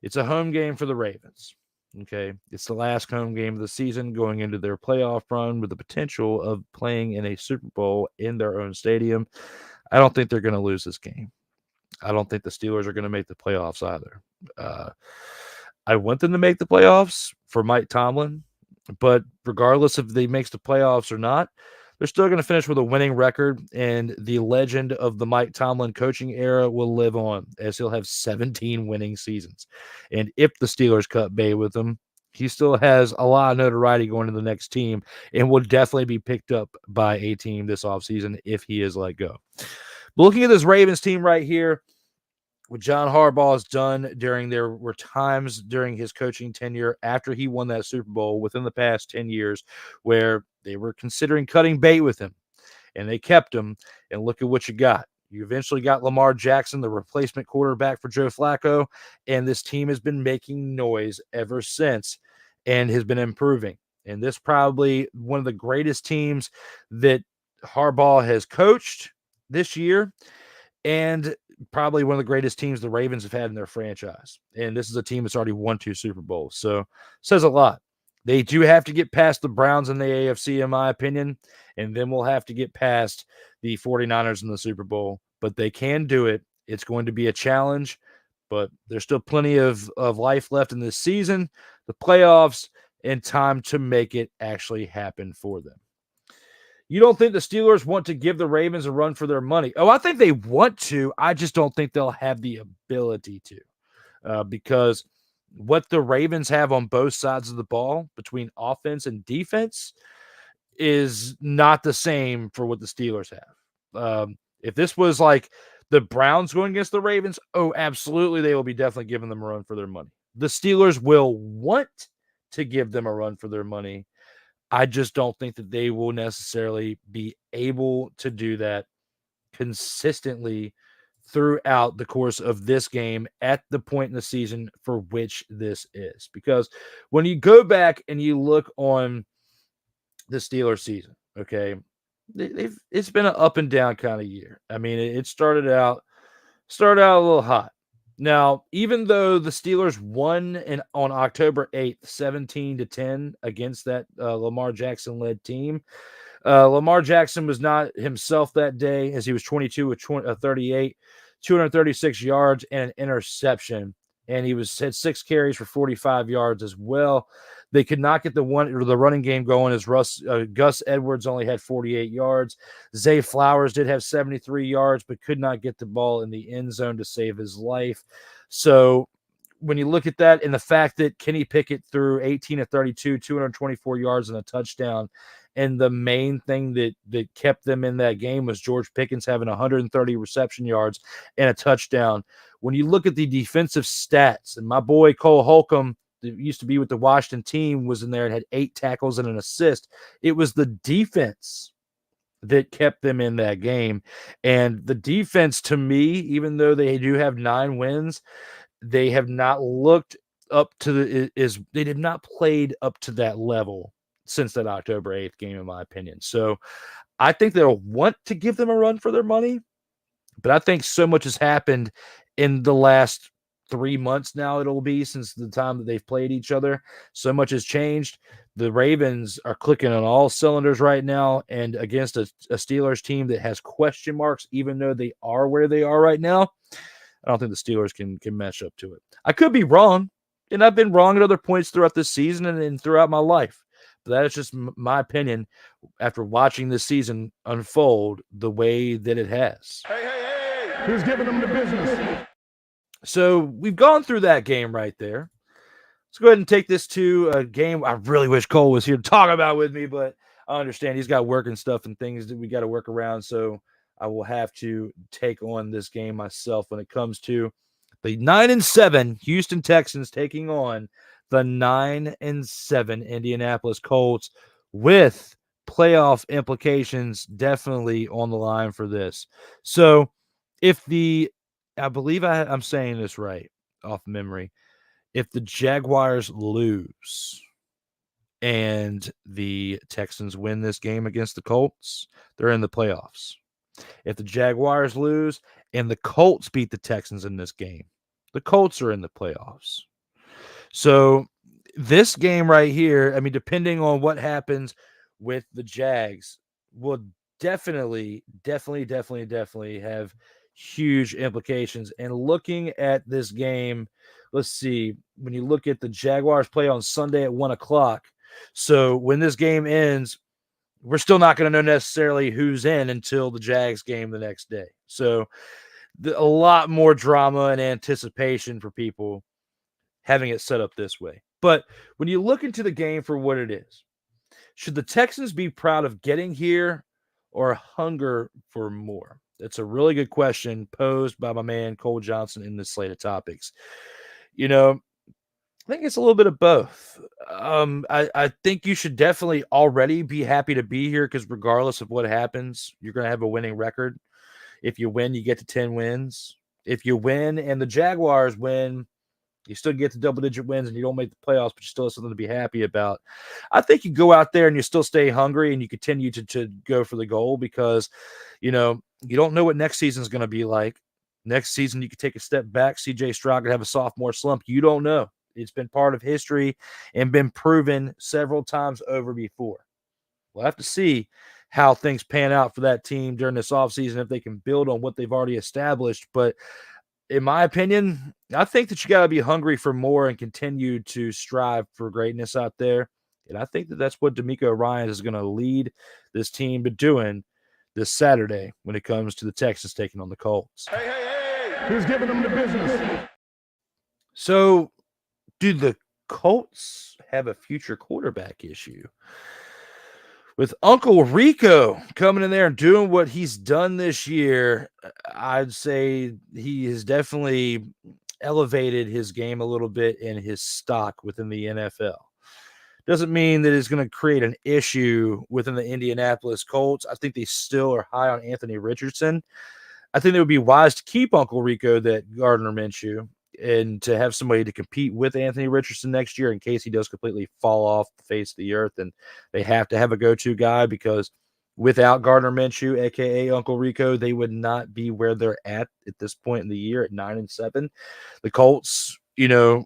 It's a home game for the Ravens, okay? It's the last home game of the season going into their playoff run with the potential of playing in a Super Bowl in their own stadium. I don't think they're going to lose this game. I don't think the Steelers are going to make the playoffs either. I want them to make the playoffs for Mike Tomlin, but regardless if they makes the playoffs or not, they're still going to finish with a winning record, and the legend of the Mike Tomlin coaching era will live on as he'll have 17 winning seasons. And if the Steelers cut bait with him, he still has a lot of notoriety going to the next team and will definitely be picked up by a team this offseason if he is let go. But looking at this Ravens team right here, what John Harbaugh has done there were times during his coaching tenure after he won that Super Bowl within the past 10 years where they were considering cutting bait with him, and they kept him, and look at what you got. You eventually got Lamar Jackson, the replacement quarterback for Joe Flacco, and this team has been making noise ever since and has been improving. And this probably one of the greatest teams that Harbaugh has coached this year, and probably one of the greatest teams the Ravens have had in their franchise. And this is a team that's already won 2 Super Bowls. So says a lot. They do have to get past the Browns in the AFC, in my opinion, and then we'll have to get past the 49ers in the Super Bowl. But they can do it. It's going to be a challenge, but there's still plenty of life left in this season, the playoffs, and time to make it actually happen for them. You don't think the Steelers want to give the Ravens a run for their money? Oh, I think they want to. I just don't think they'll have the ability to because what the Ravens have on both sides of the ball between offense and defense is not the same for what the Steelers have. If this was like the Browns going against the Ravens, oh, absolutely, they will be definitely giving them a run for their money. The Steelers will want to give them a run for their money. I just don't think that they will necessarily be able to do that consistently throughout the course of this game at the point in the season for which this is. Because when you go back and you look on the Steelers season, okay, it's been an up and down kind of year. I mean, it started out a little hot. Now, even though the Steelers won on October 8th, 17-10 against that Lamar Jackson-led team, Lamar Jackson was not himself that day as he was 22 with 38, 236 yards and an interception. And he had 6 carries for 45 yards as well. They could not get the running game going as Gus Edwards only had 48 yards. Zay Flowers did have 73 yards, but could not get the ball in the end zone to save his life. So when you look at that and the fact that Kenny Pickett threw 18 of 32, 224 yards and a touchdown, and the main thing that kept them in that game was George Pickens having 130 reception yards and a touchdown. When you look at the defensive stats, and my boy Cole Holcomb, that used to be with the Washington team, was in there and had 8 tackles and an assist. It was the defense that kept them in that game. And the defense, to me, even though they do have 9 wins, they have not looked up to they have not played up to that level since that October 8th game, in my opinion. So I think they'll want to give them a run for their money, but I think so much has happened in the last 3 months now, it'll be, since the time that they've played each other. So much has changed. The Ravens are clicking on all cylinders right now, and against a Steelers team that has question marks, even though they are where they are right now, I don't think the Steelers can match up to it. I could be wrong, and I've been wrong at other points throughout this season and throughout my life. But that is just my opinion after watching this season unfold the way that it has. Hey, who's giving them the business? So we've gone through that game right there. Let's go ahead and take this to a game I really wish Cole was here to talk about with me, but I understand he's got work and stuff and things that we got to work around. So I will have to take on this game myself when it comes to the 9-7 Houston Texans taking on the 9-7 Indianapolis Colts, with playoff implications definitely on the line for this. So I believe I'm saying this right off memory. If the Jaguars lose and the Texans win this game against the Colts, they're in the playoffs. If the Jaguars lose and the Colts beat the Texans in this game, the Colts are in the playoffs. So this game right here, I mean, depending on what happens with the Jags, will definitely have huge implications. And looking at this game, let's see, when you look at the Jaguars play on Sunday at 1:00, so when this game ends, we're still not going to know necessarily who's in until the Jags game the next day. So a lot more drama and anticipation for people having it set up this way. But when you look into the game for what it is, should the Texans be proud of getting here or hunger for more? That's a really good question posed by my man Cole Johnson in this slate of topics. You know, I think it's a little bit of both. I think you should definitely already be happy to be here, because regardless of what happens, you're going to have a winning record. If you win, you get to 10 wins. If you win and the Jaguars win, you still get to double-digit wins and you don't make the playoffs, but you still have something to be happy about. I think you go out there and you still stay hungry and you continue to go for the goal, because, you know, you don't know what next season is going to be like. Next season, you could take a step back. C.J. Stroud could have a sophomore slump. You don't know. It's been part of history and been proven several times over before. We'll have to see how things pan out for that team during this offseason, if they can build on what they've already established. But in my opinion, I think that you got to be hungry for more and continue to strive for greatness out there. And I think that that's what D'Amico Ryans is going to lead this team to doing this Saturday when it comes to the Texans taking on the Colts. Hey, who's giving them the business? So, do the Colts have a future quarterback issue? With Uncle Rico coming in there and doing what he's done this year, I'd say he has definitely elevated his game a little bit in his stock within the NFL. Doesn't mean that it's going to create an issue within the Indianapolis Colts. I think they still are high on Anthony Richardson. I think it would be wise to keep Uncle Rico, that Gardner Minshew, and to have somebody to compete with Anthony Richardson next year in case he does completely fall off the face of the earth. And they have to have a go-to guy, because without Gardner Minshew, a.k.a. Uncle Rico, they would not be where they're at this point in the year at 9-7. The Colts, you know,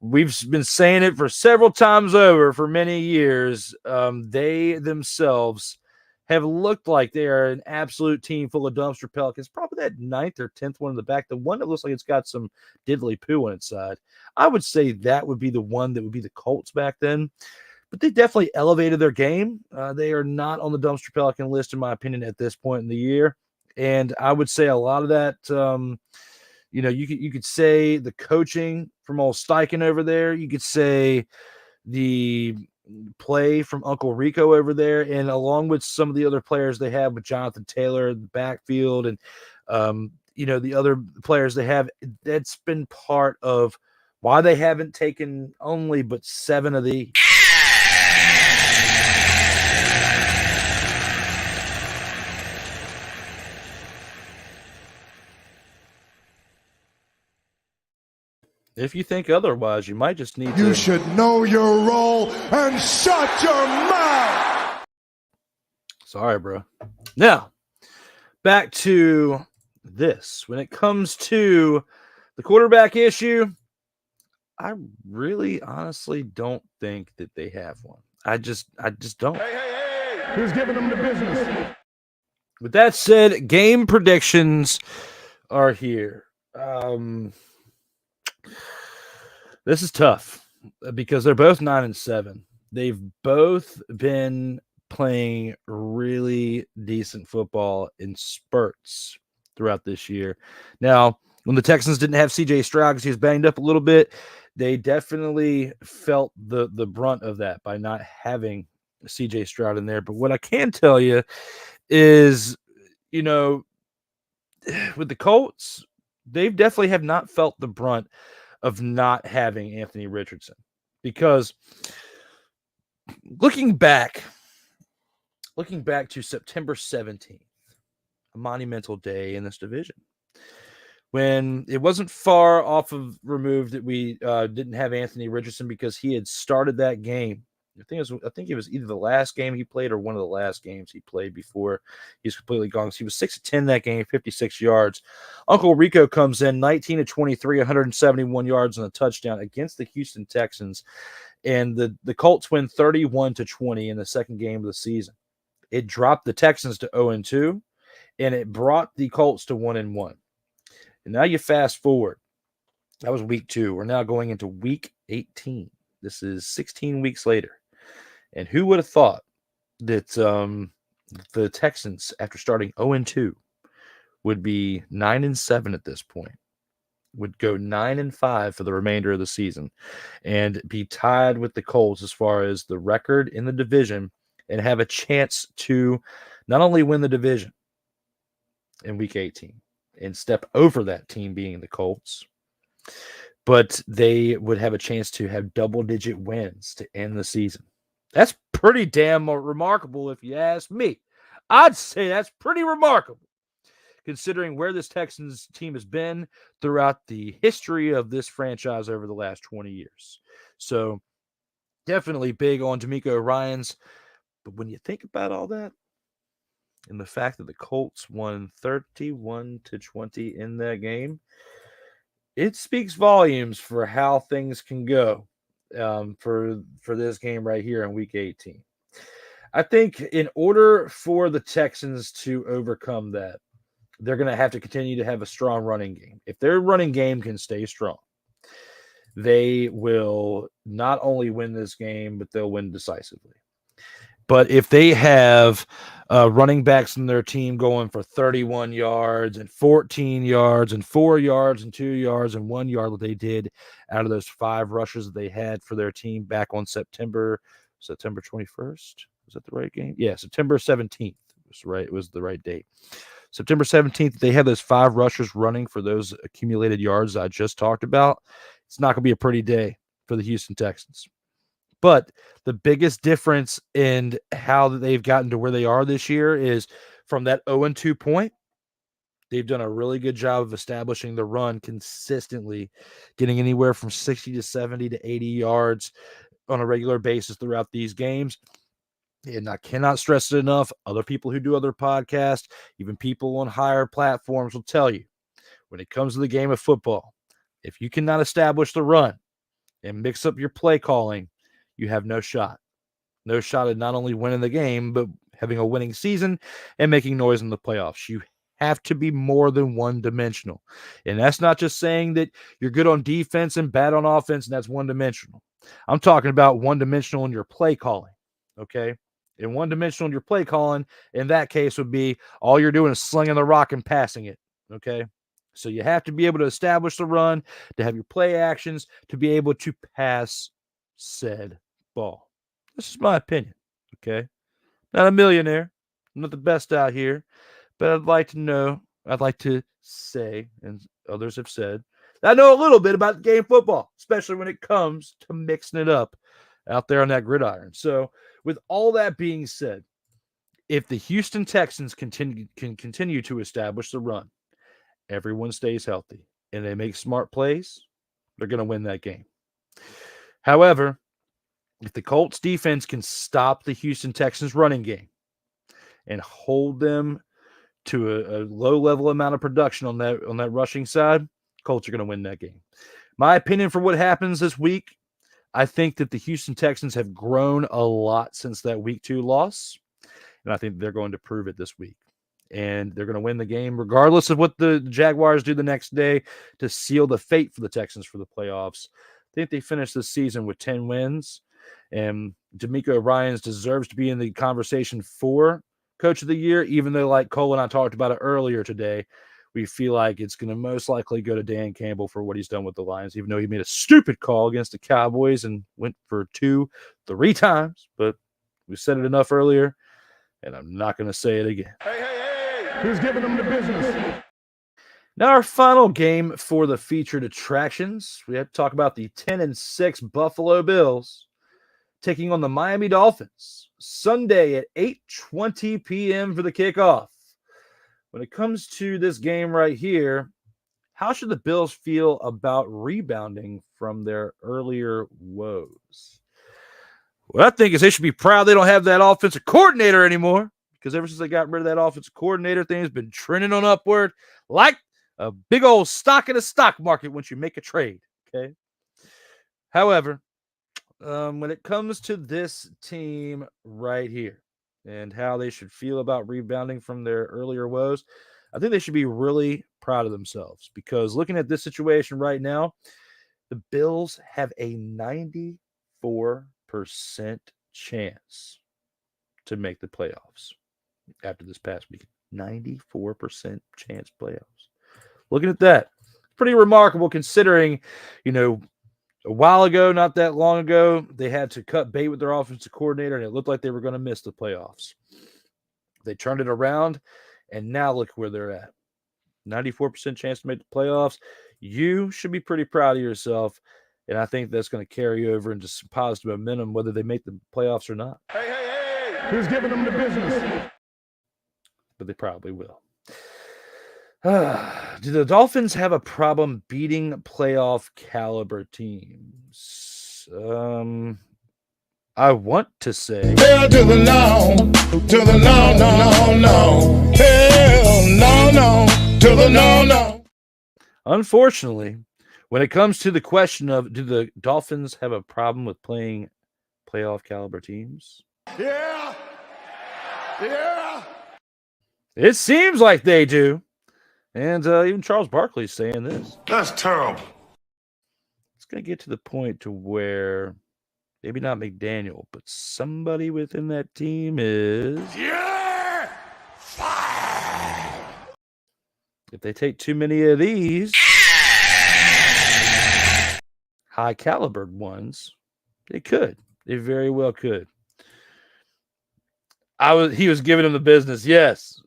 we've been saying it for several times over for many years. They themselves have looked like they are an absolute team full of dumpster pelicans. Probably that 9th or 10th one in the back, the one that looks like it's got some diddly poo on its side. I would say that would be the one that would be the Colts back then. But they definitely elevated their game. They are not on the dumpster pelican list, in my opinion, at this point in the year. And I would say a lot of that, you know, you could say the coaching from old Steichen over there. You could say the play from Uncle Rico over there, and along with some of the other players they have with Jonathan Taylor in the backfield, and you know, the other players they have, that's been part of why they haven't taken only but 7 of the If you think otherwise, you might just need You to. should know your role and shut your mouth. Sorry, bro. Now, back to this. When it comes to the quarterback issue, I really honestly don't think that they have one. I just don't. Who's giving them the business? With that said, game predictions are here. This is tough because they're both 9-7. They've both been playing really decent football in spurts throughout this year. Now, when the Texans didn't have CJ Stroud because he was banged up a little bit, they definitely felt the brunt of that by not having CJ Stroud in there. But what I can tell you is, you know, with the Colts, they definitely have not felt the brunt of not having Anthony Richardson, because looking back to September 17th, a monumental day in this division, when it wasn't far off of removed that we didn't have Anthony Richardson because he had started that game. I think it was either the last game he played or one of the last games he played before he's completely gone. So he was 6 of 10 that game, 56 yards. Uncle Rico comes in 19 of 23, 171 yards and a touchdown against the Houston Texans. And the Colts win 31-20 in the second game of the season. It dropped the Texans to 0-2, and it brought the Colts to 1-1. And now you fast forward. That was week 2. We're now going into week 18. This is 16 weeks later. And who would have thought that the Texans, after starting 0-2, would be 9-7 at this point, would go 9-5 for the remainder of the season, and be tied with the Colts as far as the record in the division, and have a chance to not only win the division in week 18 and step over that team being the Colts, but they would have a chance to have double-digit wins to end the season. That's pretty damn remarkable if you ask me. I'd say that's pretty remarkable, considering where this Texans team has been throughout the history of this franchise over the last 20 years. So definitely big on D'Amico Ryans. But when you think about all that, and the fact that the Colts won 31-20 in that game, it speaks volumes for how things can go for this game right here in week 18. I think in order for the Texans to overcome that, they're going to have to continue to have a strong running game. If their running game can stay strong, they will not only win this game, but they'll win decisively. But if they have running backs in their team going for 31 yards and 14 yards and 4 yards and 2 yards and 1 yard, what they did out of those 5 rushes that they had for their team back on September 21st. Was that the right game? Yeah, September 17th was right. It was the right date. September 17th, they had those 5 rushers running for those accumulated yards I just talked about. It's not going to be a pretty day for the Houston Texans. But the biggest difference in how they've gotten to where they are this year is from that 0-2 point, they've done a really good job of establishing the run consistently, getting anywhere from 60 to 70 to 80 yards on a regular basis throughout these games. And I cannot stress it enough. Other people who do other podcasts, even people on higher platforms will tell you, when it comes to the game of football, if you cannot establish the run and mix up your play calling, you have no shot. No shot at not only winning the game, but having a winning season and making noise in the playoffs. You have to be more than one-dimensional. And that's not just saying that you're good on defense and bad on offense, and that's one-dimensional. I'm talking about one-dimensional in your play calling, okay? And one-dimensional in your play calling, in that case, would be all you're doing is slinging the rock and passing it, okay? So you have to be able to establish the run, to have your play actions, to be able to pass said ball. This is my opinion, okay? Not a millionaire. I'm not the best out here, but I'd like to say, and others have said, that I know a little bit about the game of football, especially when it comes to mixing it up out there on that gridiron. So with all that being said, if the Houston Texans can continue to establish the run, everyone stays healthy, and they make smart plays, they're going to win that game. However, if the Colts defense can stop the Houston Texans running game and hold them to a low level amount of production on that rushing side, Colts are going to win that game. My opinion for what happens this week, I think that the Houston Texans have grown a lot since that week 2 loss, and I think they're going to prove it this week. And they're going to win the game regardless of what the Jaguars do the next day to seal the fate for the Texans for the playoffs. I think they finish this season with 10 wins, and D'Amico Ryans deserves to be in the conversation for Coach of the Year, even though, like Cole and I talked about it earlier today, we feel like it's going to most likely go to Dan Campbell for what he's done with the Lions, even though he made a stupid call against the Cowboys and went for 3 times. But we said it enough earlier, and I'm not going to say it again. Who's giving them the business? Now, our final game for the featured attractions, we have to talk about the 10-6 Buffalo Bills taking on the Miami Dolphins Sunday at 8:20 p.m. for the kickoff. When it comes to this game right here, how should the Bills feel about rebounding from their earlier woes? What I think is they should be proud they don't have that offensive coordinator anymore, because ever since they got rid of that offensive coordinator, things been trending on upward like a big old stock in the stock market once you make a trade, okay? However, when it comes to this team right here and how they should feel about rebounding from their earlier woes, I think they should be really proud of themselves, because looking at this situation right now, the Bills have a 94% chance to make the playoffs after this past week. 94% chance playoffs. Looking at that, pretty remarkable considering, a while ago, not that long ago, they had to cut bait with their offensive coordinator, and it looked like they were going to miss the playoffs. They turned it around, and now look where they're at. 94% chance to make the playoffs. You should be pretty proud of yourself, and I think that's going to carry over into some positive momentum, whether they make the playoffs or not. Who's giving them the business? But they probably will. Do the Dolphins have a problem beating playoff caliber teams? I want to say Hell to the no, to the no, no, no, no. Hell no, to the no. Unfortunately, when it comes to the question of do the Dolphins have a problem with playing playoff caliber teams? Yeah. It seems like they do. And even Charles Barkley's saying this. That's terrible. It's going to get to the point to where maybe not McDaniel, but somebody within that team is... Yeah! Fire! If they take too many of these high-calibered ones, they could. They very well could. He was giving him the business, yes.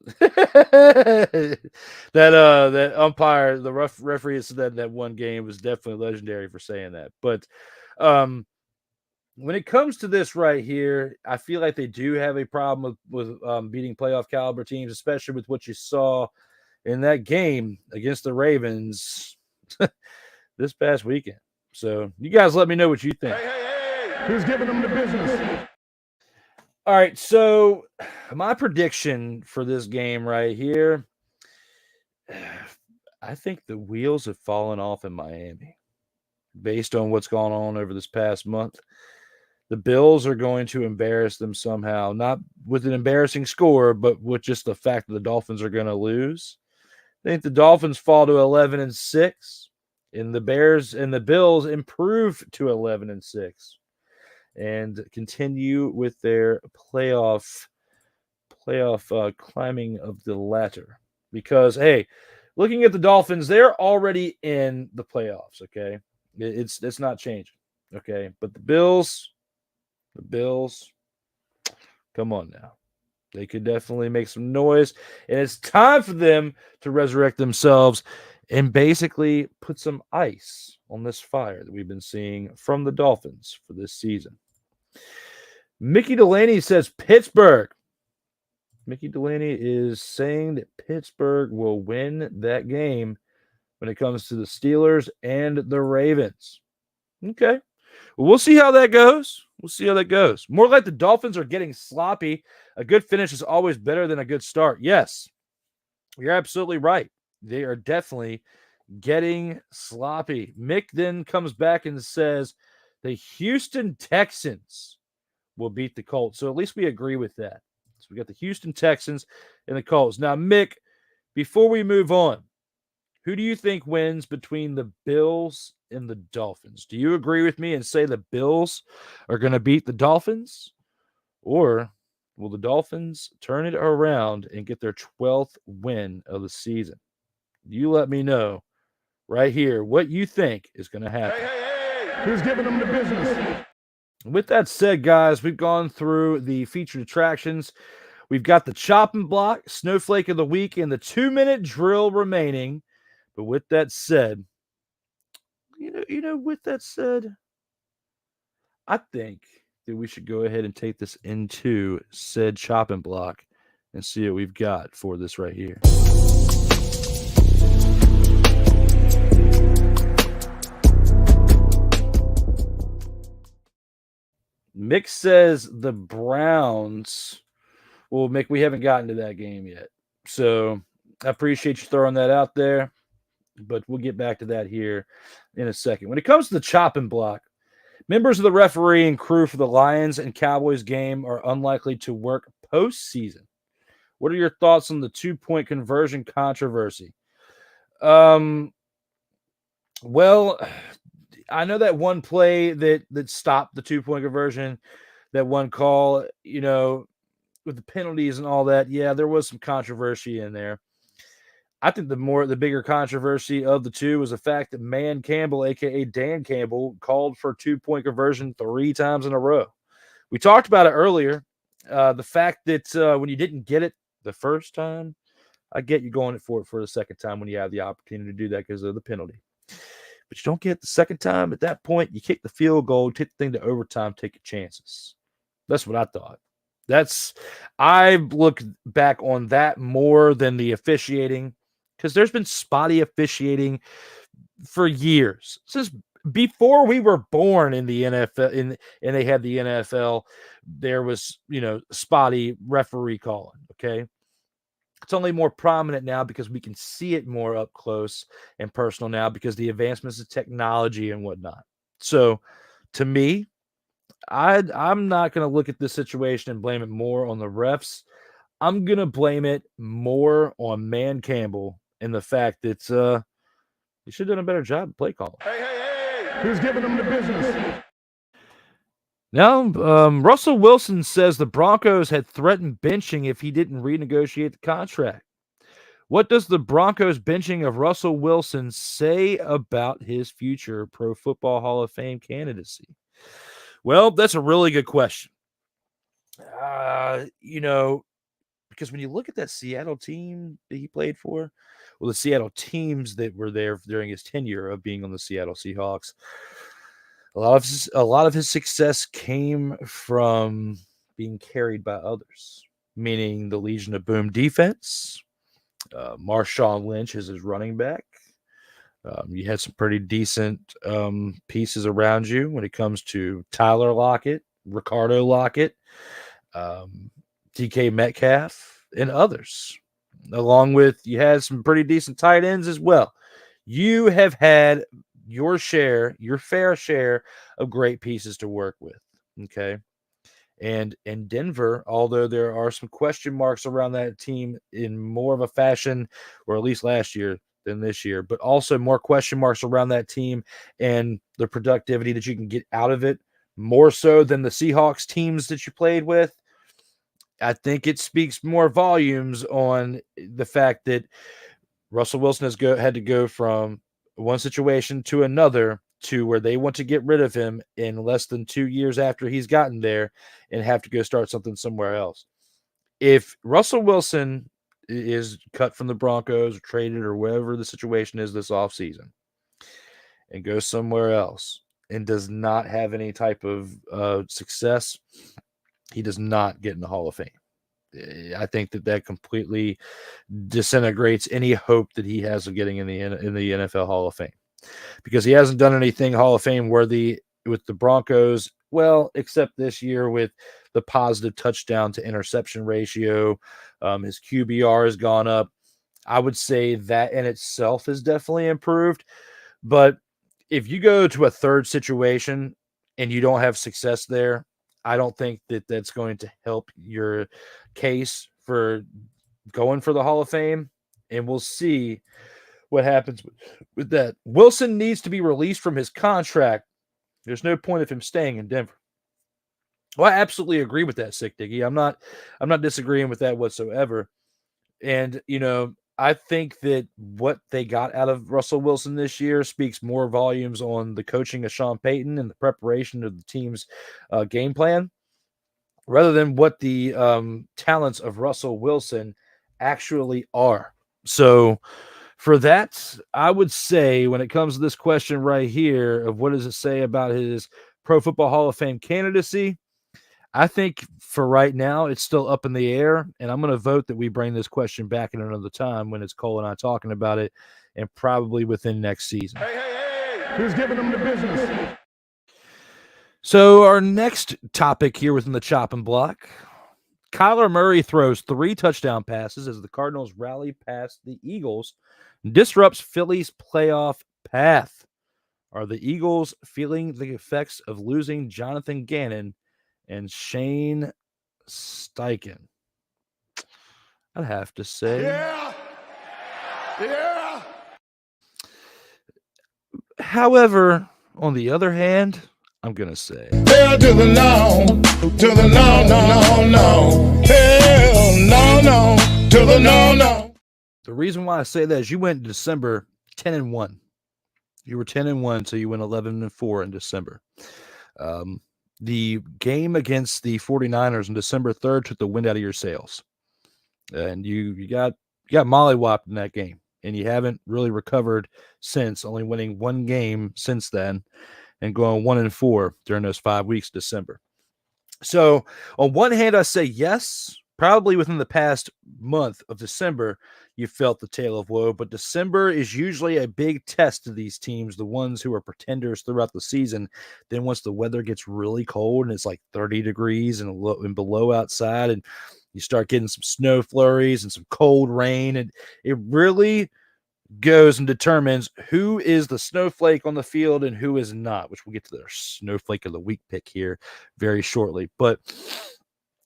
that umpire, the referee said that one game was definitely legendary for saying that. But when it comes to this right here, I feel like they do have a problem with beating playoff caliber teams, especially with what you saw in that game against the Ravens this past weekend. So you guys let me know what you think. Who's giving them the business? All right, so my prediction for this game right here, I think the wheels have fallen off in Miami based on what's gone on over this past month. The Bills are going to embarrass them somehow, not with an embarrassing score, but with just the fact that the Dolphins are going to lose. I think the Dolphins fall to 11-6, and the Bears and the Bills improve to 11-6. And continue with their playoff climbing of the ladder. Because, hey, looking at the Dolphins, they're already in the playoffs, okay? It's not changing, okay? But the Bills, come on now. They could definitely make some noise. And it's time for them to resurrect themselves and basically put some ice on this fire that we've been seeing from the Dolphins for this season. Mickey Delaney says Pittsburgh. Mickey Delaney is saying that Pittsburgh will win that game when it comes to the Steelers and the Ravens. Okay. Well, we'll see how that goes. We'll see how that goes. More like the Dolphins are getting sloppy. A good finish is always better than a good start. Yes, you're absolutely right. They are definitely getting sloppy. Mick then comes back and says the Houston Texans will beat the Colts. So at least we agree with that. So we got the Houston Texans and the Colts. Now, Mick, before we move on, who do you think wins between the Bills and the Dolphins? Do you agree with me and say the Bills are going to beat the Dolphins? Or will the Dolphins turn it around and get their 12th win of the season? You let me know right here what you think is going to happen. Who's giving them the business? With that said, guys, we've gone through the featured attractions. We've got the chopping block, snowflake of the week, and the 2-minute drill remaining. But with that said, with that said, I think that we should go ahead and take this into said chopping block and see what we've got for this right here. Mick says the Browns. Well, Mick, we haven't gotten to that game yet. So I appreciate you throwing that out there, but we'll get back to that here in a second. When it comes to the chopping block, members of the referee and crew for the Lions and Cowboys game are unlikely to work postseason. What are your thoughts on the 2-point conversion controversy? Well, I know that one play that stopped the 2-point conversion, that one call, with the penalties and all that. Yeah, there was some controversy in there. I think the bigger controversy of the two was the fact that Man Campbell, aka Dan Campbell, called for 2-point conversion 3 times in a row. We talked about it earlier. The fact that when you didn't get it the first time, I get you going for the second time when you have the opportunity to do that because of the penalty. But you don't get it the second time. At that point, you kick the field goal, take the thing to overtime, take your chances. That's what I thought. I look back on that more than the officiating, because there's been spotty officiating for years. Since before we were born in the NFL, and they had the NFL, there was, spotty referee calling, okay? It's only more prominent now because we can see it more up close and personal now because the advancements of technology and whatnot. So, to me, I'm not going to look at this situation and blame it more on the refs. I'm going to blame it more on Man Campbell and the fact that he should have done a better job of play calling. Hey, who's giving them the business? Now, Russell Wilson says the Broncos had threatened benching if he didn't renegotiate the contract. What does the Broncos benching of Russell Wilson say about his future Pro Football Hall of Fame candidacy? Well, that's a really good question. Because when you look at that Seattle team that he played for, well, the Seattle teams that were there during his tenure of being on the Seattle Seahawks, a lot of his success came from being carried by others, meaning the Legion of Boom defense. Marshawn Lynch is his running back. You had some pretty decent pieces around you when it comes to Tyler Lockett, Ricardo Lockett, DK Metcalf, and others. Along with, you had some pretty decent tight ends as well. You have had your fair share of great pieces to work with. Okay. And in Denver, although there are some question marks around that team in more of a fashion, or at least last year than this year, but also more question marks around that team and the productivity that you can get out of it, more so than the Seahawks teams that you played with. I think it speaks more volumes on the fact that Russell Wilson has had to go from one situation to another to where they want to get rid of him in less than 2 years after he's gotten there and have to go start something somewhere else. If Russell Wilson is cut from the Broncos or traded or whatever the situation is this offseason and goes somewhere else and does not have any type of success, he does not get in the Hall of Fame. I think that completely disintegrates any hope that he has of getting in the NFL Hall of Fame, because he hasn't done anything Hall of Fame worthy with the Broncos. Well, except this year with the positive touchdown to interception ratio. His QBR has gone up. I would say that in itself has definitely improved. But if you go to a third situation and you don't have success there, I don't think that that's going to help your case for going for the Hall of Fame. And we'll see what happens with that. Wilson needs to be released from his contract. There's no point of him staying in Denver. Well, I absolutely agree with that, Sick Diggy. I'm not disagreeing with that whatsoever. And, I think that what they got out of Russell Wilson this year speaks more volumes on the coaching of Sean Payton and the preparation of the team's game plan, rather than what the talents of Russell Wilson actually are. So for that, I would say when it comes to this question right here of what does it say about his Pro Football Hall of Fame candidacy, I think for right now, it's still up in the air, and I'm going to vote that we bring this question back in another time when it's Cole and I talking about it, and probably within next season. Who's giving them the business? So our next topic here within the chopping block, Kyler Murray throws 3 touchdown passes as the Cardinals rally past the Eagles, and disrupts Philly's playoff path. Are the Eagles feeling the effects of losing Jonathan Gannon and Shane Steichen? I'd have to say. Yeah. However, on the other hand, I'm going to say. Hell to the no. To the no, no, no, no. Hell no. To the no. The reason why I say that is you went in December 10-1. You were 10-1, so you went 11-4 in December. The game against the 49ers on December 3rd took the wind out of your sails. And you got mollywopped in that game. And you haven't really recovered since, only winning 1 game since then and going 1-4 during those 5 weeks of December. So on one hand, I say yes, probably within the past month of December, you felt the tale of woe, but December is usually a big test to these teams, the ones who are pretenders throughout the season. Then once the weather gets really cold and it's like 30 degrees and below outside, and you start getting some snow flurries and some cold rain, and it really goes and determines who is the snowflake on the field and who is not, which we'll get to their snowflake of the week pick here very shortly. But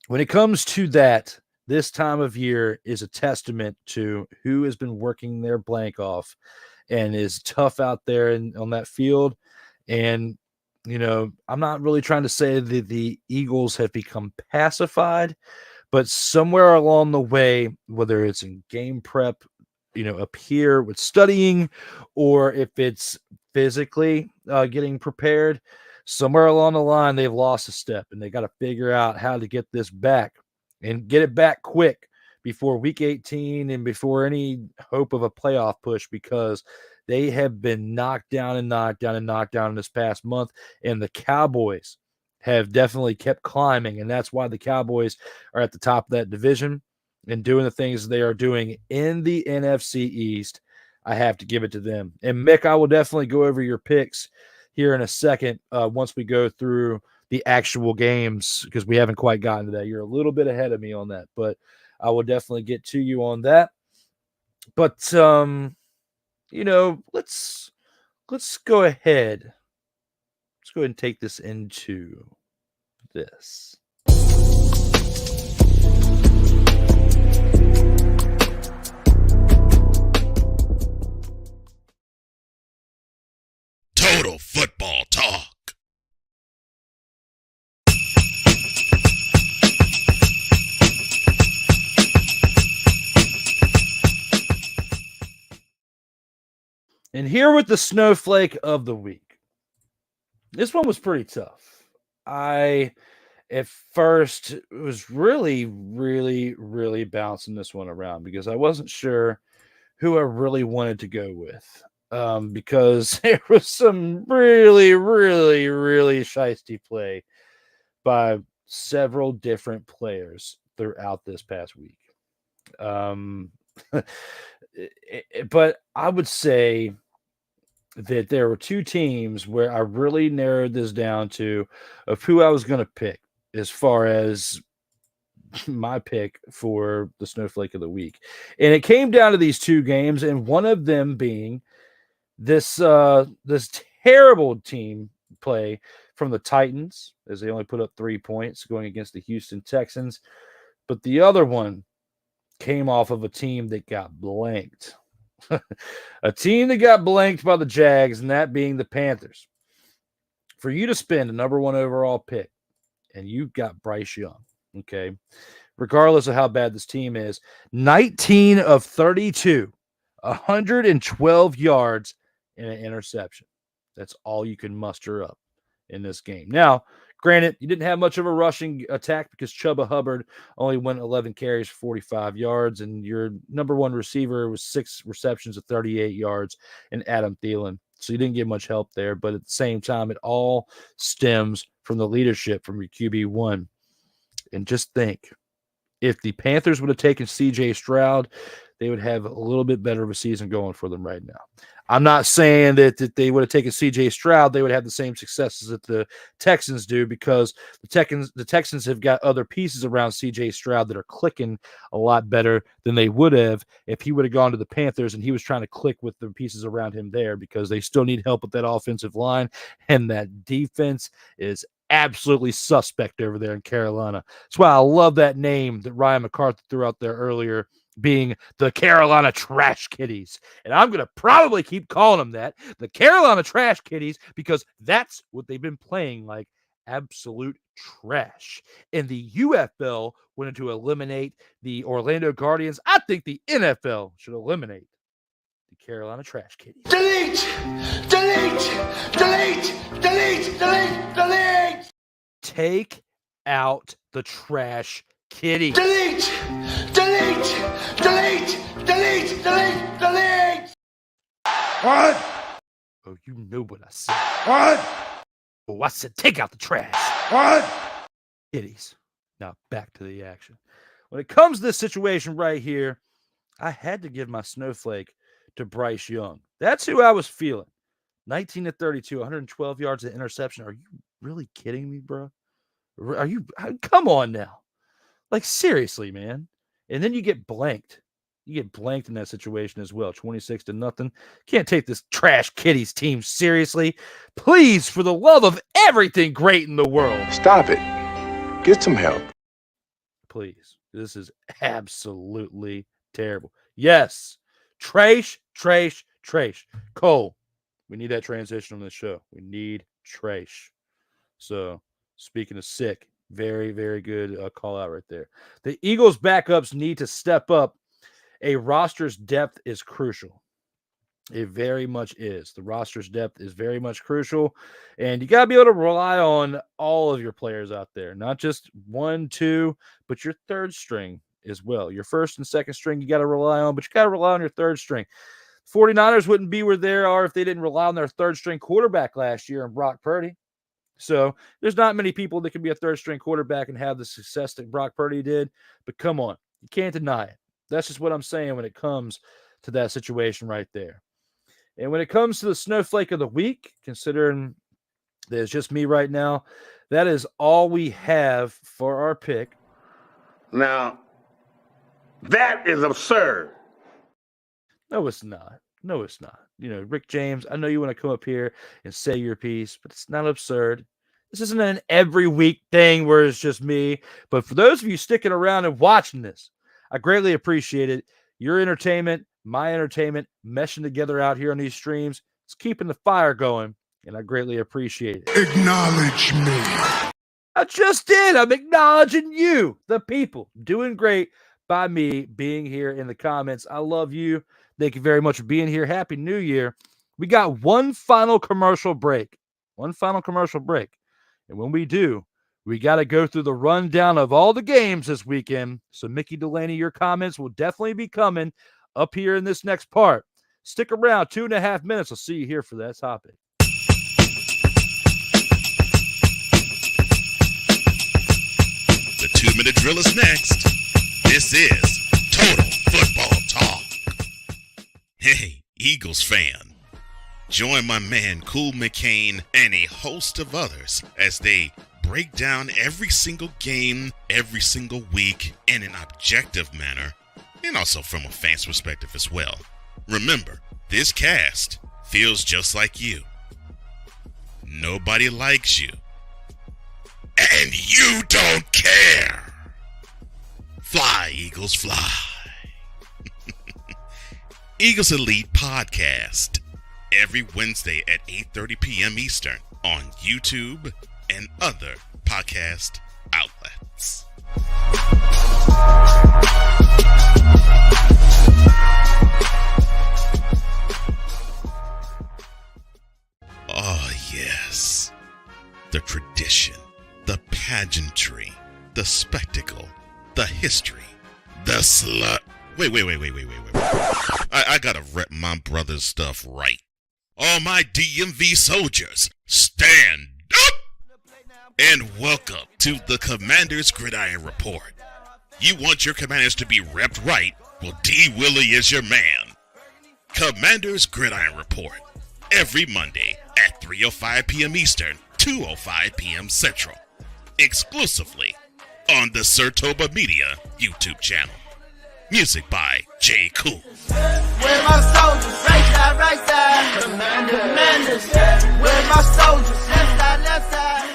when it comes to that, this time of year is a testament to who has been working their blank off and is tough out there on that field. And, I'm not really trying to say that the Eagles have become pacified, but somewhere along the way, whether it's in game prep, up here with studying, or if it's physically getting prepared, somewhere along the line, they've lost a step, and they got to figure out how to get this back and get it back quick before week 18 and before any hope of a playoff push, because they have been knocked down in this past month. And the Cowboys have definitely kept climbing. And that's why the Cowboys are at the top of that division and doing the things they are doing in the NFC East. I have to give it to them. And Mick, I will definitely go over your picks here in a second once we go through the actual games, because we haven't quite gotten to that. You're a little bit ahead of me on that, but I will definitely get to you on that. But let's go ahead. Let's go ahead and take this into this. Total Football Talk. And here with the snowflake of the week. This one was pretty tough. I, at first, was really, really, really bouncing this one around because I wasn't sure who I really wanted to go with. Because there was some really, really, really shiesty play by several different players throughout this past week. But I would say that there were two teams where I really narrowed this down to of who I was going to pick as far as my pick for the Snowflake of the Week. And it came down to these two games, and one of them being this terrible team play from the Titans, as they only put up 3 points going against the Houston Texans. But the other one came off of a team that got blanked. A team that got blanked by the Jags, and that being the Panthers. For you to spend a number 1 overall pick, and you got Bryce Young, okay, regardless of how bad this team is, 19 of 32, 112 yards, and an interception. That's all you can muster up in this game. Now, granted, you didn't have much of a rushing attack because Chuba Hubbard only went 11 carries for 45 yards, and your number 1 receiver was 6 receptions of 38 yards, and Adam Thielen. So you didn't get much help there, but at the same time, it all stems from the leadership from your QB1. And just think, if the Panthers would have taken C.J. Stroud, they would have a little bit better of a season going for them right now. I'm not saying that they would have taken C.J. Stroud, they would have the same successes that the Texans do, because the Texans have got other pieces around C.J. Stroud that are clicking a lot better than they would have if he would have gone to the Panthers and he was trying to click with the pieces around him there, because they still need help with that offensive line, and that defense is absolutely suspect over there in Carolina. That's why I love that name that Ryan McCarthy threw out there earlier, being the Carolina Trash Kitties. And I'm going to probably keep calling them that, the Carolina Trash Kitties, because that's what they've been playing like, absolute trash. And the UFL wanted to eliminate the Orlando Guardians. I think the NFL should eliminate the Carolina Trash Kitties. Delete! Delete! Delete! Delete! Delete! Delete! Take out the Trash Kitties. Delete! Delete! Delete! Delete! Delete! Delete! What? Oh, you know what I said. What? Oh, I said take out the trash. What? Kitties. Now back to the action. When it comes to this situation right here, I had to give my snowflake to Bryce Young. That's who I was feeling. 19 to 32, 112 yards of interception. Are you really kidding me, bro? Are you? Come on now. Like, seriously, man. And then you get blanked. You get blanked in that situation as well. 26-0. Can't take this Trash Kitties team seriously. Please, for the love of everything great in the world. Stop it. Get some help. Please. This is absolutely terrible. Yes. Trash. Cole, we need that transition on this show. We need trash. So, speaking of sick, very, very good call out right there. The Eagles backups need to step up. A roster's depth is crucial. It very much is. The roster's depth is very much crucial. And you got to be able to rely on all of your players out there, not just 1, 2, but your third string as well. Your first and second string you got to rely on, but you got to rely on your third string. 49ers wouldn't be where they are if they didn't rely on their third string quarterback last year in Brock Purdy. So there's not many people that can be a third string quarterback and have the success that Brock Purdy did. But come on, you can't deny it. That's just what I'm saying when it comes to that situation right there. And when it comes to the snowflake of the week, considering that it's just me right now, that is all we have for our pick. Now, that is absurd. No, it's not. No, it's not. You know, Rick James, I know you want to come up here and say your piece, but it's not absurd. This isn't an every week thing where it's just me. But for those of you sticking around and watching this, I greatly appreciate it. Your entertainment, my entertainment, meshing together out here on these streams. It's keeping the fire going, and I greatly appreciate it. Acknowledge me. I just did. I'm acknowledging you, the people. Doing great by me being here in the comments. I love you. Thank you very much for being here. Happy New Year. We got one final commercial break. And when we do, we got to go through the rundown of all the games this weekend. So, Mickey Delaney, your comments will definitely be coming up here in this next part. Stick around 2.5 minutes. I'll see you here for that topic. The 2-minute drill is next. This is Total Football Talk. Hey, Eagles fan. Join my man Cool McCain and a host of others as they break down every single game, every single week in an objective manner, and also from a fan's perspective as well. Remember, this cast feels just like you. Nobody likes you. And you don't care. Fly, Eagles, fly. Eagles Elite Podcast. Every Wednesday at 8:30 p.m. Eastern on YouTube and other podcast outlets. Oh, yes. The tradition, the pageantry, the spectacle, the history, the slut. Wait. I gotta rep my brother's stuff right. All my DMV soldiers, stand up! And welcome to the Commander's Gridiron Report. You want your commanders to be repped right? Well, D. Willie is your man. Commander's Gridiron Report. Every Monday at 3:05 p.m. Eastern, 2:05 p.m. Central. Exclusively on the Sertoba Media YouTube channel. Music by J. Cool. Where my soldiers? Right side. Commanders. Where my soldiers? Left side.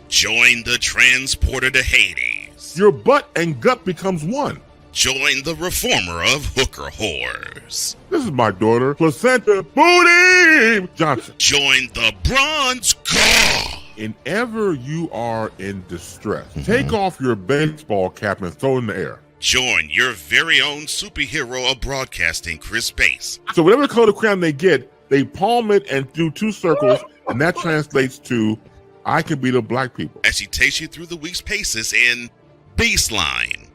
Join the transporter to Hades. Your butt and gut becomes one. Join the reformer of hooker whores. This is my daughter, Placenta Booty Johnson. Join the bronze god. Whenever you are in distress, take off your baseball cap and throw it in the air. Join your very own superhero of broadcasting, Chris Bass. So whatever color crayon they get, they palm it and do 2 circles, and that translates to, I can be the black people. As she takes you through the week's paces in Baseline.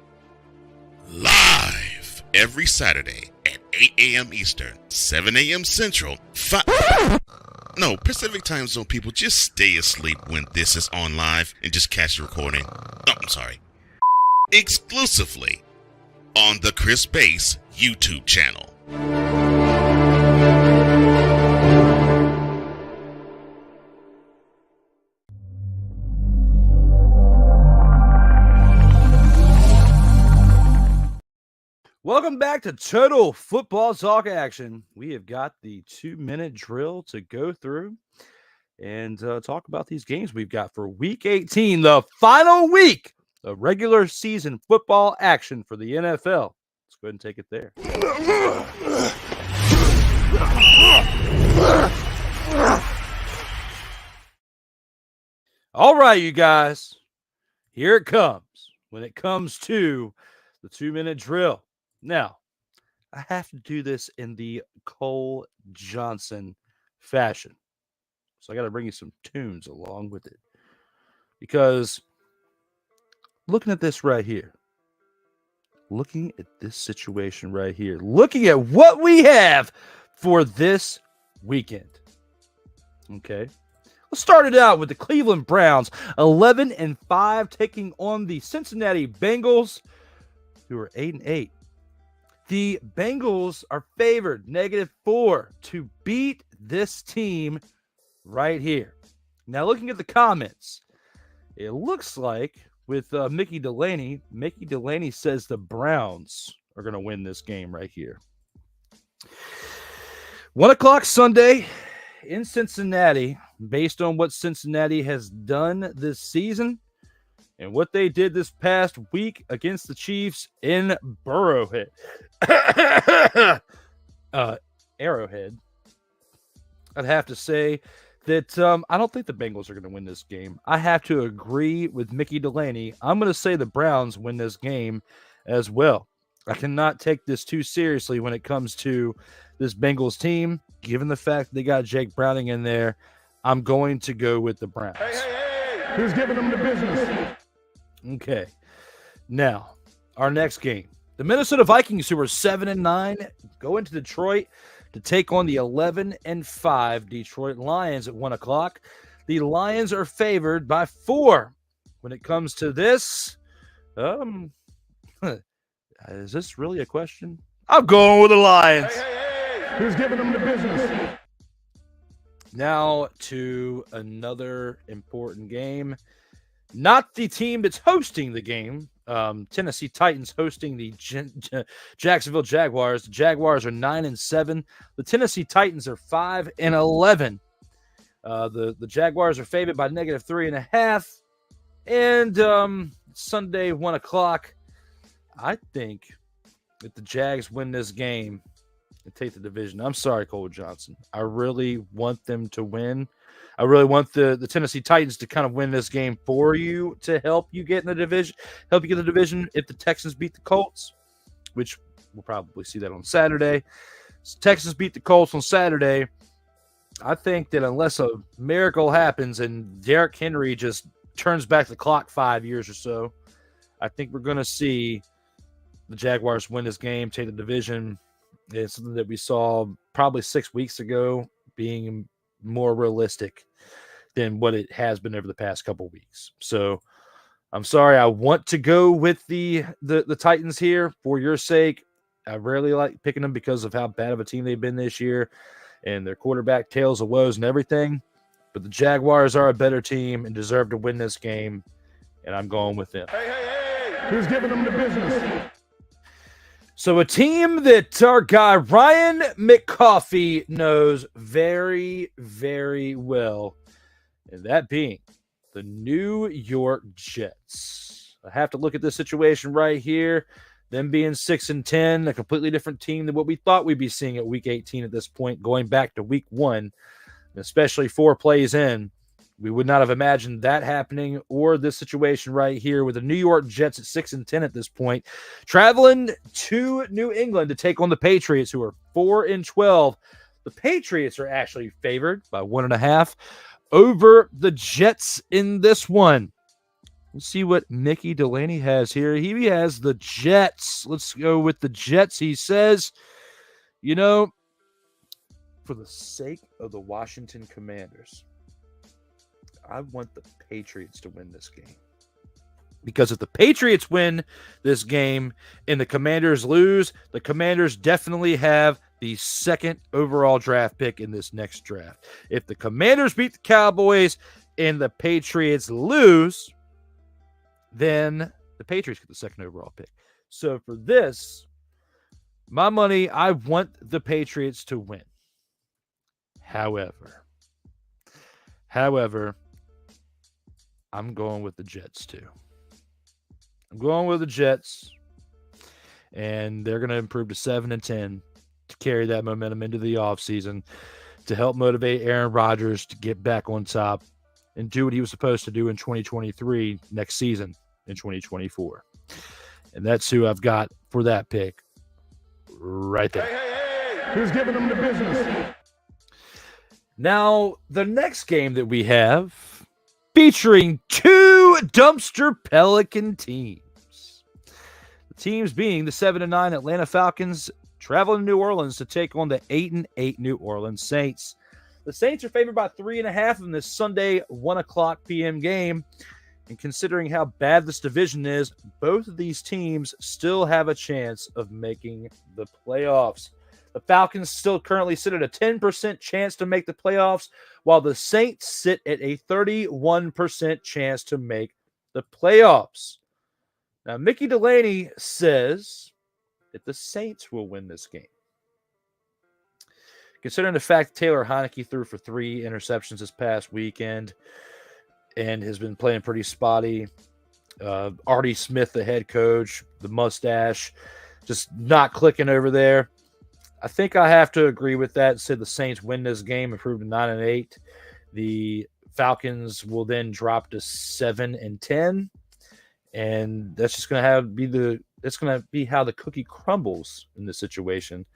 Live every Saturday at 8 a.m. Eastern, 7 a.m. Central, Pacific Time Zone people, just stay asleep when this is on live and just catch the recording. Oh, I'm sorry. Exclusively on the Chris Bass YouTube channel. Welcome back to Total Football Talk Action. We have got the 2-minute drill to go through and talk about these games we've got for Week 18, the final week of regular season football action for the NFL. Let's go ahead and take it there. All right, you guys. Here it comes. When it comes to the 2-minute drill. Now, I have to do this in the Cole Johnson fashion. So I got to bring you some tunes along with it. Because looking at this right here, looking at this situation right here, looking at what we have for this weekend. Okay. Let's start it out with the Cleveland Browns, 11-5, taking on the Cincinnati Bengals, who are 8-8. The Bengals are favored -4 to beat this team right here. Now, looking at the comments, it looks like with Mickey Delaney says the Browns are going to win this game right here. 1 o'clock Sunday in Cincinnati, based on what Cincinnati has done this season and what they did this past week against the Chiefs in Arrowhead. I'd have to say that I don't think the Bengals are going to win this game. I have to agree with Mickey Delaney. I'm going to say the Browns win this game as well. I cannot take this too seriously when it comes to this Bengals team. Given the fact they got Jake Browning in there, I'm going to go with the Browns. Hey. Who's giving them the business? Okay. Now, our next game. The Minnesota Vikings, who are 7-9, go into Detroit to take on the 11-5 Detroit Lions at 1 o'clock. The Lions are favored by 4 when it comes to this, is this really a question? I'm going with the Lions. Who's giving them the business? Now to another important game. Not the team that's hosting the game. Tennessee Titans hosting the Jacksonville Jaguars. The Jaguars are 9-7. The Tennessee Titans are 5-11. The Jaguars are favored by -3.5. And Sunday, 1 o'clock. I think if the Jags win this game and take the division, I'm sorry, Cole Johnson. I really want them to win. I really want the Tennessee Titans to kind of win this game for you to help you get in the division, help you get the division if the Texans beat the Colts, which we'll probably see that on Saturday. So Texans beat the Colts on Saturday. I think that unless a miracle happens and Derrick Henry just turns back the clock 5 years or so, I think we're going to see the Jaguars win this game, take the division. It's something that we saw probably 6 weeks ago being more realistic than what it has been over the past couple weeks. So I'm sorry. I want to go with the Titans here for your sake. I really like picking them because of how bad of a team they've been this year and their quarterback tales of woes and everything. But the Jaguars are a better team and deserve to win this game, and I'm going with them. Who's giving them the business? So a team that our guy Ryan McCoffey knows very, very well, and that being the New York Jets. I have to look at this situation right here. Them being 6-10, a completely different team than what we thought we'd be seeing at Week 18 at this point, going back to Week 1, especially 4 plays in. We would not have imagined that happening or this situation right here with the New York Jets at 6-10 at this point, traveling to New England to take on the Patriots, who are 4-12. The Patriots are actually favored by 1.5 over the Jets in this one. Let's see what Mickey Delaney has here. He has the Jets. Let's go with the Jets. He says, for the sake of the Washington Commanders, I want the Patriots to win this game. Because if the Patriots win this game and the Commanders lose, the Commanders definitely have the 2nd overall draft pick in this next draft. If the Commanders beat the Cowboys and the Patriots lose, then the Patriots get the 2nd overall pick. So for this, my money, I want the Patriots to win. However, I'm going with the Jets too. I'm going with the Jets, and they're going to improve to 7-10 to carry that momentum into the offseason to help motivate Aaron Rodgers to get back on top and do what he was supposed to do in 2023 next season in 2024. And that's who I've got for that pick right there. Who's giving them the business? Now, the next game that we have featuring 2 dumpster Pelican teams. The teams being the 7-9 Atlanta Falcons traveling to New Orleans to take on the 8-8 New Orleans Saints. The Saints are favored by 3.5 in this Sunday 1:00 p.m. game. And considering how bad this division is, both of these teams still have a chance of making the playoffs. The Falcons still currently sit at a 10% chance to make the playoffs, while the Saints sit at a 31% chance to make the playoffs. Now, Mickey Delaney says that the Saints will win this game. Considering the fact Taylor Heineke threw for 3 interceptions this past weekend and has been playing pretty spotty, Artie Smith, the head coach, the mustache, just not clicking over there. I think I have to agree with that and say the Saints win this game, improve to 9-8. The Falcons will then drop to 7-10, and that's just going to be how the cookie crumbles in this situation.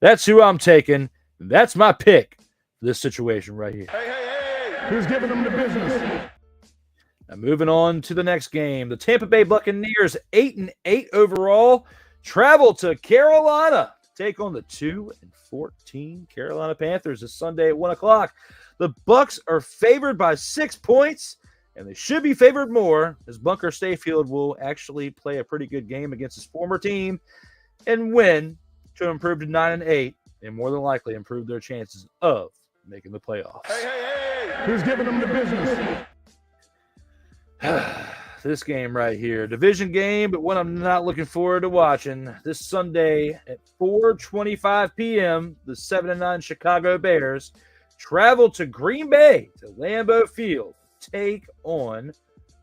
That's who I'm taking. That's my pick for this situation right here. Who's giving them the business? Now moving on to the next game, the Tampa Bay Buccaneers, 8-8 overall, travel to Carolina. Take on the 2-14 Carolina Panthers this Sunday at 1:00. The Bucs are favored by 6 points. and they should be favored more, as Bunker Stayfield will actually play a pretty good game against his former team and win to improve to 9-8, and more than likely improve their chances of making the playoffs. Who's giving them the business? This game right here, division game, but one I'm not looking forward to watching. This Sunday at 4:25 p.m., the 7-9 Chicago Bears travel to Green Bay to Lambeau Field, take on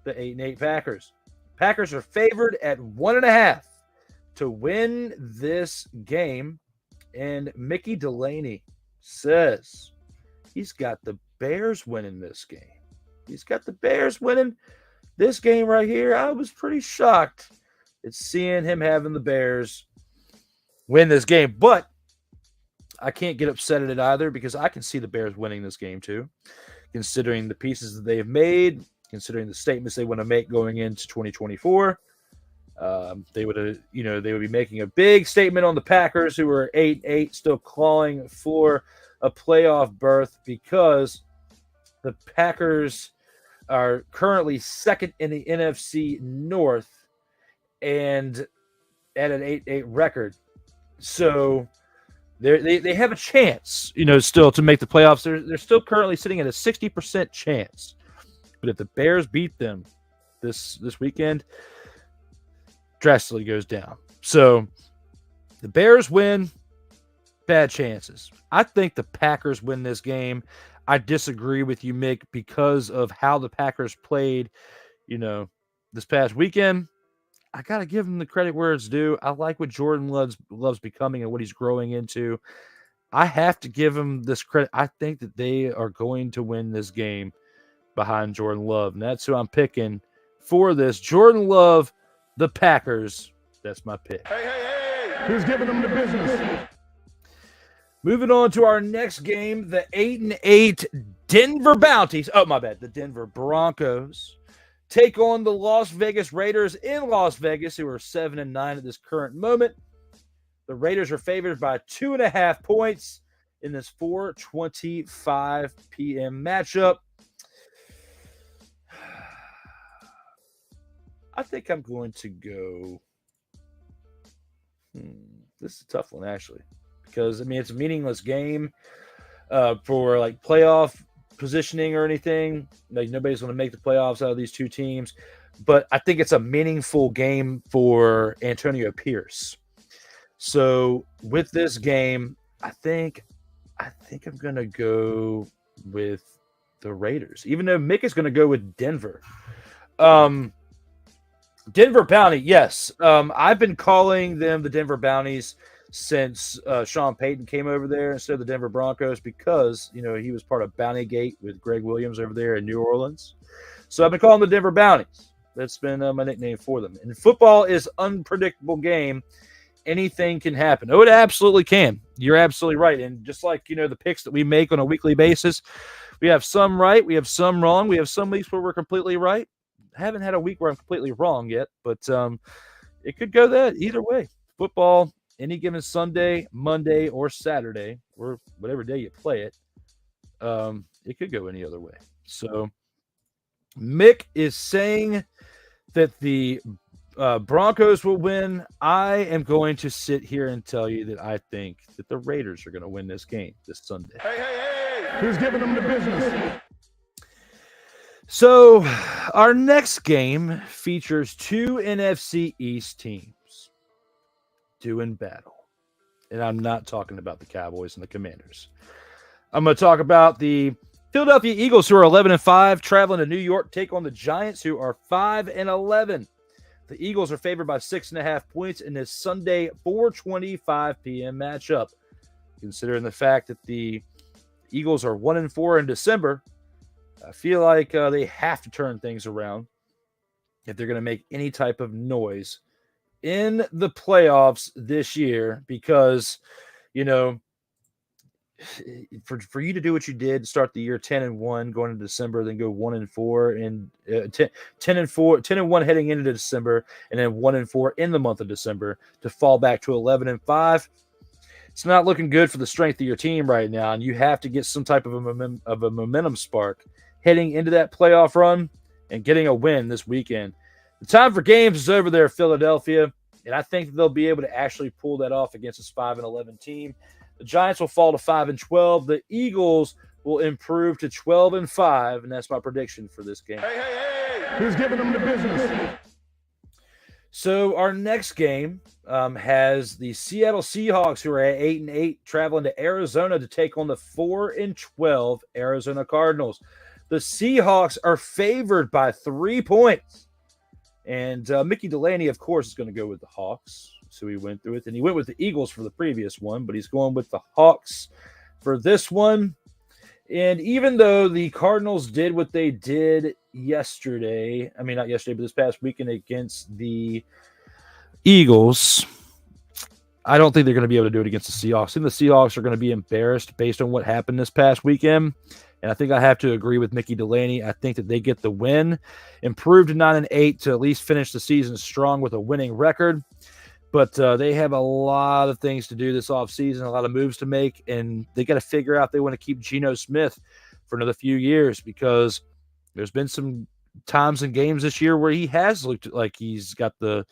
the 8-8 Packers. Packers are favored at 1.5 to win this game, and Mickey Delaney says he's got the Bears winning this game. He's got the Bears winning this game right here. I was pretty shocked at seeing him having the Bears win this game, but I can't get upset at it either because I can see the Bears winning this game too, considering the pieces that they've made, considering the statements they want to make going into 2024. They would be making a big statement on the Packers, who are 8-8, still clawing for a playoff berth, because the Packers are currently second in the NFC North and at an 8-8 record. So they have a chance, still to make the playoffs. They're still currently sitting at a 60% chance. But if the Bears beat them this weekend, drastically goes down. So the Bears win, bad chances. I think the Packers win this game. I disagree with you, Mick, because of how the Packers played, this past weekend. I got to give him the credit where it's due. I like what Jordan Love's becoming and what he's growing into. I have to give him this credit. I think that they are going to win this game behind Jordan Love, and that's who I'm picking for this. Jordan Love, the Packers. That's my pick. Who's giving them the business? Moving on to our next game, the 8-8 Denver Bounties. Oh, my bad. The Denver Broncos take on the Las Vegas Raiders in Las Vegas, who are 7-9 at this current moment. The Raiders are favored by 2.5 points in this 4:25 p.m. matchup. I think I'm going to go. This is a tough one, actually, because it's a meaningless game for like playoff positioning or anything. Like, nobody's going to make the playoffs out of these two teams, but I think it's a meaningful game for Antonio Pierce. So with this game, I think I'm going to go with the Raiders, even though Mick is going to go with Denver. Denver Bounty, yes. I've been calling them the Denver Bounties since Sean Payton came over there instead of the Denver Broncos, because he was part of Bounty Gate with Greg Williams over there in New Orleans. So I've been calling them the Denver Bounties. That's been my nickname for them. And football is an unpredictable game. Anything can happen. Oh, it absolutely can. You're absolutely right. And just like the picks that we make on a weekly basis, we have some right, we have some wrong, we have some weeks where we're completely right. I haven't had a week where I'm completely wrong yet, but it could go that either way. Football, any given Sunday, Monday, or Saturday, or whatever day you play it, it could go any other way. So Mick is saying that the Broncos will win. I am going to sit here and tell you that I think that the Raiders are going to win this game this Sunday. Who's giving them the business? So our next game features two NFC East teams doing battle. And I'm not talking about the Cowboys and the Commanders. I'm going to talk about the Philadelphia Eagles, who are 11-5, traveling to New York, take on the Giants, who are 5-11. The Eagles are favored by 6.5 points in this Sunday 4:25 p.m. matchup. Considering the fact that the Eagles are 1-4 in December, I feel like they have to turn things around if they're going to make any type of noise in the playoffs this year, because, for you to do what you did, start the year 10-1 going into December, then go 1-4 and 10-1 heading into December, and then 1-4 in the month of December, to fall back to 11-5. It's not looking good for the strength of your team right now, and you have to get some type of a momentum spark heading into that playoff run. and getting a win this weekend. The time for games is over there, Philadelphia, and I think they'll be able to actually pull that off against this 5-11 team. The Giants will fall to 5-12. The Eagles will improve to 12-5, and that's my prediction for this game. Who's giving them the business? So our next game has the Seattle Seahawks, who are at 8-8, traveling to Arizona to take on the 4-12 Arizona Cardinals. The Seahawks are favored by 3 points. And Mickey Delaney, of course, is going to go with the Hawks. So he went through it. And he went with the Eagles for the previous one, but he's going with the Hawks for this one. And even though the Cardinals did what they did yesterday, I mean, not yesterday, but this past weekend against the Eagles, I don't think they're going to be able to do it against the Seahawks. I think the Seahawks are going to be embarrassed based on what happened this past weekend. And I think I have to agree with Mickey Delaney. I think that they get the win, improve to 9-8 to at least finish the season strong with a winning record. But they have a lot of things to do this offseason, a lot of moves to make, and they got to figure out they want to keep Geno Smith for another few years, because there's been some times in games this year where he has looked like he's got the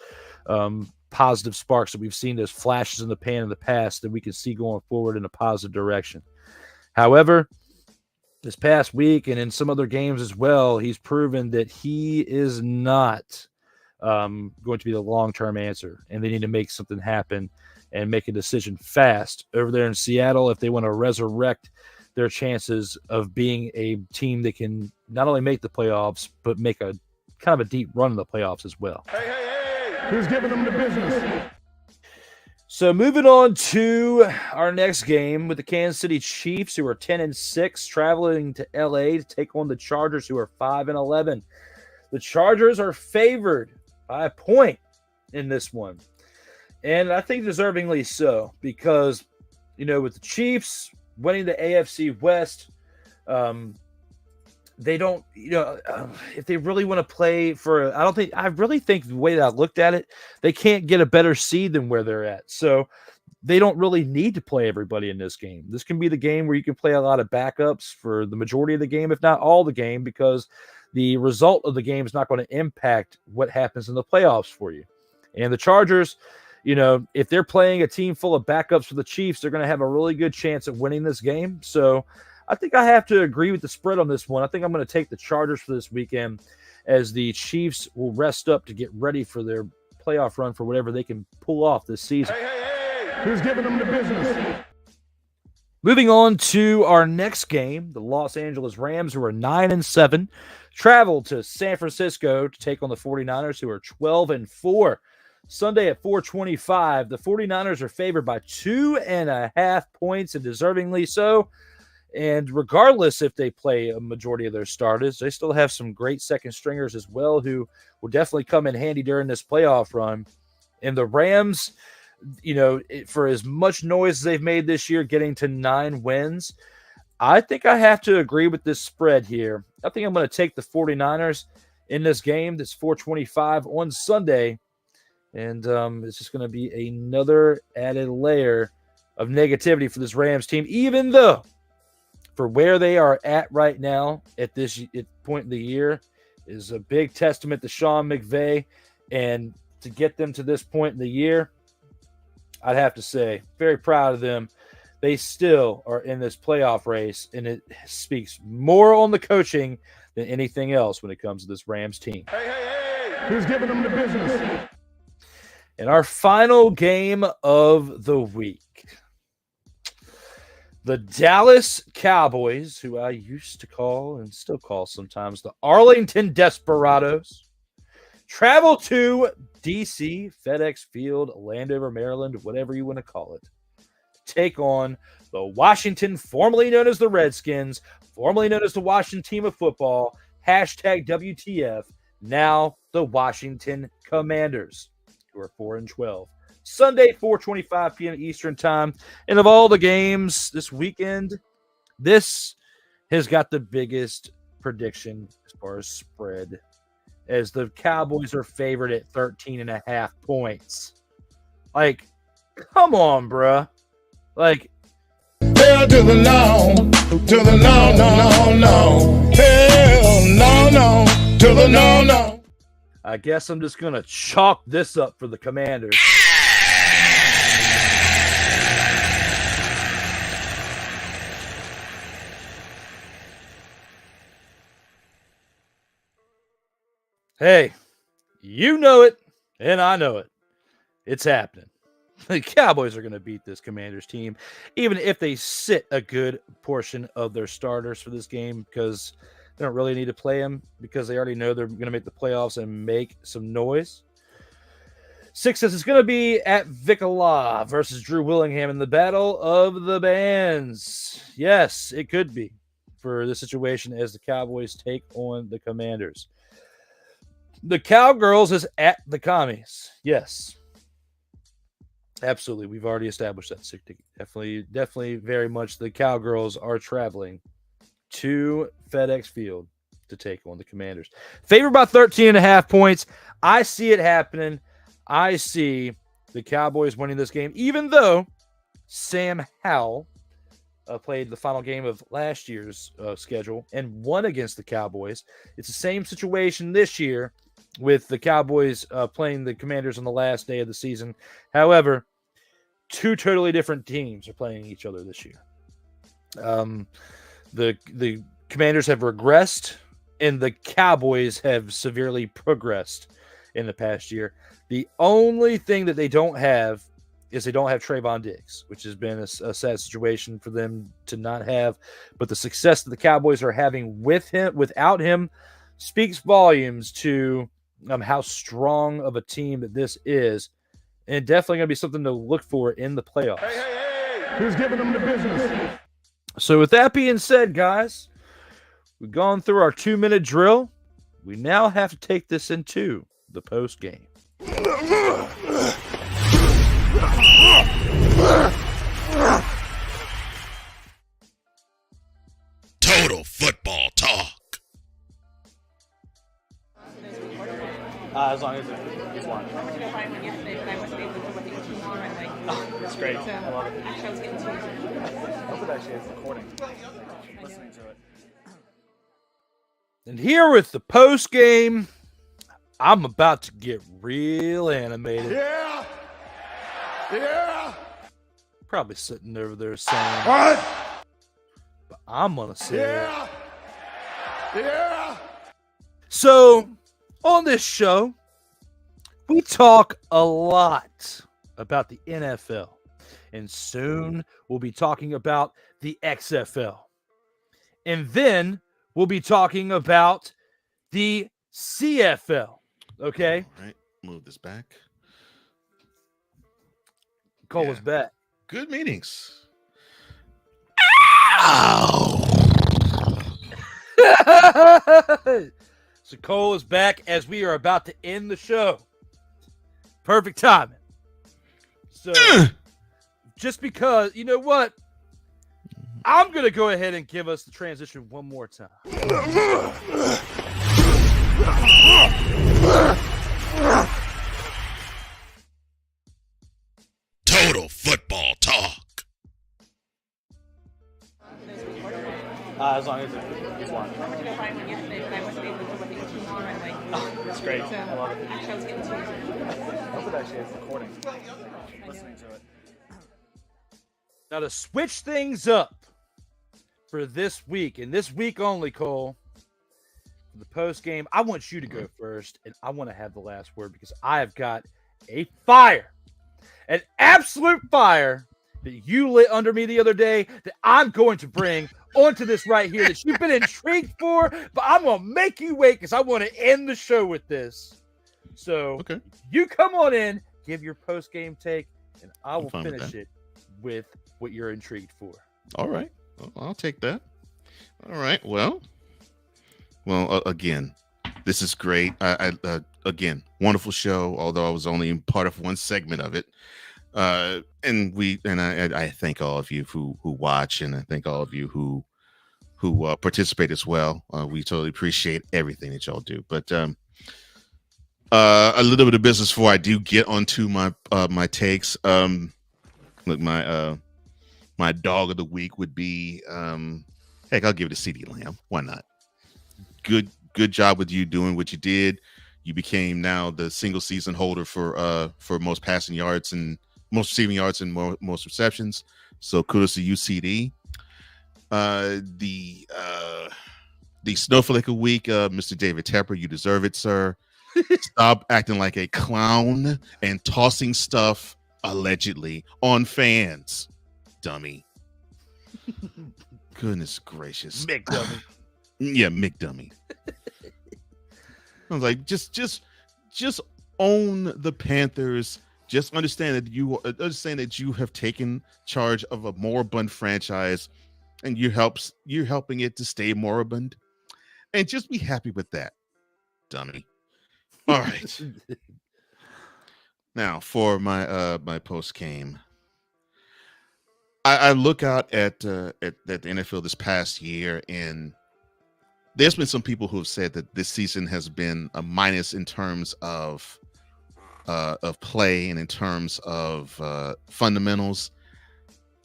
positive sparks that we've seen, those flashes in the pan in the past that we can see going forward in a positive direction. However, this past week and in some other games as well, he's proven that he is not going to be the long-term answer, and they need to make something happen and make a decision fast over there in Seattle if they want to resurrect their chances of being a team that can not only make the playoffs, but make a kind of a deep run in the playoffs as well. Who's giving them the business? So moving on to our next game with the Kansas City Chiefs, who are 10-6, traveling to LA to take on the Chargers, who are 5-11. The Chargers are favored by a point in this one, and I think deservingly so, because, you know, with the Chiefs winning the AFC West, they don't, you know, if they really want to play for, I really think the way that I looked at it, they can't get a better seed than where they're at. So they don't really need to play everybody in this game. This can be the game where you can play a lot of backups for the majority of the game, if not all the game, because the result of the game is not going to impact what happens in the playoffs for you. And the Chargers, you know, if they're playing a team full of backups for the Chiefs, they're going to have a really good chance of winning this game. So I think I have to agree with the spread on this one. I think I'm going to take the Chargers for this weekend, as the Chiefs will rest up to get ready for their playoff run for whatever they can pull off this season. Who's giving them the business? Moving on to our next game, the Los Angeles Rams, who are 9-7, travel to San Francisco to take on the 49ers, who are 12-4. Sunday at 4:25, the 49ers are favored by 2.5 points, and deservingly so. And regardless if they play a majority of their starters, they still have some great second stringers as well, who will definitely come in handy during this playoff run. And the Rams, you know, for as much noise as they've made this year, getting to 9 wins, I think I have to agree with this spread here. I think I'm going to take the 49ers in this game. That's 4:25 on Sunday. And it's just going to be another added layer of negativity for this Rams team, even though for where they are at right now at this point in the year is a big testament to Sean McVay. And to get them to this point in the year, I'd have to say, very proud of them. They still are in this playoff race, and it speaks more on the coaching than anything else when it comes to this Rams team. Who's giving them the business? And our final game of the week, the Dallas Cowboys, who I used to call and still call sometimes the Arlington Desperados, travel to D.C., FedEx Field, Landover, Maryland, whatever you want to call it, to take on the Washington, formerly known as the Redskins, formerly known as the Washington Team of Football, hashtag WTF, now the Washington Commanders, who are 4-12. Sunday, 4:25 p.m. Eastern Time. And of all the games this weekend, this has got the biggest prediction as far as spread, as the Cowboys are favored at 13.5 points. Like, come on, bruh. Like, Hell to the no, to the no, no, no, no. Hell no, no, to to the no. I guess I'm just going to chalk this up for the Commanders. Hey, you know it, and I know it. It's happening. The Cowboys are going to beat this Commanders team, even if they sit a good portion of their starters for this game, because they don't really need to play them because they already know they're going to make the playoffs and make some noise. 6 says it's going to be at Vicala versus Drew Willingham in the Battle of the Bands. Yes, it could be for the situation as the Cowboys take on the Commanders. The Cowgirls is at the Commies. Yes. Absolutely. We've already established that. Definitely very much the Cowgirls are traveling to FedEx Field to take on the Commanders. Favored by 13.5 points. I see it happening. I see the Cowboys winning this game, even though Sam Howell played the final game of last year's schedule and won against the Cowboys. It's the same situation this year with the Cowboys playing the Commanders on the last day of the season. However, 2 totally different teams are playing each other this year. The Commanders have regressed, and the Cowboys have severely progressed in the past year. The only thing that they don't have is they don't have Trayvon Diggs, which has been a sad situation for them to not have. But the success that the Cowboys are having without him, speaks volumes to how strong of a team that this is, and definitely going to be something to look for in the playoffs. Hey. Who's giving them the business? So with that being said, guys, we've gone through our 2-minute drill. We now have to take this into the post game. Total football talk. As long as it's one. Oh, it's great. I love it. I hope it actually is recording. Listening to it. And here with the post game, I'm about to get real animated. Yeah. Probably sitting over there saying, What? But I'm gonna say Yeah. So on this show, we talk a lot about the NFL, and soon we'll be talking about the XFL, and then we'll be talking about the CFL. Okay. All right. Move this back. Cole is back. Good meetings. So Cole is back as we are about to end the show. Perfect timing. So just because, you know what? I'm going to go ahead and give us the transition one more time. Total football talk. As long as it's one. Oh, it's great. I love it. I hope it actually is recording. Listening to it. Now to switch things up for this week, and this week only, Cole, for the post game, I want you to go first, and I want to have the last word because I have got a fire, an absolute fire that you lit under me the other day that I'm going to bring onto this right here that you've been intrigued for, but I'm going to make you wait because I want to end the show with this. So you come on in, give your post-game take, and I will finish it with what you're intrigued for. All right. I'll take that. All right. Well, again, this is great. Again, wonderful show, although I was only part of one segment of it. And I thank all of you who watch, and I thank all of you who participate as well. We totally appreciate everything that y'all do. But a little bit of business before I do get onto my takes. Look, my dog of the week would be heck, I'll give it to CeeDee Lamb. Why not? Good good job with you doing what you did. You became now the single season holder for most passing yards and most receiving yards and most receptions. So kudos to you, CD. The snowflake of week, Mr. David Tepper, you deserve it, sir. Stop acting like a clown and tossing stuff allegedly on fans, dummy. Goodness gracious, Mick dummy. Yeah, Mick dummy. I was like, just own the Panthers. Just understand that you have taken charge of a moribund franchise, and you're helping it to stay moribund, and just be happy with that, dummy. All right. Now for my my post game, I look out at the NFL this past year, and there's been some people who have said that this season has been a minus in terms of play and in terms of fundamentals.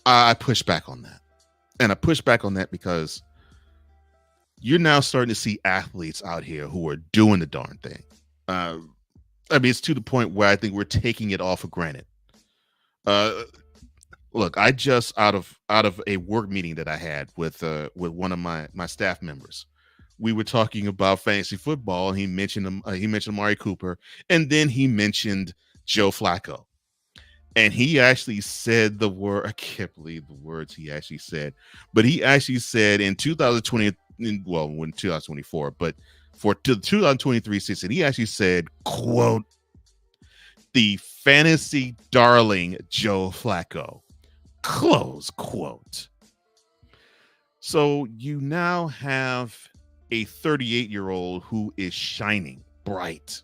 I push back on that, and I push back on that because you're now starting to see athletes out here who are doing the darn thing. I mean, it's to the point where I think we're taking it all for granted. Look, I just out of a work meeting that I had with one of my staff members. We were talking about fantasy football, and he mentioned Amari Cooper, and then he mentioned Joe Flacco, and he actually said the word. I can't believe the words he actually said, but he actually said in 2020, well, in 2024, but for the 2023 season, he actually said, "quote the fantasy darling Joe Flacco," close quote. So you now have a 38-year-old who is shining bright.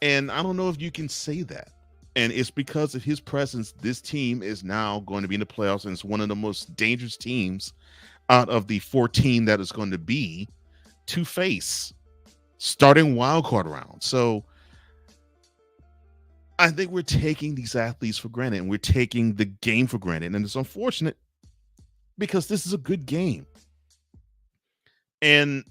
And I don't know if you can say that. And it's because of his presence, this team is now going to be in the playoffs, and it's one of the most dangerous teams out of the 14 that is going to be to face starting wildcard round. So I think we're taking these athletes for granted, and we're taking the game for granted. And it's unfortunate because this is a good game. And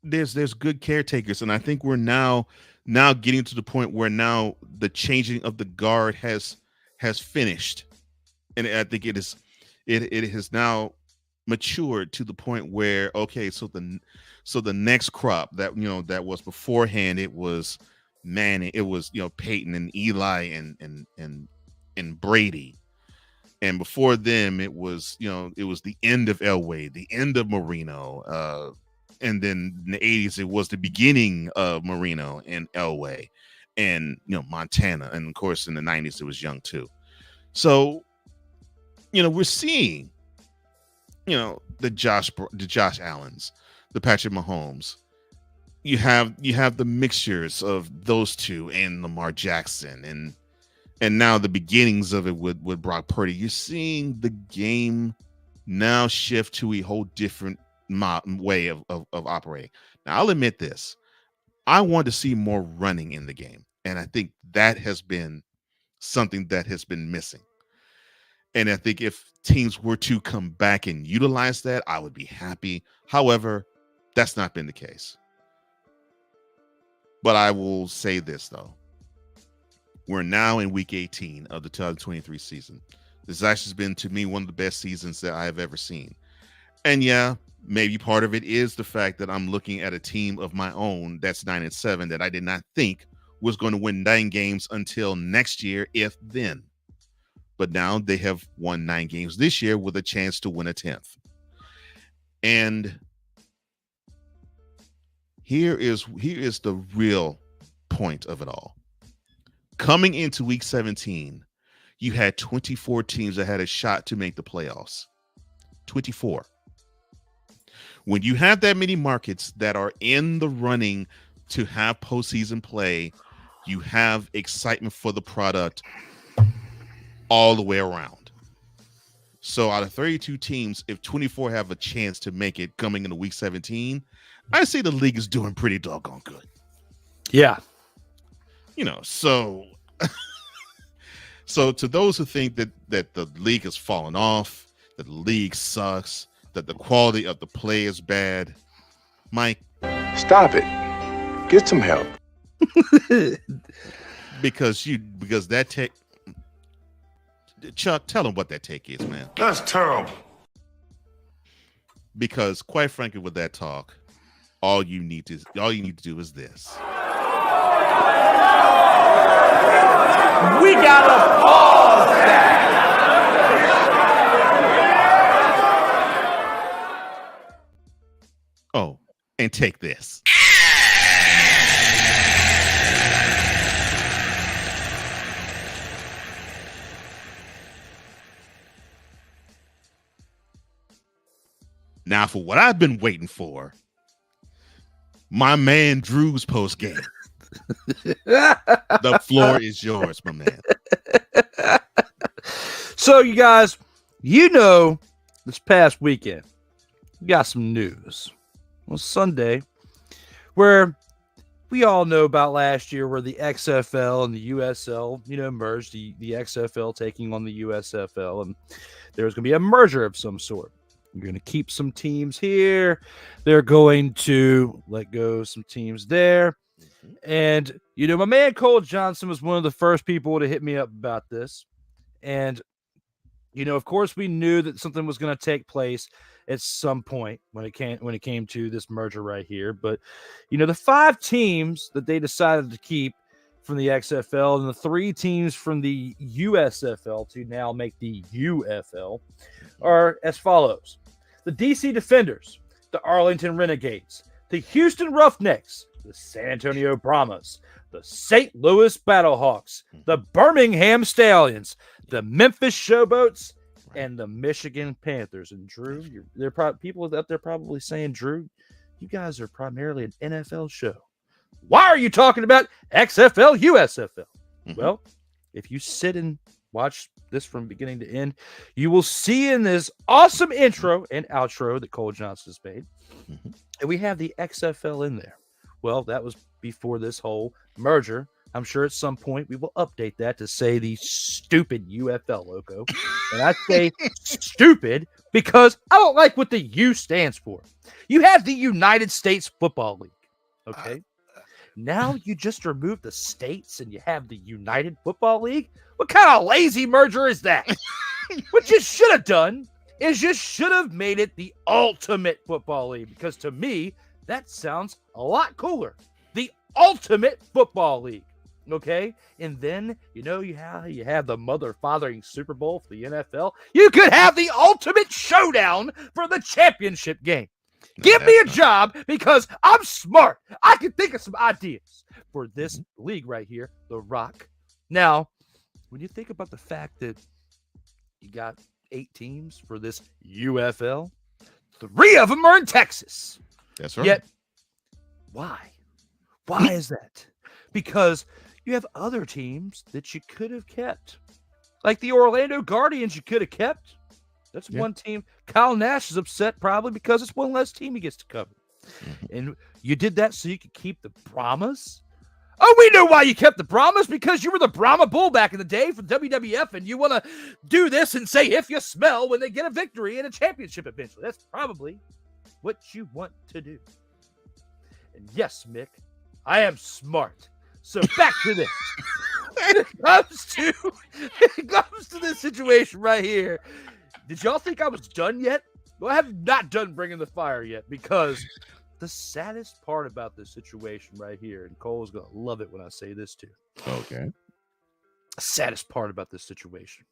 there's good caretakers, and I think we're now getting to the point where now the changing of the guard has finished, and I think it has now matured to the point where, okay, so the next crop that that was beforehand, it was Manning, it was Peyton and Eli and Brady. And before them, it was the end of Elway, the end of Marino, and then in the 80s, it was the beginning of Marino and Elway, and Montana, and of course in the 90s it was Young too. So we're seeing the Josh Allens, the Patrick Mahomes. You have the mixtures of those two and Lamar Jackson, and now the beginnings of it with Brock Purdy. You're seeing the game now shift to a whole different way of operating. Now, I'll admit this. I want to see more running in the game, and I think that has been something that has been missing. And I think if teams were to come back and utilize that, I would be happy. However, that's not been the case. But I will say this, though. We're now in week 18 of the 2023 season. This actually has been, to me, one of the best seasons that I have ever seen. And yeah, maybe part of it is the fact that I'm looking at a team of my own that's 9-7 that I did not think was going to win 9 games until next year, if then. But now they have won 9 games this year with a chance to win a 10th. And here is the real point of it all. Coming into week 17, you had 24 teams that had a shot to make the playoffs. 24. When you have that many markets that are in the running to have postseason play, you have excitement for the product all the way around. So out of 32 teams, if 24 have a chance to make it coming into week 17, I say the league is doing pretty doggone good. Yeah. So to those who think that the league has fallen off, that the league sucks, that the quality of the play is bad, Mike. Stop it. Get some help. because that take. Chuck, tell him what that take is, man. That's terrible. Because quite frankly, with that talk, all you need to do is this. We gotta pause that. Oh, and take this. Now, for what I've been waiting for, my man Drew's post game. The floor is yours, my man. So, you guys, this past weekend, we got some news. Well, Sunday, where we all know about last year, where the XFL and the USL, merged. The XFL taking on the USFL, and there was going to be a merger of some sort. You're going to keep some teams here. They're going to let go some teams there. And, my man Cole Johnson was one of the first people to hit me up about this. And, of course, we knew that something was going to take place at some point when it came to this merger right here. But, the 5 teams that they decided to keep from the XFL and the 3 teams from the USFL to now make the UFL are as follows. The DC Defenders, the Arlington Renegades, the Houston Roughnecks, the San Antonio Brahmas, the St. Louis Battlehawks, the Birmingham Stallions, the Memphis Showboats, and the Michigan Panthers. And Drew, people out there probably saying, Drew, you guys are primarily an NFL show. Why are you talking about XFL, USFL? Well, if you sit and watch this from beginning to end, you will see in this awesome intro and outro that Cole Johnson has made, and we have the XFL in there. Well, that was before this whole merger. I'm sure at some point we will update that to say the stupid UFL logo. And I say stupid because I don't like what the U stands for. You have the United States Football League. Okay. Now you just remove the states and you have the United Football League? What kind of lazy merger is that? What you should have done is you should have made it the Ultimate Football League, because to me, that sounds a lot cooler. The Ultimate Football League. Okay? And then, you have the mother-fathering Super Bowl for the NFL. You could have the Ultimate Showdown for the championship game. Give me a job, because I'm smart. I can think of some ideas for this league right here, The Rock. Now, when you think about the fact that you got 8 teams for this UFL, 3 of them are in Texas. That's right. Yet, why? Why is that? Because you have other teams that you could have kept. Like the Orlando Guardians you could have kept. That's one team. Kyle Nash is upset probably because it's one less team he gets to cover. And you did that so you could keep the Brahmas? Oh, we know why you kept the Brahmas, because you were the Brahma Bull back in the day for WWF, and you want to do this and say if you smell when they get a victory in a championship eventually. That's probably what you want to do. And yes, Mick, I am smart. So back to this. It comes to this situation right here. Did y'all think I was done yet? Well, I have not done bringing the fire yet, because the saddest part about this situation right here, and Cole's going to love it when I say this too. Okay. The saddest part about this situation.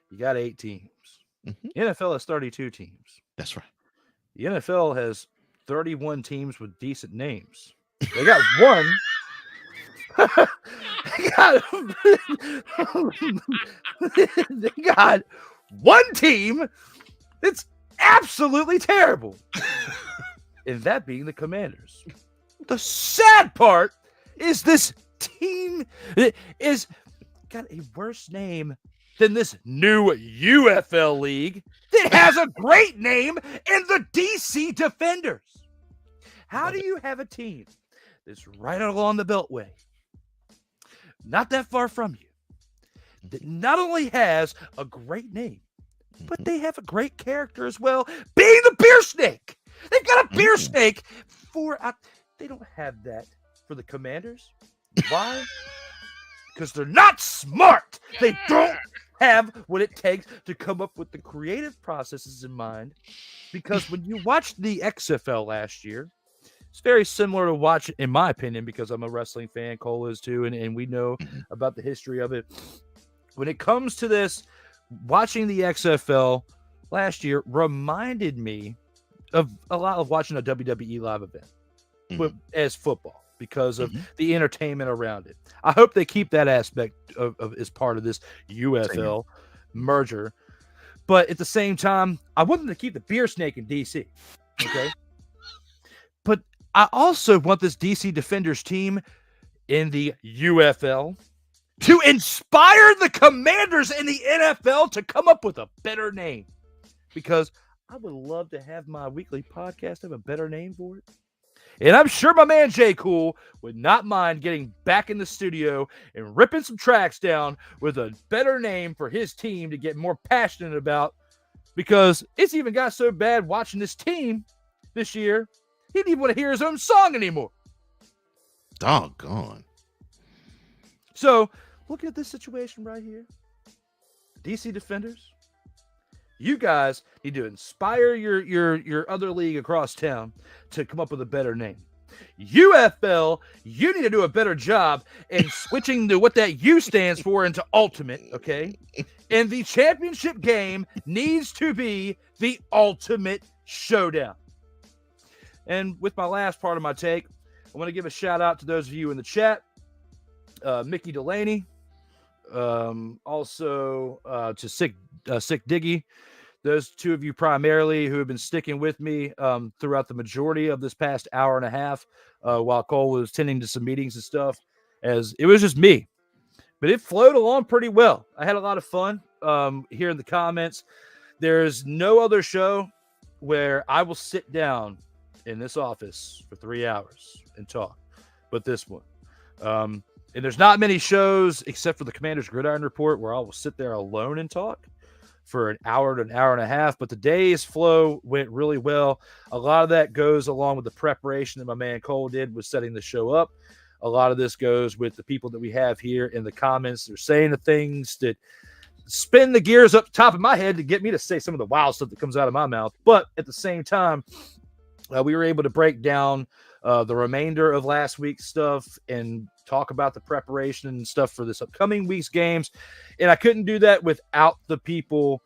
You got 8 teams. The NFL has 32 teams. That's right. The NFL has 31 teams with decent names. They got one. They got one team that's absolutely terrible. And that being the Commanders. The sad part is this team is got a worse name than this new UFL league that has a great name in the DC Defenders. How do you have a team that's right along the Beltway, not that far from you, that not only has a great name, but they have a great character as well, being the Beer Snake? They've got a beer snake they don't have that for the Commanders. Why? Because they're not smart. They don't have what it takes to come up with the creative processes in mind. Because when you watched the XFL last year, it's very similar to watch, in my opinion, because I'm a wrestling fan, Cole is too, and we know about the history of it. When it comes to this, watching the XFL last year reminded me of a lot of watching a WWE live event as football because of the entertainment around it. I hope they keep that aspect of as part of this UFL merger. But at the same time, I want them to keep the beer snake in DC. Okay. But I also want this DC Defenders team in the UFL to inspire the Commanders in the NFL to come up with a better name. Because I would love to have my weekly podcast have a better name for it. And I'm sure my man J. Cool would not mind getting back in the studio and ripping some tracks down with a better name for his team to get more passionate about. Because it's even got so bad watching this team this year, he didn't even want to hear his own song anymore. Doggone. So, looking at this situation right here, DC Defenders, you guys need to inspire your other league across town to come up with a better name. UFL, you need to do a better job in switching what that U stands for into ultimate, okay? And the championship game needs to be the ultimate showdown. And with my last part of my take, I want to give a shout out to those of you in the chat. Mickey Delaney, also to Sick Diggy. Those two of you primarily who have been sticking with me throughout the majority of this past hour and a half while Cole was tending to some meetings and stuff, as it was just me. But it flowed along pretty well. I had a lot of fun here in the comments. There's no other show where I will sit down in this office for 3 hours and talk but this one. And there's not many shows except for the Commander's Gridiron Report where I will sit there alone and talk for an hour to an hour and a half. But today's flow went really well. A lot of that goes along with the preparation that my man Cole did with setting the show up. A lot of this goes with the people that we have here in the comments. They're saying the things that spin the gears up the top of my head to get me to say some of the wild stuff that comes out of my mouth. But at the same time, we were able to break down the remainder of last week's stuff and talk about the preparation and stuff for this upcoming week's games. And I couldn't do that without the people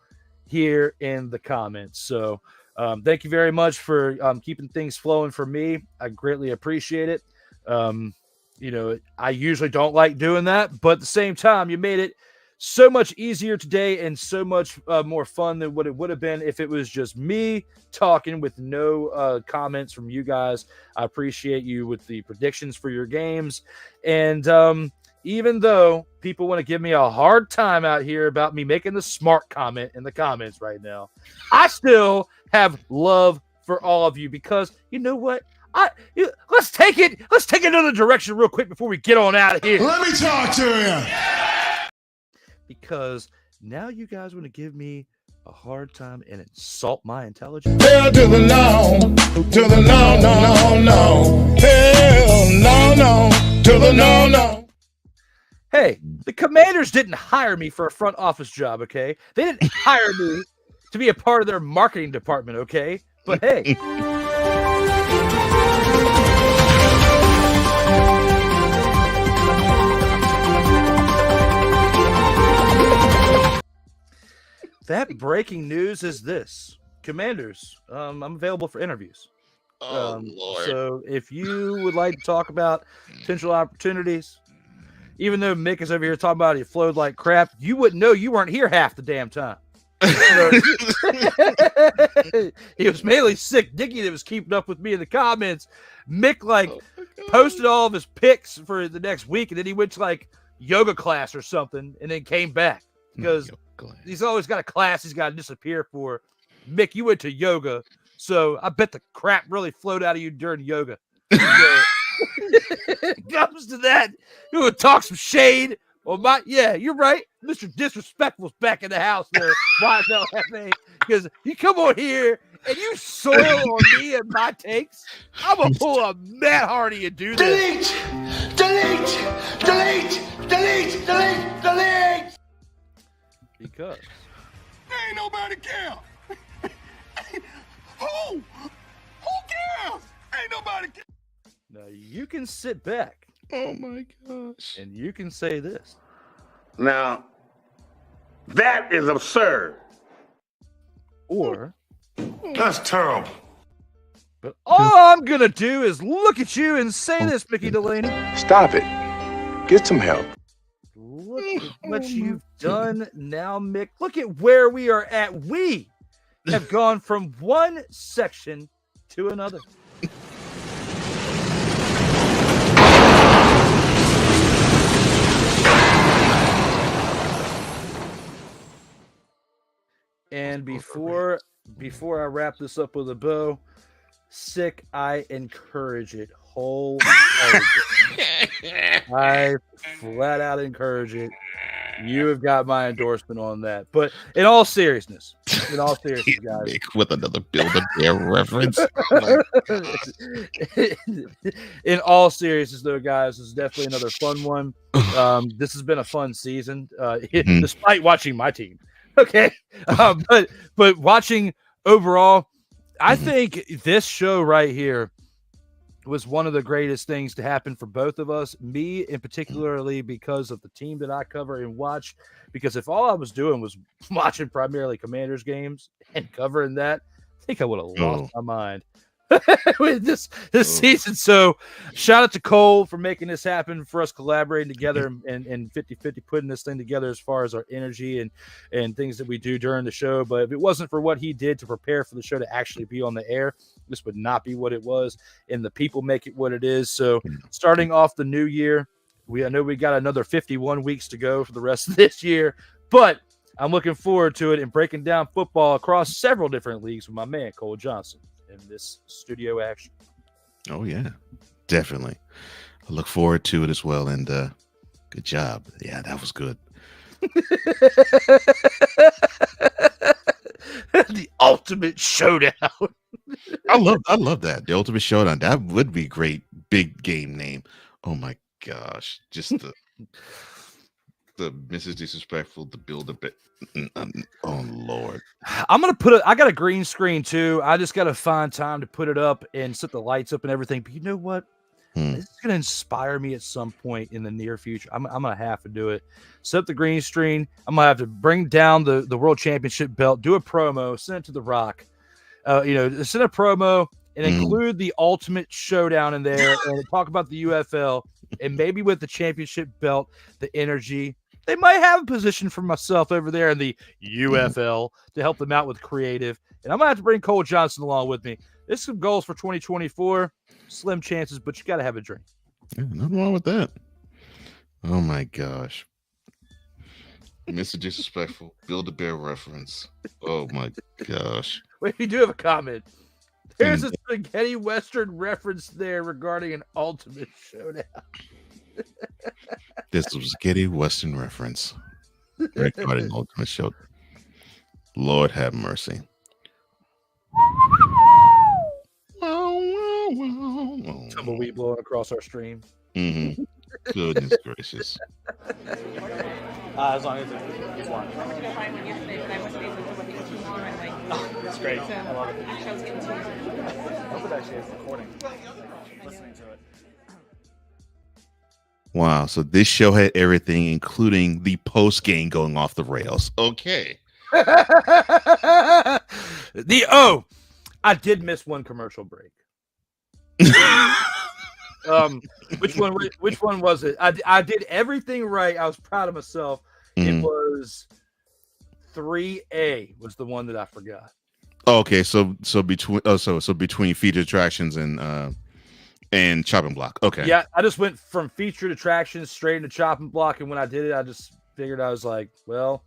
here in the comments. So thank you very much for keeping things flowing for me. I greatly appreciate it. I usually don't like doing that, but at the same time, you made it so much easier today and so much more fun than what it would have been if it was just me talking with no comments from you guys. I appreciate you with the predictions for your games. And even though people want to give me a hard time out here about me making the smart comment in the comments right now, I still have love for all of you because you know what? Let's take it another direction real quick before we get on out of here. Let me talk to you. Because now you guys want to give me a hard time and insult my intelligence. Hell to the no, to the no, no, no, no. Hell no, to the no, no. Hey, the Commanders didn't hire me for a front office job, okay? They didn't hire me to be a part of their marketing department, okay? But hey. That breaking news is this. Commanders, I'm available for interviews. Lord. So if you would like to talk about potential opportunities, even though Mick is over here talking about he flowed like crap, you wouldn't know you weren't here half the damn time. He was mainly Sick Dicky that was keeping up with me in the comments. Mick posted all of his pics for the next week, and then he went to yoga class or something and then came back because he's always got a class he's got to disappear for. Mick, you went to yoga, so I bet the crap really flowed out of you during yoga. So, it comes to that, you would talk some shade. Yeah, you're right. Mr. Disrespectful's back in the house there. Because you come on here and you soil on me and my takes, I'm gonna pull a Matt Hardy and do this. Delete! Because Ain't nobody care. Who cares? Ain't nobody care. now you can sit back. Oh my gosh. And you can say this. Now, that is absurd. Or that's terrible. But all I'm gonna do is look at you and say this, Mickey Delaney. Stop it. Get some help. Look at what you've done now, Mick. Look at where we are at. We have gone from one section to another. And before I wrap this up with a bow, Sick, I encourage it wholeheartedly. I flat out encourage it. You have got my endorsement on that. But in all seriousness, guys. Mick with another Build-A-Bear reference. In all seriousness, though, guys, this is definitely another fun one. This has been a fun season, despite watching my team. Okay, but watching overall, I think this show right here was one of the greatest things to happen for both of us. Me, in particularly, because of the team that I cover and watch. Because if all I was doing was watching primarily Commanders games and covering that, I think I would have lost my mind with this season. So shout out to Cole for making this happen, for us collaborating together and 50-50 putting this thing together as far as our energy and things that we do during the show. But if it wasn't for what he did to prepare for the show to actually be on the air, this would not be what it was, and the people make it what it is. So starting off the new year, I know we got another 51 weeks to go for the rest of this year, but I'm looking forward to it and breaking down football across several different leagues with my man Cole Johnson in this studio action. Oh yeah, definitely. I look forward to it as well. And good job. Yeah, that was good. The ultimate showdown. I love that. The ultimate showdown. That would be great. Big game name. Oh my gosh. Just the Mrs. Disrespectful, the Build-A-Bear. Oh Lord. I'm gonna I got a green screen too. I just gotta find time to put it up and set the lights up and everything. But you know what? This is gonna inspire me at some point in the near future. I'm gonna have to do it. Set up the green screen. I'm gonna have to bring down the world championship belt, do a promo, send it to The Rock. Send a promo and include the ultimate showdown in there and talk about the UFL and maybe with the championship belt, the energy. They might have a position for myself over there in the UFL to help them out with creative. And I'm going to have to bring Cole Johnson along with me. There's some goals for 2024. Slim chances, but you got to have a drink. Yeah, nothing wrong with that. Oh, my gosh. Mr. Disrespectful, Build-A-Bear reference. Oh, my gosh. Wait, you do have a comment. There's a spaghetti Western reference there regarding an ultimate showdown. This was a spaghetti Western reference regarding ultimate show. Lord have mercy. Tumbleweed blowing across our stream. Goodness gracious. As long as it's one. It's great. I love it. I hope it actually is recording. Listening to it. Wow. So this show had everything, including the post game going off the rails. Okay. I did miss one commercial break. Which one was it? I did everything right. I was proud of myself. It was 3A was the one that I forgot. Okay, so between featured attractions and chopping block. Okay. Yeah, I just went from featured attractions straight into chopping block, and when I did it, I just figured I was like, well,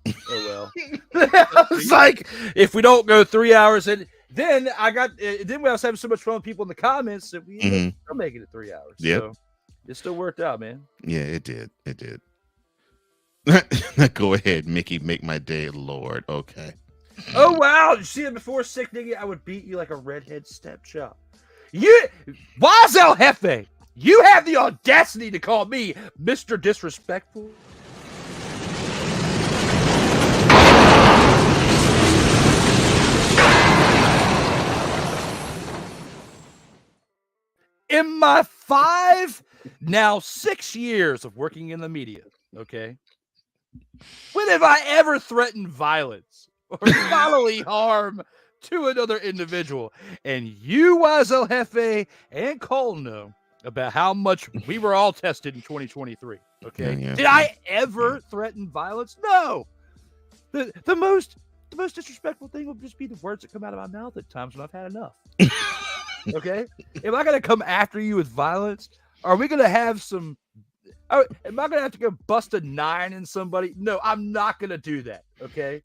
oh well. I was like, if we don't go 3 hours, and then I was having so much fun with people in the comments that we're making it 3 hours. Yep. So it still worked out, man. Yeah, it did. Go ahead, Mickey. Make my day, Lord. Okay. Oh wow! You see it before, Sick Nigga? I would beat you like a redhead stepchild. You, Wise El Jefe, you have the audacity to call me Mr. Disrespectful? In my 6 years of working in the media, okay? When have I ever threatened violence or bodily harm to another individual? And you, Wise El Jefe, and Cole know about how much we were all tested in 2023, okay? Yeah. Did I ever threaten violence? No. The most disrespectful thing will just be the words that come out of my mouth at times when I've had enough. Okay? Am I going to come after you with violence? Are we going to have some... am I going to have to go bust a 9 in somebody? No, I'm not going to do that, okay?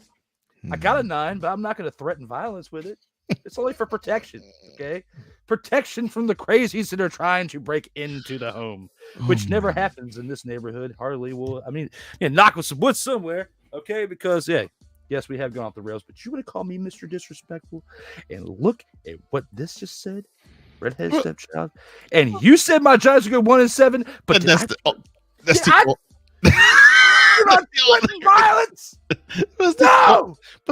I got a 9, but I'm not going to threaten violence with it. It's only for protection, okay? Protection from the crazies that are trying to break into the home, which never happens in this neighborhood. Hardly will. I mean, knock with some wood somewhere, okay? Because, yes, we have gone off the rails, but you want to call me Mr. Disrespectful? And look at what this just said, redhead stepchild. And you said my Giants are good 1-7, but that's the violence. But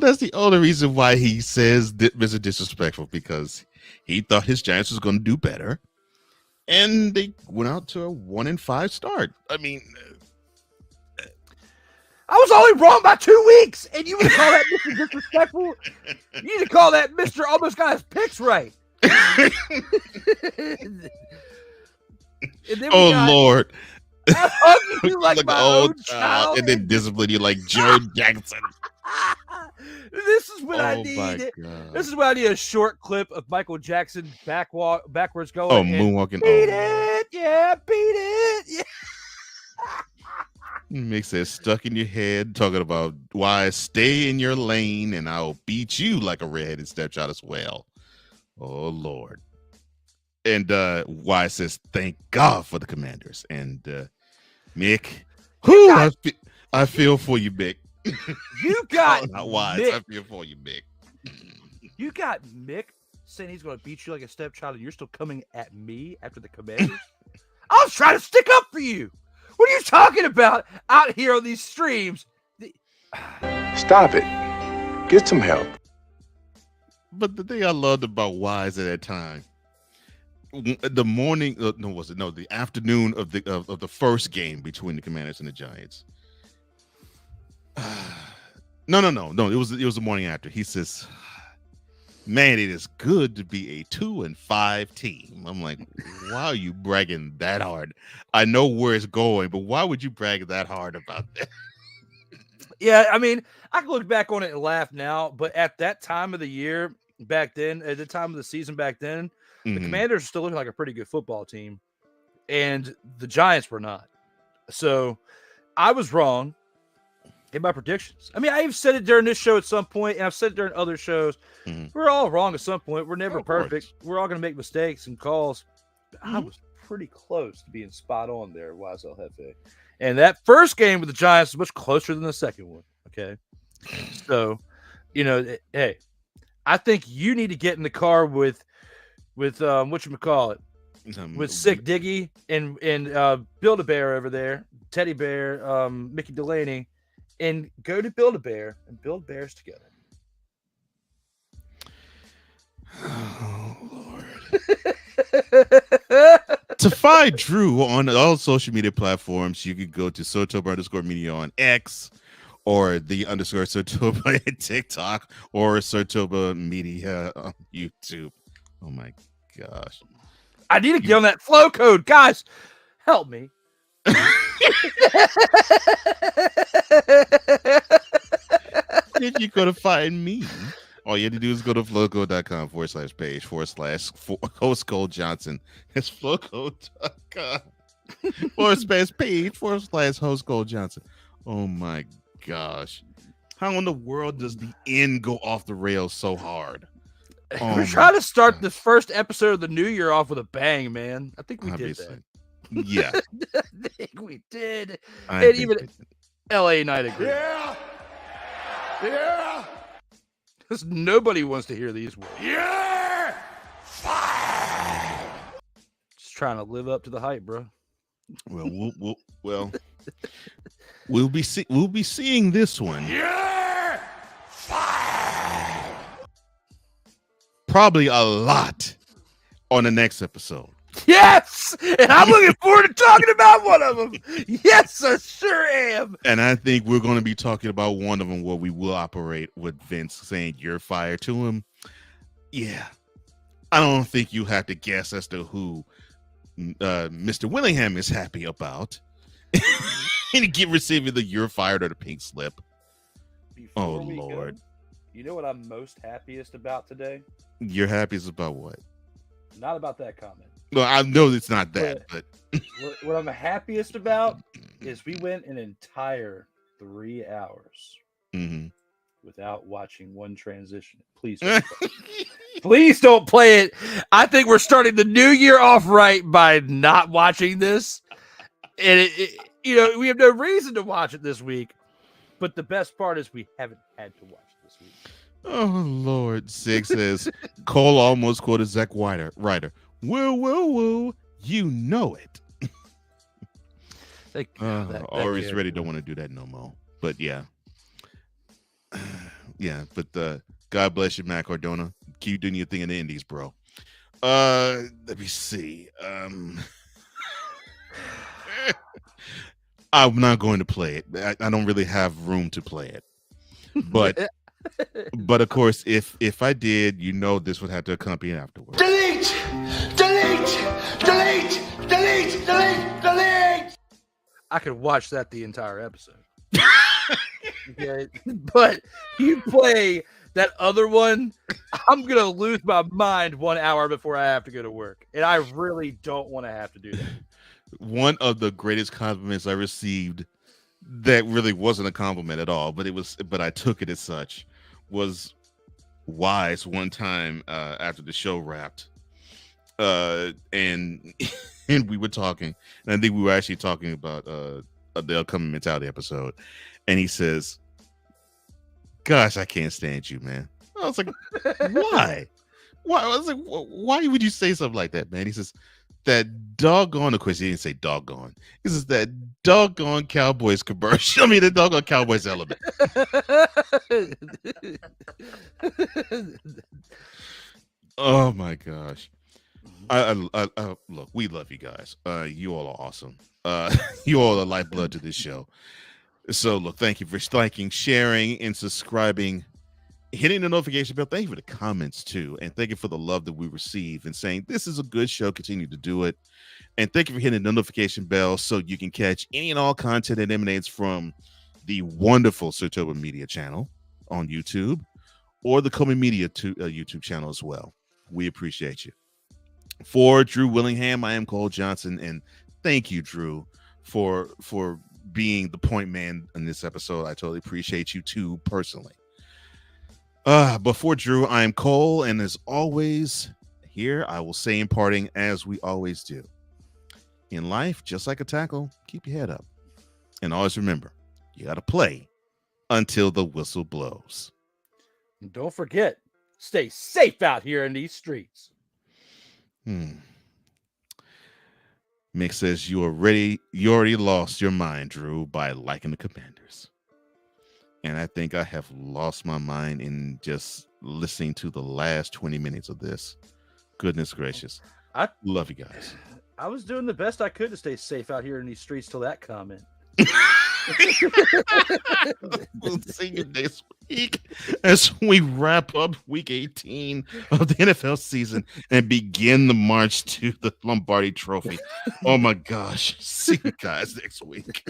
that's the only reason why he says Mr. Disrespectful, because he thought his Giants was going to do better, and they went out to a 1-5 start. I mean, I was only wrong by 2 weeks, and you would call that Mr. Disrespectful? You need to call that Mr. Almost Got His Picks Right. Lord. I hug you like my own old child, and then discipline you like Joe Jackson. This is what I need. This is what I need, a short clip of Michael Jackson backwards going. Oh, moonwalking. Beat it. Yeah, beat it. Yeah. Makes it stuck in your head, talking about why stay in your lane and I'll beat you like a redheaded stepchild as well. Oh, Lord. And why says, thank God for the Commanders. And Mick, I feel for you, Mick. You got not wise. Mick. I feel for you, Mick. You got Mick saying he's going to beat you like a stepchild, and you're still coming at me after the Commanders? I was trying to stick up for you. What are you talking about out here on these streams? Stop it. Get some help. But the thing I loved about Wise at that time, the morning, the afternoon of the first game between the Commanders and the Giants. No. It was the morning after. He says, "Man, it is good to be a 2-5 team." I'm like, why are you bragging that hard? I know where it's going, but why would you brag that hard about that? Yeah, I mean, I can look back on it and laugh now, but at that time of the year, back then, at the time of the season back then, the Commanders were still looking like a pretty good football team, and the Giants were not. So I was wrong in my predictions. I mean, I've said it during this show at some point, and I've said it during other shows. We're all wrong at some point. We're never perfect. We're all going to make mistakes and calls. But I was pretty close to being spot on there, Wise El Jefe. And that first game with the Giants was much closer than the second one. Okay. So, hey, I think you need to get in the car with whatchamacallit, with Sick Diggy and Build-A-Bear over there, Teddy Bear, Mickey Delaney, and go to Build-A-Bear and build bears together. Oh, Lord. To find Drew on all social media platforms, you can go to Sotoba_media on X, or the _Sotoba at TikTok, or Sotoba Media on YouTube. Oh my gosh. I need to get on that flow code. Guys, help me. If you're going to find me, all you have to do is go to flowcode.com/page/host Cole Johnson. It's flowcode.com/page/host Cole Johnson. Oh my gosh. How in the world does the end go off the rails so hard? We're trying to start the first episode of the new year off with a bang, man. I think we did that. Yeah. I think we did. And even LA Night agreed. Yeah. Because nobody wants to hear these words. You're fired. Just trying to live up to the hype, bro. Well, we'll be seeing this one. You're fired. Probably a lot on the next episode. Yes, and I'm looking forward to talking about one of them. Yes, I sure am. And I think we're going to be talking about one of them where we will operate with Vince saying you're fired to him. Yeah, I don't think you have to guess as to who Mr. Willingham is happy about. And get receiving the you're fired or the pink slip. Before we go, you know what I'm most happiest about today? You're happiest about what? Not about that comment. Well, I know it's not that, but what I'm happiest about is we went an entire 3 hours without watching one transition. Please don't play it. Please don't play it. I think we're starting the new year off right by not watching this. And we have no reason to watch it this week. But the best part is we haven't had to watch it this week. Oh Lord, Sig says Cole almost quoted Zack Ryder. Woo, you know it. Ori's ready. Don't want to do that no more. But yeah, But God bless you, Matt Cardona. Keep doing your thing in the Indies, bro. Let me see. I'm not going to play it. I don't really have room to play it. But of course, if I did, this would have to accompany it afterwards. Delete! I could watch that the entire episode. Okay. But you play that other one, I'm going to lose my mind 1 hour before I have to go to work. And I really don't want to have to do that. One of the greatest compliments I received that really wasn't a compliment at all, but I took it as such, was Wise one time after the show wrapped. And we were talking, and I think we were actually talking about the upcoming Mentality episode, and he says, "Gosh, I can't stand you, man." I was like, "Why? Why?" I was like, "Why would you say something like that, man?" He says, "That doggone," of course he didn't say doggone. He says, "That doggone Cowboys commercial." I mean, the doggone Cowboys element. Oh my gosh. I look, we love you guys. You all are awesome. You all are lifeblood to this show. So look, thank you for liking, sharing, and subscribing, hitting the notification bell. Thank you for the comments too, and thank you for the love that we receive and saying this is a good show. Continue to do it, and thank you for hitting the notification bell so you can catch any and all content that emanates from the wonderful Sertoba Media channel on YouTube or the Comey Media YouTube channel as well. We appreciate you. For Drew Willingham, I am Cole Johnson, and thank you, Drew, for being the point man in this episode. I totally appreciate you too, personally. Before Drew, I am Cole, and as always, here I will say in parting, as we always do. In life, just like a tackle, keep your head up. And always remember, you got to play until the whistle blows. And don't forget, stay safe out here in these streets. Mick says you already lost your mind, Drew, by liking the Commanders. And I think I have lost my mind in just listening to the last 20 minutes of this. Goodness gracious. I love you guys. I was doing the best I could to stay safe out here in these streets till that comment. We'll see you next week as we wrap up week 18 of the NFL season and begin the march to the Lombardi Trophy. Oh my gosh. See you guys next week.